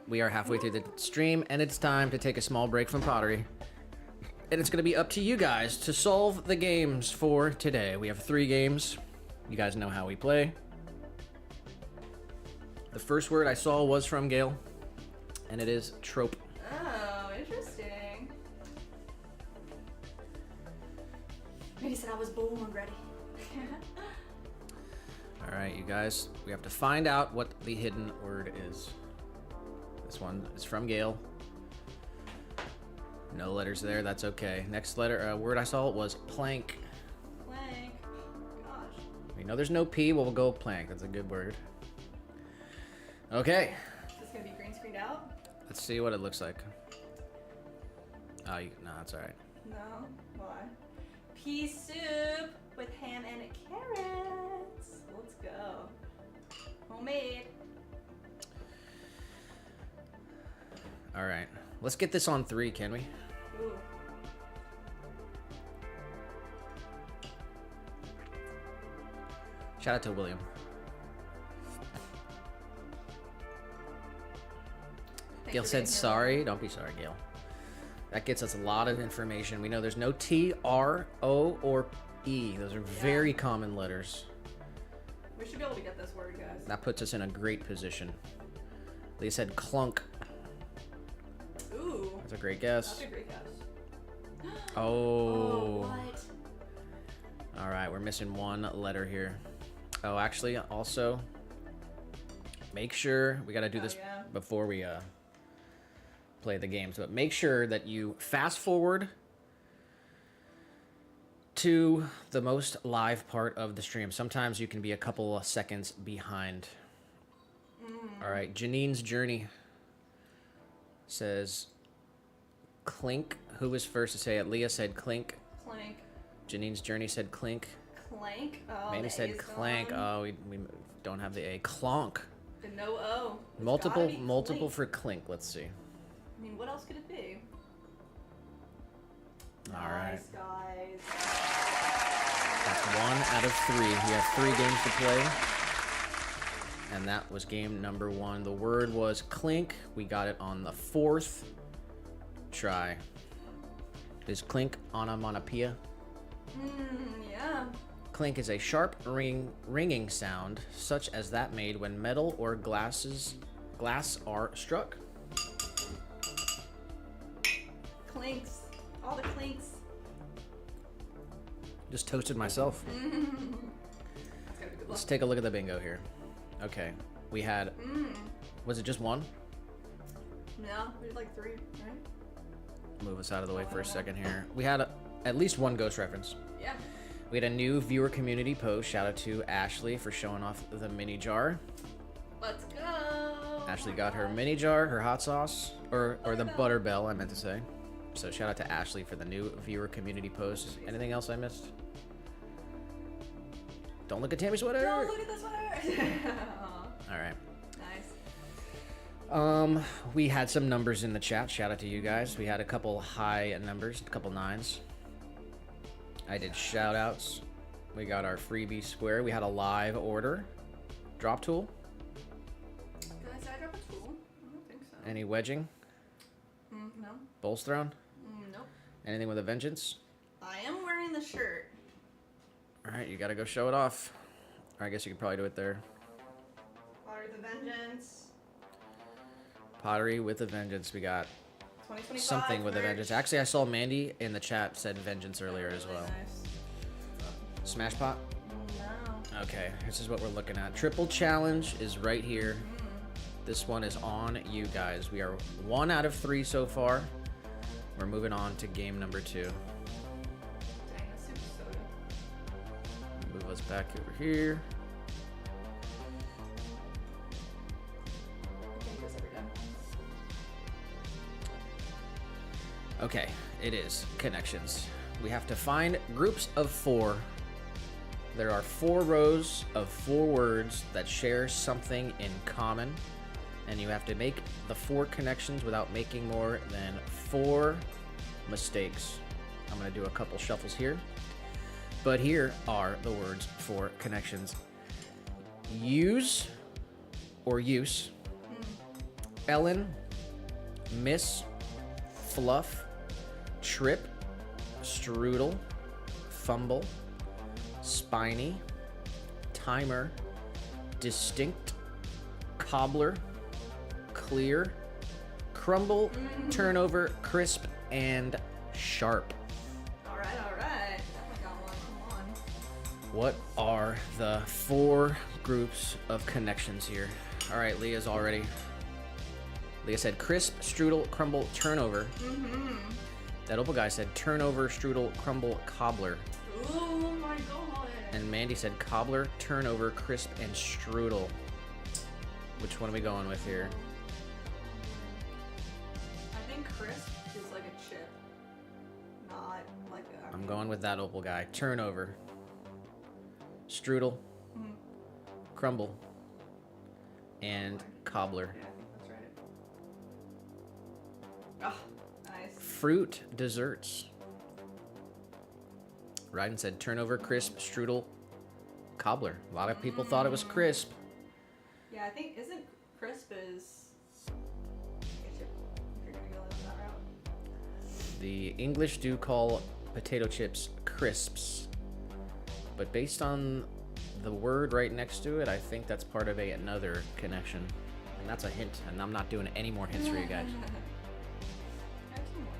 We are halfway through the stream, and it's time to take a small break from Pottery. And it's going to be up to you guys to solve the games for today. We have 3 games. You guys know how we play. The first word I saw was from Gail, and it is trope. Oh, interesting. Maybe said I was born ready. All right, you guys, we have to find out what the hidden word is. This one is from Gail. No letters there, that's okay. Next word I saw was plank. Plank. Gosh. We know there's no P, well, we'll go plank. That's a good word. Okay. Is this gonna be green screened out? Let's see what it looks like. Oh, no, that's all right. No. Why? Pea soup with ham and carrots. Let's go. Homemade. All right. Let's get this on 3, can we? Ooh. Shout out to William. Gail said sorry. Don't be sorry, Gail. That gets us a lot of information. We know there's no T, R, O, or E. Those are very common letters. We should be able to get this word, guys. That puts us in a great position. They said clunk. Ooh. That's a great guess. That's a great guess. Oh. What? All right, we're missing 1 letter here. Oh, actually, also, make sure, we got to do this before we play the games, but make sure that you fast forward to the most live part of the stream. Sometimes you can be a couple of seconds behind. All right, Janine's Journey says clink. Who was first to say it? Leah said clink. Clank. Janine's Journey said clink. Clank. Oh, Mandy said clank. Oh, we don't have the A. Clonk. The no O. It's Multiple gotta be clink. for clink. Let's see. I mean, what else could it be? All right. Nice, guys. That's 1 out of 3. We have 3 games to play. And that was game number 1. The word was clink. We got it on the 4th try. Is clink onomatopoeia? Yeah. Clink is a sharp ringing sound, such as that made when metal or glass are struck. Clinks. All the clinks. Just toasted myself. That's gotta be good Let's luck. take a look at the bingo here. Okay, we had. Was it just 1? No, we did like 3, right? Move us out of the way for a second here. We had at least 1 ghost reference. Yeah. We had a new viewer community post. Shout out to Ashley for showing off the mini jar. Let's go. Ashley got her mini jar, her hot sauce, or the butter bell, I meant to say. So shout out to Ashley for the new viewer community post. Anything else I missed? Don't look at Tammy's sweater. Don't look at this one. All right. Nice. We had some numbers in the chat. Shout out to you guys. We had a couple high numbers, a couple 9s. I did shout outs. We got our freebie square. We had a live order. Drop tool. Did I say I drop a tool? I don't think so. Any wedging? No. Bowls thrown? Nope. Anything with a vengeance? I am wearing the shirt. Alright, you gotta go show it off. Or I guess you could probably do it there. Water the Vengeance. Pottery with a vengeance. We got 2025 something with a merch. vengeance. Actually, I saw Mandy in the chat said vengeance earlier as Really well. nice. Smash pot? No. Okay, this is what we're looking at. Triple challenge is right here. This one is on you guys. We are 1 out of 3 so far. We're moving on to game number 2. Dang, that's super soda. Move us back over here. I think this every day. Okay, it is connections. We have to find groups of 4. There are 4 rows of 4 words that share something in common, and you have to make the 4 connections without making more than 4 mistakes. I'm gonna do a couple shuffles here, but here are the words for connections. Use or use, Ellen, miss, fluff, trip, strudel, fumble, spiny, timer, distinct, cobbler, clear, crumble, turnover, crisp, and sharp. Alright. Definitely got one. Come on. What are the 4 groups of connections here? All right, Leah's already. Leah said crisp, strudel, crumble, turnover. That opal guy said turnover, strudel, crumble, cobbler. Oh my god. And Mandy said cobbler, turnover, crisp, and strudel. Which one are we going with here? I think crisp is like a chip, not like a. I'm going with that opal guy. Turnover, strudel, crumble, and cobbler. Yeah, I think that's right. Oh, nice. Fruit desserts. Ryden said turnover, crisp, strudel, cobbler. A lot of people thought it was crisp. Yeah, I think isn't crisp is like a chip if you're gonna go that route. The English do call potato chips crisps, but based on the word right next to it, I think that's part of another connection. And that's a hint, and I'm not doing any more hints for you guys. I have some more.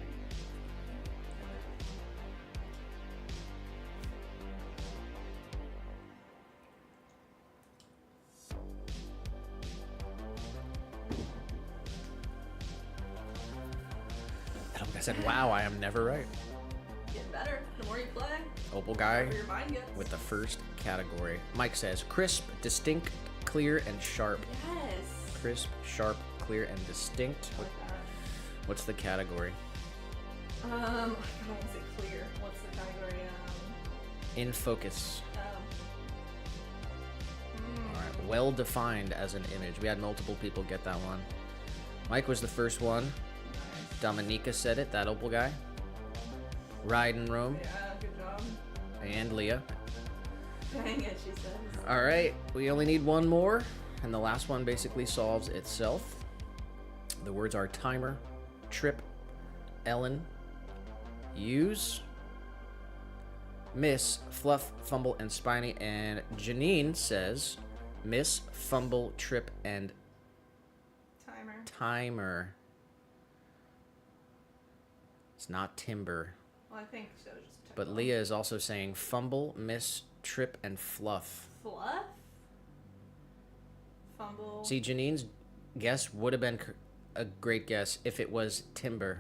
I said, wow, I am never right. Getting better the more you play. Opal guy Where your mind gets. with the first category. Mike says crisp, distinct, clear, and sharp. Yes. Crisp, sharp, clear, and distinct. I like that. What's the category? I don't want to say clear. What's the category? In focus. Oh. All right, well defined as an image. We had multiple people get that one. Mike was the first one. Dominica said it, that opal guy. Ride and Rome. Yeah, good job. And Leah. Dang it, she says. All right, we only need one more, and the last one basically solves itself. The words are timer, trip, Ellen, use, miss, fluff, fumble, and spiny. And Janine says miss, fumble, trip, and timer. It's not timber. Well, I think so. Just check But it out. Leah is also saying fumble, miss, trip, and fluff. Fluff? Fumble. See, Janine's guess would have been a great guess if it was timber.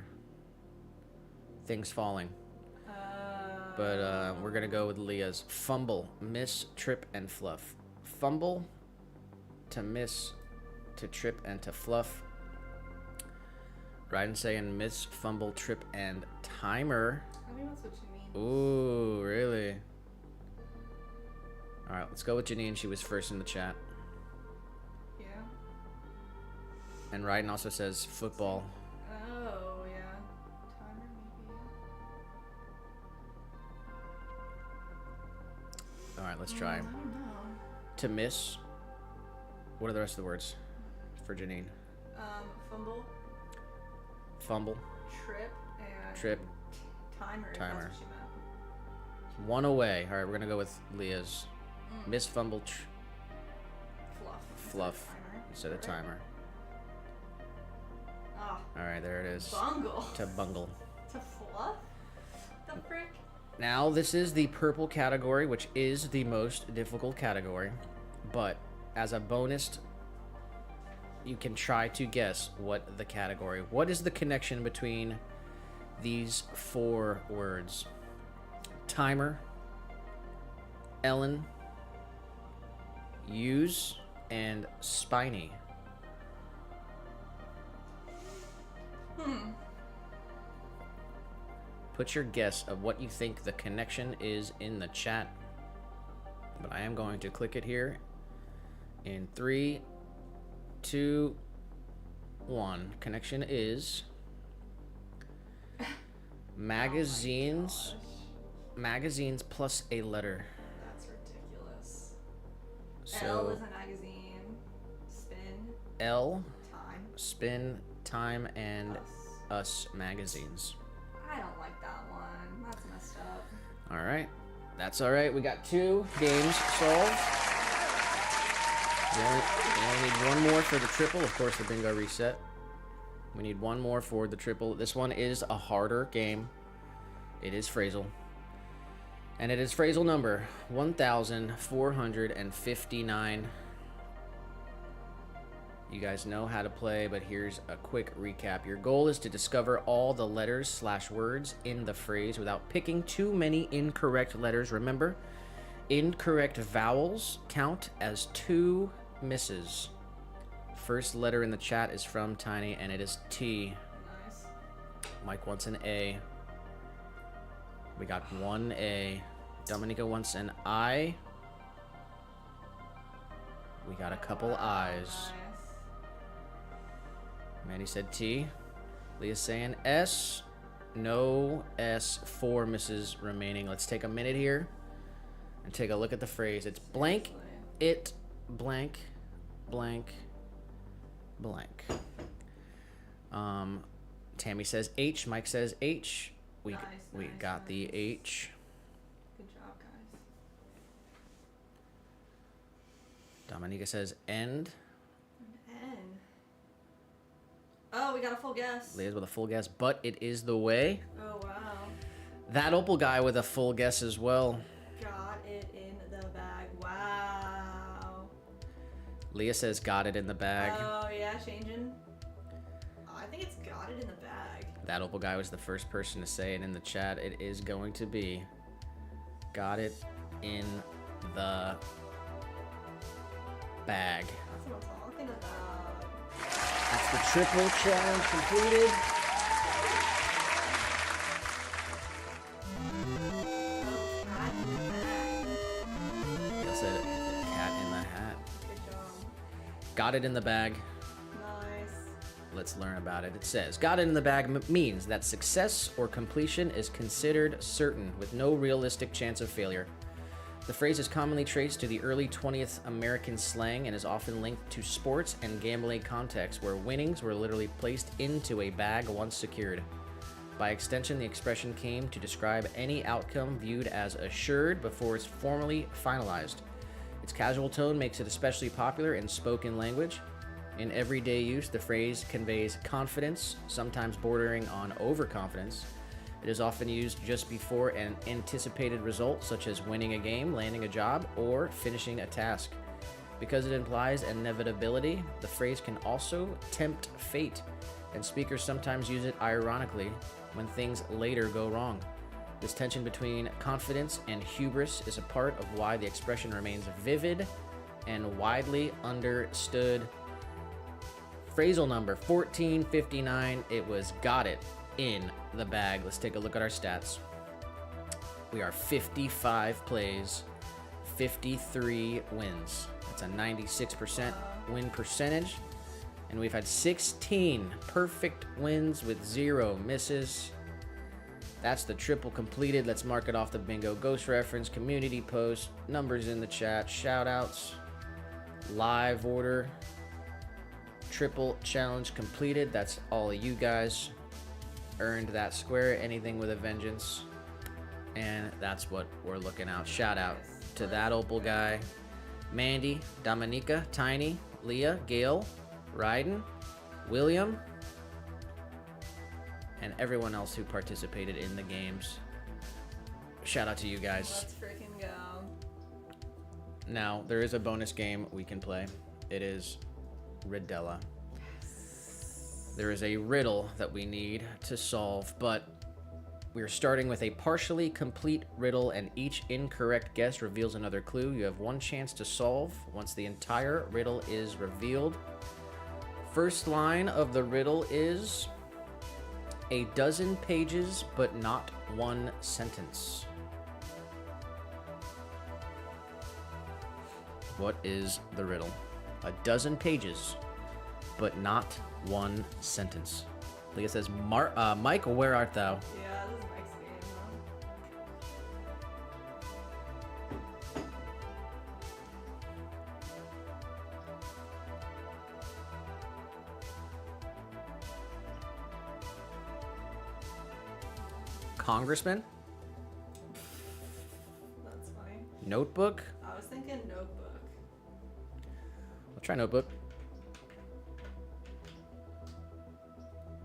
Things falling. But we're going to go with Leah's fumble, miss, trip, and fluff. Fumble to miss to trip and to fluff. Ryden saying miss, fumble, trip, and timer. I think that's what you mean. Ooh, really? All right, let's go with Janine. She was first in the chat. Yeah. And Ryden also says football. Oh, yeah. Timer, maybe. All right, let's try. I don't know. To miss. What are the rest of the words for Janine? Fumble, Fumble. trip, and Trip. Timer. If Timer. That's what she meant. One away. All right, we're gonna go with Leah's. Miss, fumble, fluff instead of timer. Ah, All right, there it is. bungle. To bungle. To fluff? The frick? Now this is the purple category, which is the most difficult category, but as a bonus, you can try to guess what the category. What is the connection between these 4 words? Timer, Ellen, use, and spiny. Put your guess of what you think the connection is in the chat. But I am going to click it here in 3, 2, 1. Connection is magazines. Magazines plus a letter. That's ridiculous. So L is a magazine. Spin. L, Time. spin, time, and Us. us magazines. I don't like that one. That's messed up. All right. That's all right. We got 2 games solved. We only need 1 more for the triple. Of course, the bingo reset. We need 1 more for the triple. This one is a harder game. It is phrasal. And it is phrasal number 1459. You guys know how to play, but here's a quick recap. Your goal is to discover all the letters/words in the phrase without picking too many incorrect letters. Remember, incorrect vowels count as 2 misses. First letter in the chat is from Tiny, and it is T. Nice. Mike wants an A. We got 1 A. Dominica wants an I. We got a couple I's. Nice. Manny said T. Leah's saying S. No S. 4 misses remaining. Let's take a minute here and take a look at the phrase. It's blank, it, blank, blank, blank. Tammy says H. Mike says H. We got the H. Good job, guys. Dominica says end. N. Oh, we got a full guess. Leah's with a full guess, but it is the way. Oh, wow. That Opal guy with a full guess as well. Got it in the bag. Wow. Leah says got it in the bag. Oh, yeah, changing. Oh, I think it's got it in the bag. That Opal guy was the first person to say it in the chat. It is going to be got it in the bag. That's what I'm talking about. That's the triple challenge completed. Cat in the bag. Leah said cat in the hat. Good job. Got it in the bag. Nice. Let's learn about it. It says, got it in the bag means that success or completion is considered certain with no realistic chance of failure. The phrase is commonly traced to the early 20th American slang and is often linked to sports and gambling contexts where winnings were literally placed into a bag once secured. By extension, the expression came to describe any outcome viewed as assured before it's formally finalized. Its casual tone makes it especially popular in spoken language. In everyday use, the phrase conveys confidence, sometimes bordering on overconfidence. It is often used just before an anticipated result, such as winning a game, landing a job, or finishing a task. Because it implies inevitability, the phrase can also tempt fate, and speakers sometimes use it ironically when things later go wrong. This tension between confidence and hubris is a part of why the expression remains vivid and widely understood. Phrasal number 1459, it was got it in the bag. Let's take a look at our stats. We are 55 plays, 53 wins. That's a 96% win percentage. And we've had 16 perfect wins with 0 misses. That's the triple completed. Let's mark it off the bingo. Ghost reference, community post, numbers in the chat, shout outs, live order, triple challenge completed. That's all of you guys earned that square. Anything with a vengeance. And that's what we're looking out. Shout out to that Opal guy, Mandy, Dominica, Tiny, Leah, Gail, Ryden, William, and everyone else who participated in the games. Shout out to you guys. Let's freaking go. Now, there is a bonus game we can play. It is Riddella. There is a riddle that we need to solve, but we're starting with a partially complete riddle, and each incorrect guess reveals another clue. You have one chance to solve once the entire riddle is revealed. First line of the riddle is a dozen pages, but not one sentence. What is the riddle? A dozen pages, but not one sentence. Leah says, Mike, where art thou? Yeah, this is Mike's game, Congressman? That's funny. Notebook? I was thinking notebook. I'll try notebook.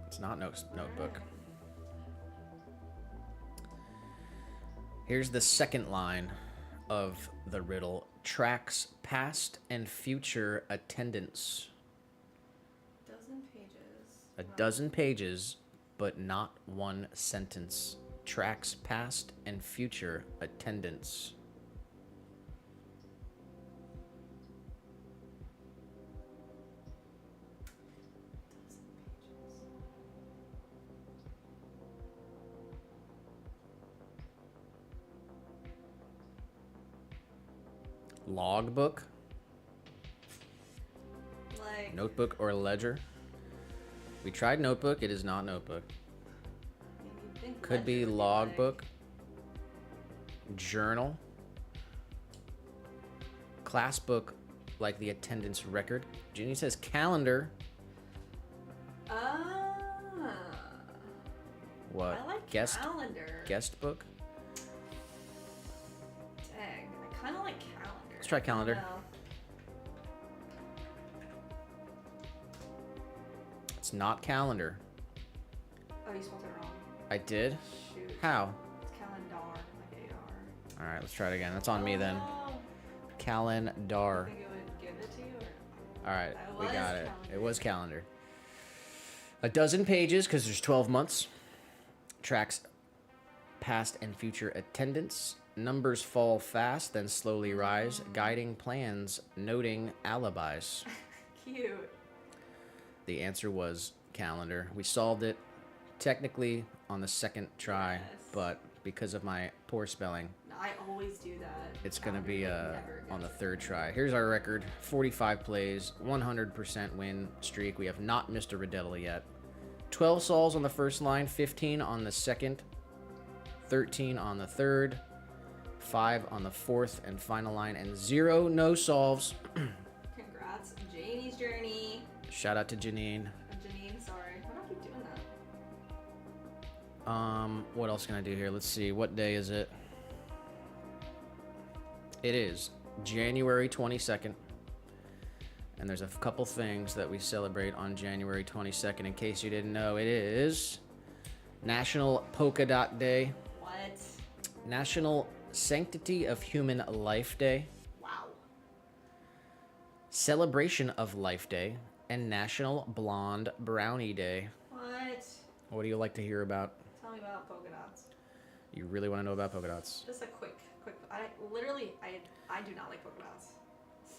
It's not notebook. Here's the second line of the riddle. Tracks past and future attendance. Dozen pages. A dozen pages, but not one sentence. Tracks past and future attendance. Logbook, Like, notebook, or ledger. We tried notebook. It is not notebook. you'd think Could be ledger would logbook, journal, class book, like the attendance record. Ginny says calendar. Ah. What? I like guest calendar. guest book. Dang, I kind of like calendar. Let's try calendar. I don't know. It's not calendar. Oh, you spelled it wrong. I did. Shoot. How? It's calendar, like AR. All right, let's try it again. That's on me then. Oh, Calendar. I think it would give it to you, or All right, It we was got it. calendar. It was calendar. A dozen pages, because there's 12 months. Tracks past and future attendance. Numbers fall fast, then slowly rise. Guiding plans, noting alibis. cute. The answer was calendar. We solved it technically on the second try, Yes. but because of my poor spelling, I always do that. it's going to Calendar, be you never on the get it. third try. Here's our record. 45 plays, 100% win streak. We have not missed a Riddella yet. 12 solves on the first line, 15 on the second, 13 on the third, 5 on the fourth and final line, and 0 no solves. Congrats, Janie's journey. Shout out to Janine. Janine, sorry. Why do I keep doing that? What else can I do here? Let's see. What day is it? It is January 22nd. And there's a couple things that we celebrate on January 22nd. In case you didn't know, it is National Polka Dot Day, What? National Sanctity of Human Life Day, Wow. Celebration of Life Day, and National Blonde Brownie Day. What? What do you like to hear about? Tell me about polka dots. You really want to know about polka dots? Just a quick. I do not like polka dots.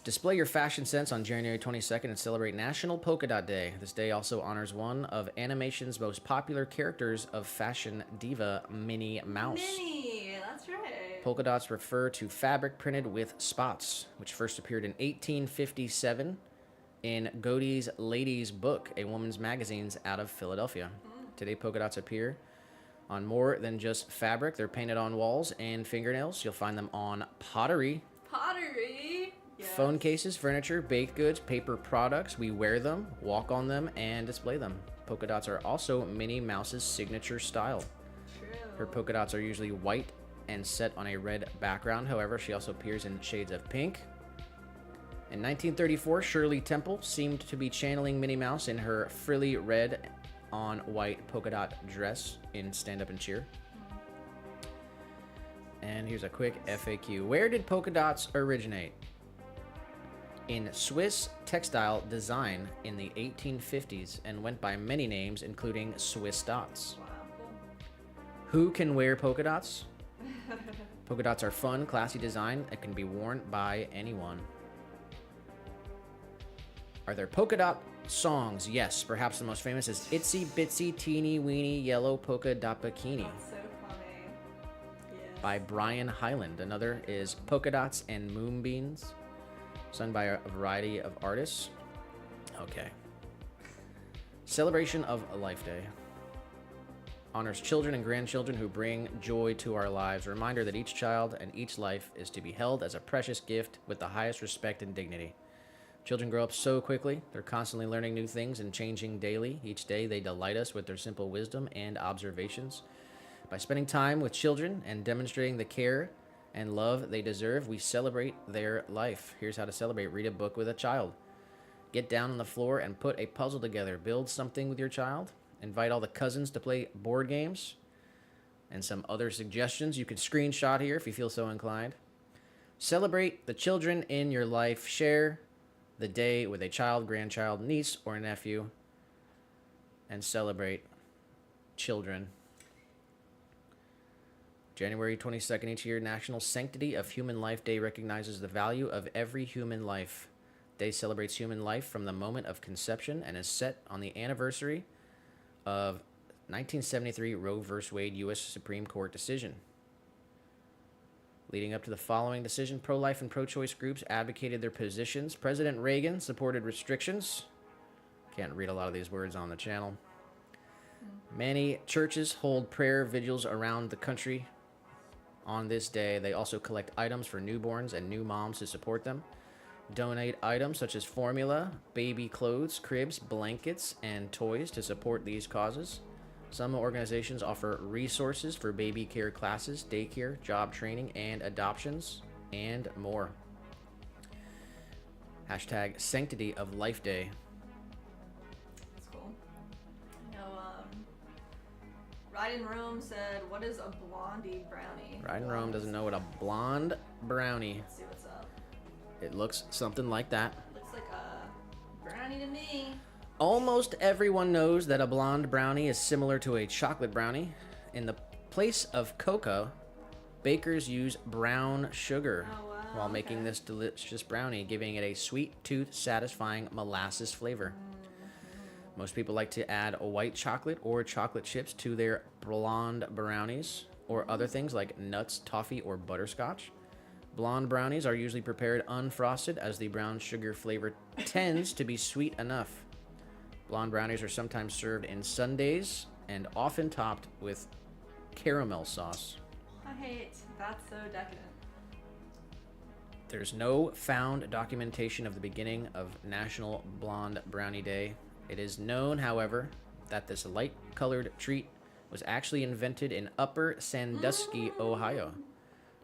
Display your fashion sense on January 22nd and celebrate National Polka Dot Day. This day also honors one of animation's most popular characters of fashion diva, Minnie Mouse. Minnie, that's right. Polka dots refer to fabric printed with spots, which first appeared in 1857 in Godey's Ladies Book, a woman's magazines out of Philadelphia. Today, polka dots appear on more than just fabric. They're painted on walls and fingernails. You'll find them on pottery. Pottery. Yes. Phone cases, furniture, baked goods, paper products. We wear them, walk on them, and display them. Polka dots are also Minnie Mouse's signature style. True. Her polka dots are usually white and set on a red background. However, she also appears in shades of pink. In 1934, Shirley Temple seemed to be channeling Minnie Mouse in her frilly red on white polka dot dress in Stand Up and Cheer. And here's a quick FAQ. Where did polka dots originate? In Swiss textile design in the 1850s and went by many names, including Swiss dots. Wow. Cool. Who can wear polka dots? Polka dots are fun, classy design that can be worn by anyone. Are there polka dot songs? Yes, perhaps the most famous is Itsy Bitsy Teeny Weeny Yellow Polka Dot Bikini That's so funny. Yes. by Brian Hyland. Another is Polka Dots and Moonbeams, sung by a variety of artists. Okay. Celebration of Life Day honors children and grandchildren who bring joy to our lives. A reminder that each child and each life is to be held as a precious gift with the highest respect and dignity. Children grow up so quickly. They're constantly learning new things and changing daily. Each day they delight us with their simple wisdom and observations. By spending time with children and demonstrating the care and love they deserve, we celebrate their life. Here's how to celebrate. Read a book with a child. Get down on the floor and put a puzzle together. Build something with your child. Invite all the cousins to play board games. And some other suggestions you could screenshot here if you feel so inclined. Celebrate the children in your life. Share the day with a child, grandchild, niece, or nephew. And celebrate children. January 22nd each year, National Sanctity of Human Life Day recognizes the value of every human life. Day celebrates human life from the moment of conception and is set on the anniversary of 1973 Roe v. Wade U.S. Supreme Court decision. Leading up to the following decision, pro-life and pro-choice groups advocated their positions. President Reagan supported restrictions. Can't read a lot of these words on the channel. Many churches hold prayer vigils around the country on this day. They also collect items for newborns and new moms to support them. Donate items such as formula, baby clothes, cribs, blankets, and toys to support these causes. Some organizations offer resources for baby care classes, daycare, job training, and adoptions, and more. Hashtag Sanctity of Life Day. That's cool. I know, Ride in Rome said, what is a blondie brownie? Ride in Rome doesn't know what a blonde brownie. Let's see what's up. It looks something like that. Looks like a brownie to me. Almost everyone knows that a blonde brownie is similar to a chocolate brownie. In the place of cocoa, bakers use brown sugar while making this delicious brownie, giving it a sweet tooth satisfying molasses flavor. Most people like to add a white chocolate or chocolate chips to their blonde brownies or other things like nuts, toffee, or butterscotch. Blonde brownies are usually prepared unfrosted as the brown sugar flavor tends to be sweet enough. Blonde brownies are sometimes served in sundaes and often topped with caramel sauce. That's so decadent. There's no found documentation of the beginning of National Blonde Brownie Day. It is known, however, that this light-colored treat was actually invented in Upper Sandusky, Ohio.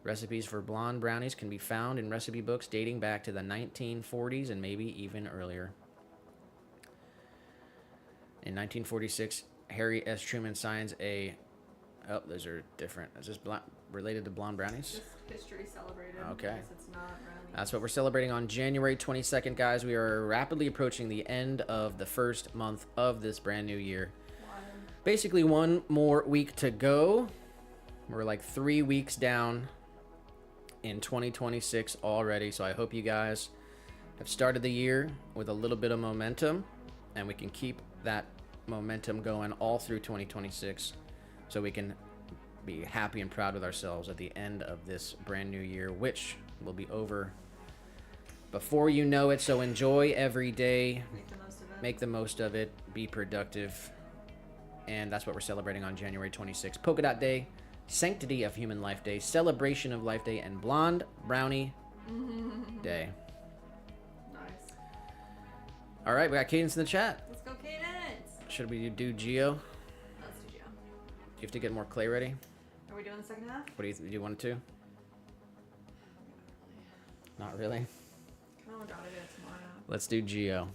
Recipes for blonde brownies can be found in recipe books dating back to the 1940s and maybe even earlier. In 1946, Harry S. Truman signs a... Oh, those are different. Is this related to blonde brownies? Just history celebrated. Okay. I guess it's not brownies. That's what we're celebrating on January 22nd, guys. We are rapidly approaching the end of the first month of this brand new year. Basically, one more week to go. We're like 3 weeks down in 2026 already, so I hope you guys have started the year with a little bit of momentum, and we can keep that momentum going all through 2026 so we can be happy and proud with ourselves at the end of this brand new year, which will be over before you know it. So enjoy every day. Make the most of it. Make the most of it. Be productive. And that's what we're celebrating on January 26th. Polka Dot Day, Sanctity of Human Life Day, Celebration of Life Day, and Blonde Brownie Day. Nice. All right, we got Cadence in the chat. Let's go, Cadence. Should we do Geo? Let's do Geo. You have to get more clay ready. Are we doing the second half? What do you want to? Not really. Kind of gotta do it tomorrow. Let's do Geo.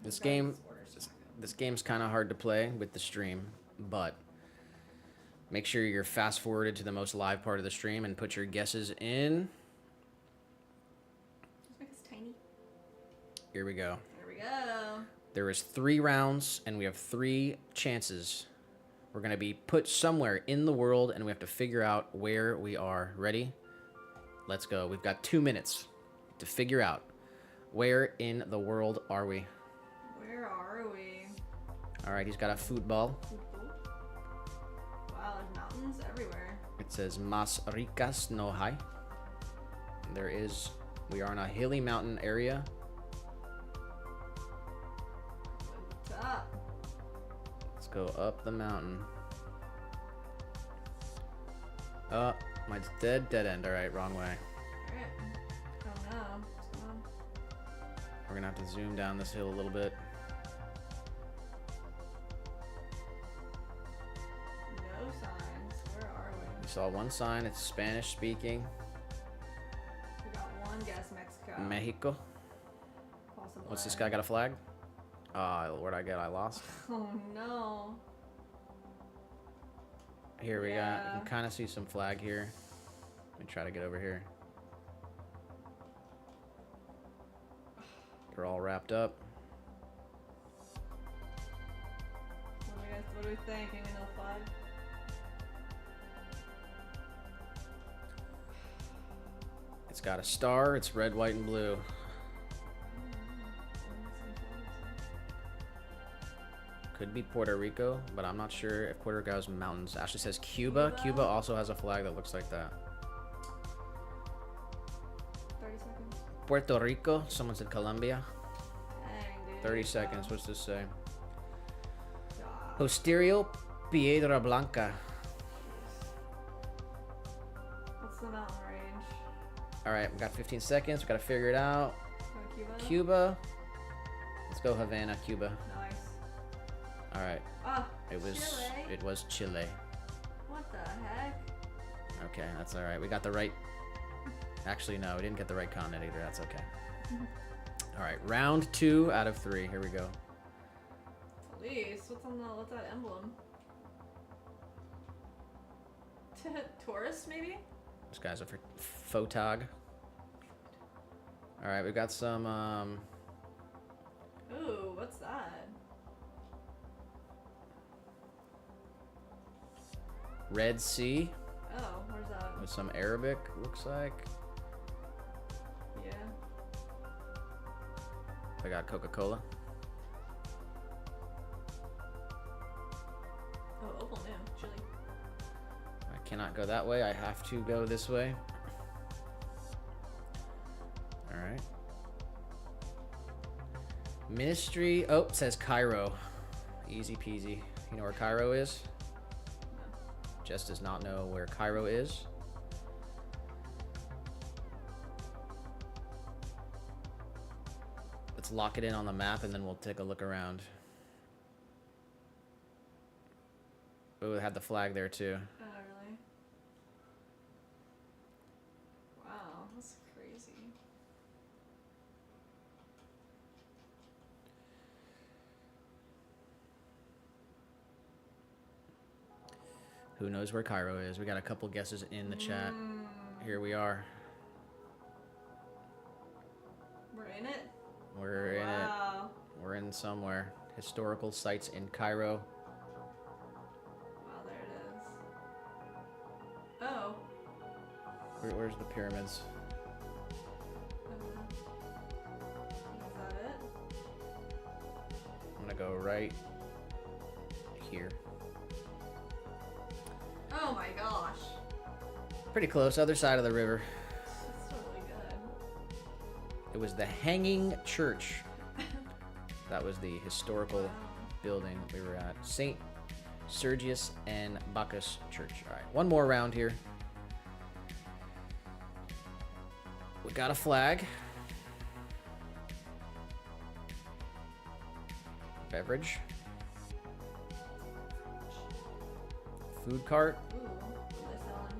This game's kind of hard to play with the stream, but make sure you're fast forwarded to the most live part of the stream and put your guesses in. Just make us tiny. Here we go. There we go. There is 3 rounds, and we have 3 chances. We're going to be put somewhere in the world, and we have to figure out where we are. Ready? Let's go. We've got 2 minutes to figure out where in the world are we. Where are we? All right, he's got a football. Wow, there's mountains everywhere. It says Mas Ricas no Hay. We are in a hilly mountain area. What's up? Let's go up the mountain. Oh, mine's dead end. All right, wrong way. Alright. Oh no. What's going on? We're gonna have to zoom down this hill a little bit. No signs. Where are we? We saw one sign. It's Spanish speaking. We got one guess, Mexico. Mexico. Possibly. What's this guy got a flag? Where'd I get? I lost. Oh no. Here we got. Yeah. You can kind of see some flag here. Let me try to get over here. They're all wrapped up. What do we think? Any no flag? It's got a star. It's red, white, and blue. Could be Puerto Rico, but I'm not sure if Puerto Rico has mountains. Ashley says Cuba. Cuba also has a flag that looks like that. 30 seconds. Puerto Rico. Someone said Colombia. Dang, dude. 30 seconds. What's this say? God. Posterio Piedra Blanca. What's the mountain range? All right, we got 15 seconds. We got to figure it out. Go Cuba? Cuba. Let's go Havana, Cuba. Nice. All right. Ah, It was Chile. what the heck? Okay, that's all right. We got the right. Actually, no, we didn't get the right continent either. That's okay. All right, round 2 out of 3. Here we go. Police? What's that emblem? Tourists, maybe? This guy's a photog. All right, we got some. Ooh, what's that? Red Sea Oh, where's that? with some Arabic. Looks like. Yeah. I got Coca-Cola. Oh, Opal New, Chile. I cannot go that way. I have to go this way. All right. Ministry. Oh, it says Cairo. Easy peasy. You know where Cairo is? Jess does not know where Cairo is. Let's lock it in on the map and then we'll take a look around. Oh, it had the flag there too. Oh, really? Wow, that's crazy. Who knows where Cairo is? We got a couple guesses in the chat. Here we are. We're in it? We're in it. Wow. We're in somewhere. Historical sites in Cairo. Wow, there it is. Oh. Where's the pyramids? Is that it? I'm gonna go right here. Oh my gosh. Pretty close, other side of the river. That's totally good. It was the Hanging Church. That was the historical building we were at. St. Sergius and Bacchus Church. All right, one more round here. We got a flag. Beverage. Food cart. Ooh, what are they selling?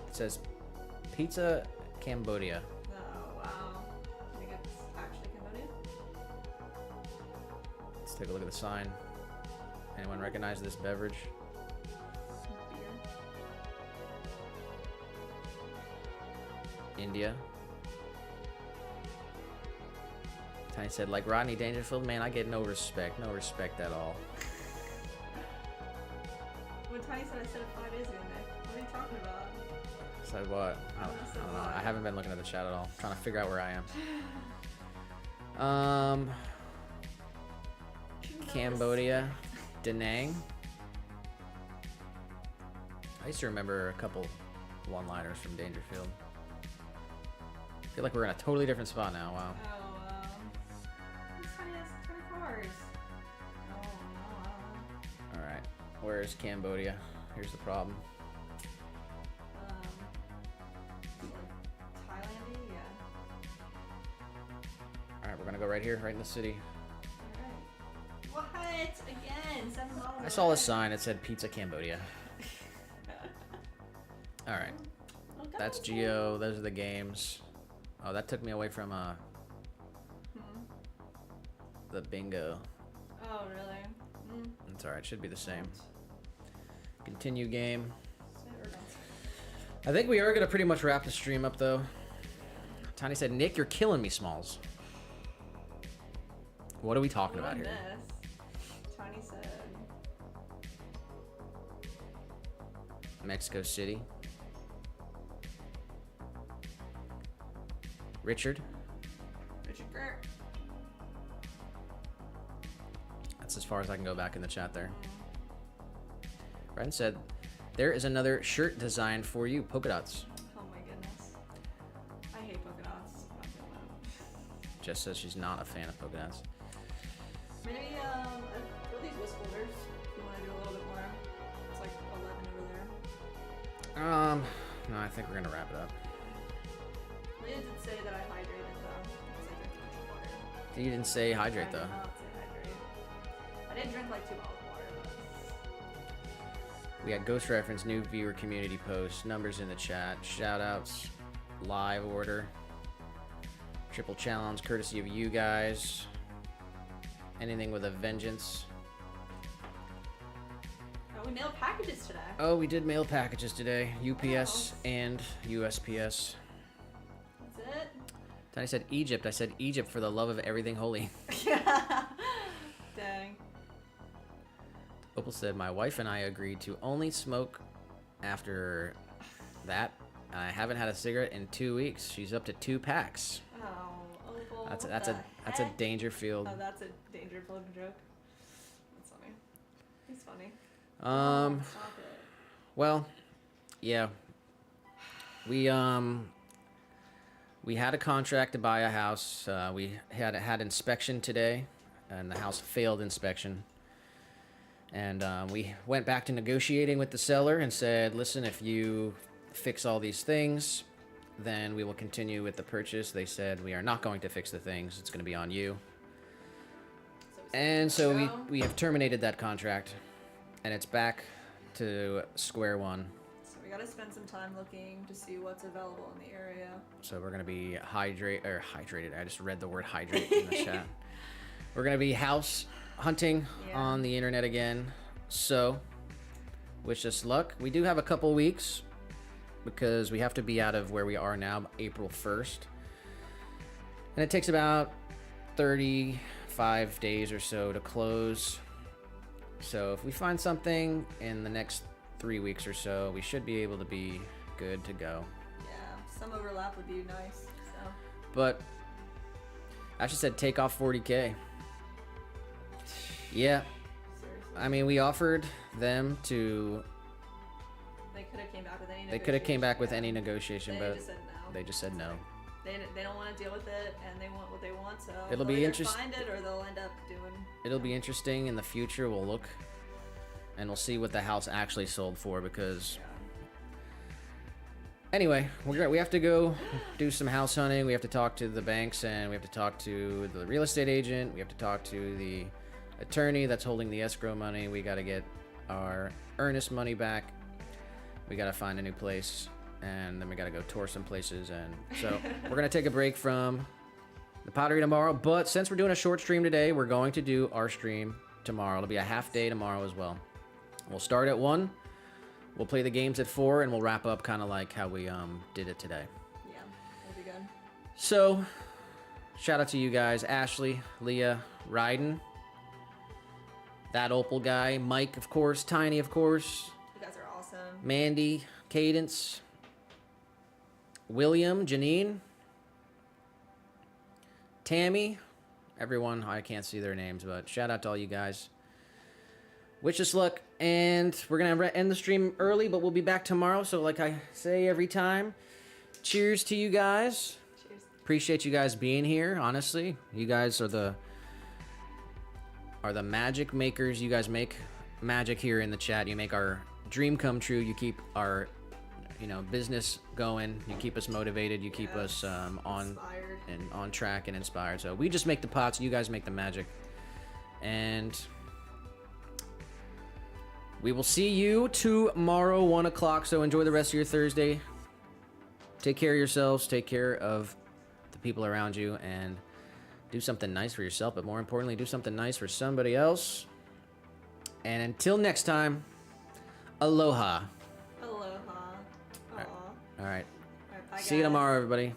It says Pizza Cambodia. Oh, wow. I think it's actually Cambodia. Let's take a look at the sign. Anyone recognize this beverage? Beer. India. Tiny said, like Rodney Dangerfield, man, I get no respect. No respect at all. When Tiny said I said it 5 days ago, Nick. What are you talking about? Said what? I don't know. I haven't been looking at the chat at all. I'm trying to figure out where I am. Cambodia. Da Nang. I used to remember a couple one-liners from Dangerfield. I feel like we're in a totally different spot now. Wow. Oh, this Tiny has 20 cars. Oh, no. All right. Where's Cambodia? Here's the problem. Thailand-y? Yeah. All right, we're gonna go right here, right in the city. What? Again? $7. I saw a sign that said Pizza Cambodia. All right. That's Geo. Those are the games. Oh, that took me away from the bingo. Oh, really? It's all right. Should be the same. Continue game. I think we are gonna pretty much wrap the stream up though. Tiny said, "Nick, you're killing me, Smalls." What are we talking about here? Tiny said. Mexico City. Richard. Richard Gert. That's as far as I can go back in the chat there. Ren said, there is another shirt design for you, polka dots. Oh my goodness. I hate polka dots. I'm not doing that. Jess says she's not a fan of polka dots. Maybe, what are these whisk holders? If you want to do a little bit more. It's like 11 over there. No, I think we're gonna wrap it up. Leah did say that I hydrated though, because I drink too much water. You didn't say hydrate I though. did not say hydrate. I did drink like 2 bottles of water, but... We got Ghost Reference, new viewer community post, numbers in the chat, shout outs, live order, triple challenge courtesy of you guys. Anything with a vengeance. Oh, we mailed packages today. Oh, we did mail packages today. UPS and USPS. That's it? Tiny said Egypt. I said Egypt for the love of everything holy. Dang. Opal said, my wife and I agreed to only smoke after that. I haven't had a cigarette in 2 weeks. She's up to 2 packs. Oh, Opal. That's a Dangerfield. Oh, that's a Dangerfield joke. That's funny. He's funny. Stop it. Well, yeah. We had a contract to buy a house. We had inspection today, and the house failed inspection. And we went back to negotiating with the seller and said, listen, if you fix all these things, then we will continue with the purchase. They said, we are not going to fix the things. It's going to be on you. And so we have terminated that contract, and it's back to square one. So we gotta spend some time looking to see what's available in the area. So we're gonna be hydrated. I just read the word hydrate in the chat. We're gonna be house hunting on the internet again. So wish us luck. We do have a couple weeks because we have to be out of where we are now, April 1st. And it takes about 35 days or so to close. So if we find something in the next 3 weeks or so, we should be able to be good to go. Yeah, some overlap would be nice. So. But Ashley said take off 40K. Yeah. Seriously. I mean, we offered them to... They could have came back with any negotiation. They could have came back with any negotiation, They but just said no. they just said no. They don't want to deal with it, and they want what they want. So It'll they'll be either interesting. find it, or they'll end up doing. It'll be interesting in the future. We'll look, and we'll see what the house actually sold for. Because anyway, we have to go do some house hunting. We have to talk to the banks, and we have to talk to the real estate agent. We have to talk to the attorney that's holding the escrow money. We got to get our earnest money back. We got to find a new place, and then we got to go tour some places. And so we're gonna take a break from the pottery tomorrow, but since we're doing a short stream today, we're going to do our stream tomorrow. It'll be a half day tomorrow as well. We'll start at 1. We'll play the games at 4, and we'll wrap up kind of like how we did it today. Yeah, that'll be good. So, shout out to you guys, Ashley, Leah, Ryden, that Opal guy, Mike, of course, Tiny, of course, You guys are awesome. Mandy, Cadence, William, Janine, Tammy, everyone. I can't see their names, but shout out to all you guys. Wish us luck, and we're gonna end the stream early, but we'll be back tomorrow. So, like I say every time, cheers to you guys. Cheers. Appreciate you guys being here. Honestly, you guys are the magic makers. You guys make magic here in the chat. You make our dream come true. You keep our business going. You keep us motivated. You keep us on Inspired. and on track and inspired. So we just make the pots. You guys make the magic, and we will see you tomorrow, 1 o'clock. So enjoy the rest of your Thursday. Take care of yourselves. Take care of the people around you, and do something nice for yourself. But more importantly, do something nice for somebody else. And until next time, aloha. Aloha. Aw. All right. All right, bye, See you guys. tomorrow, everybody.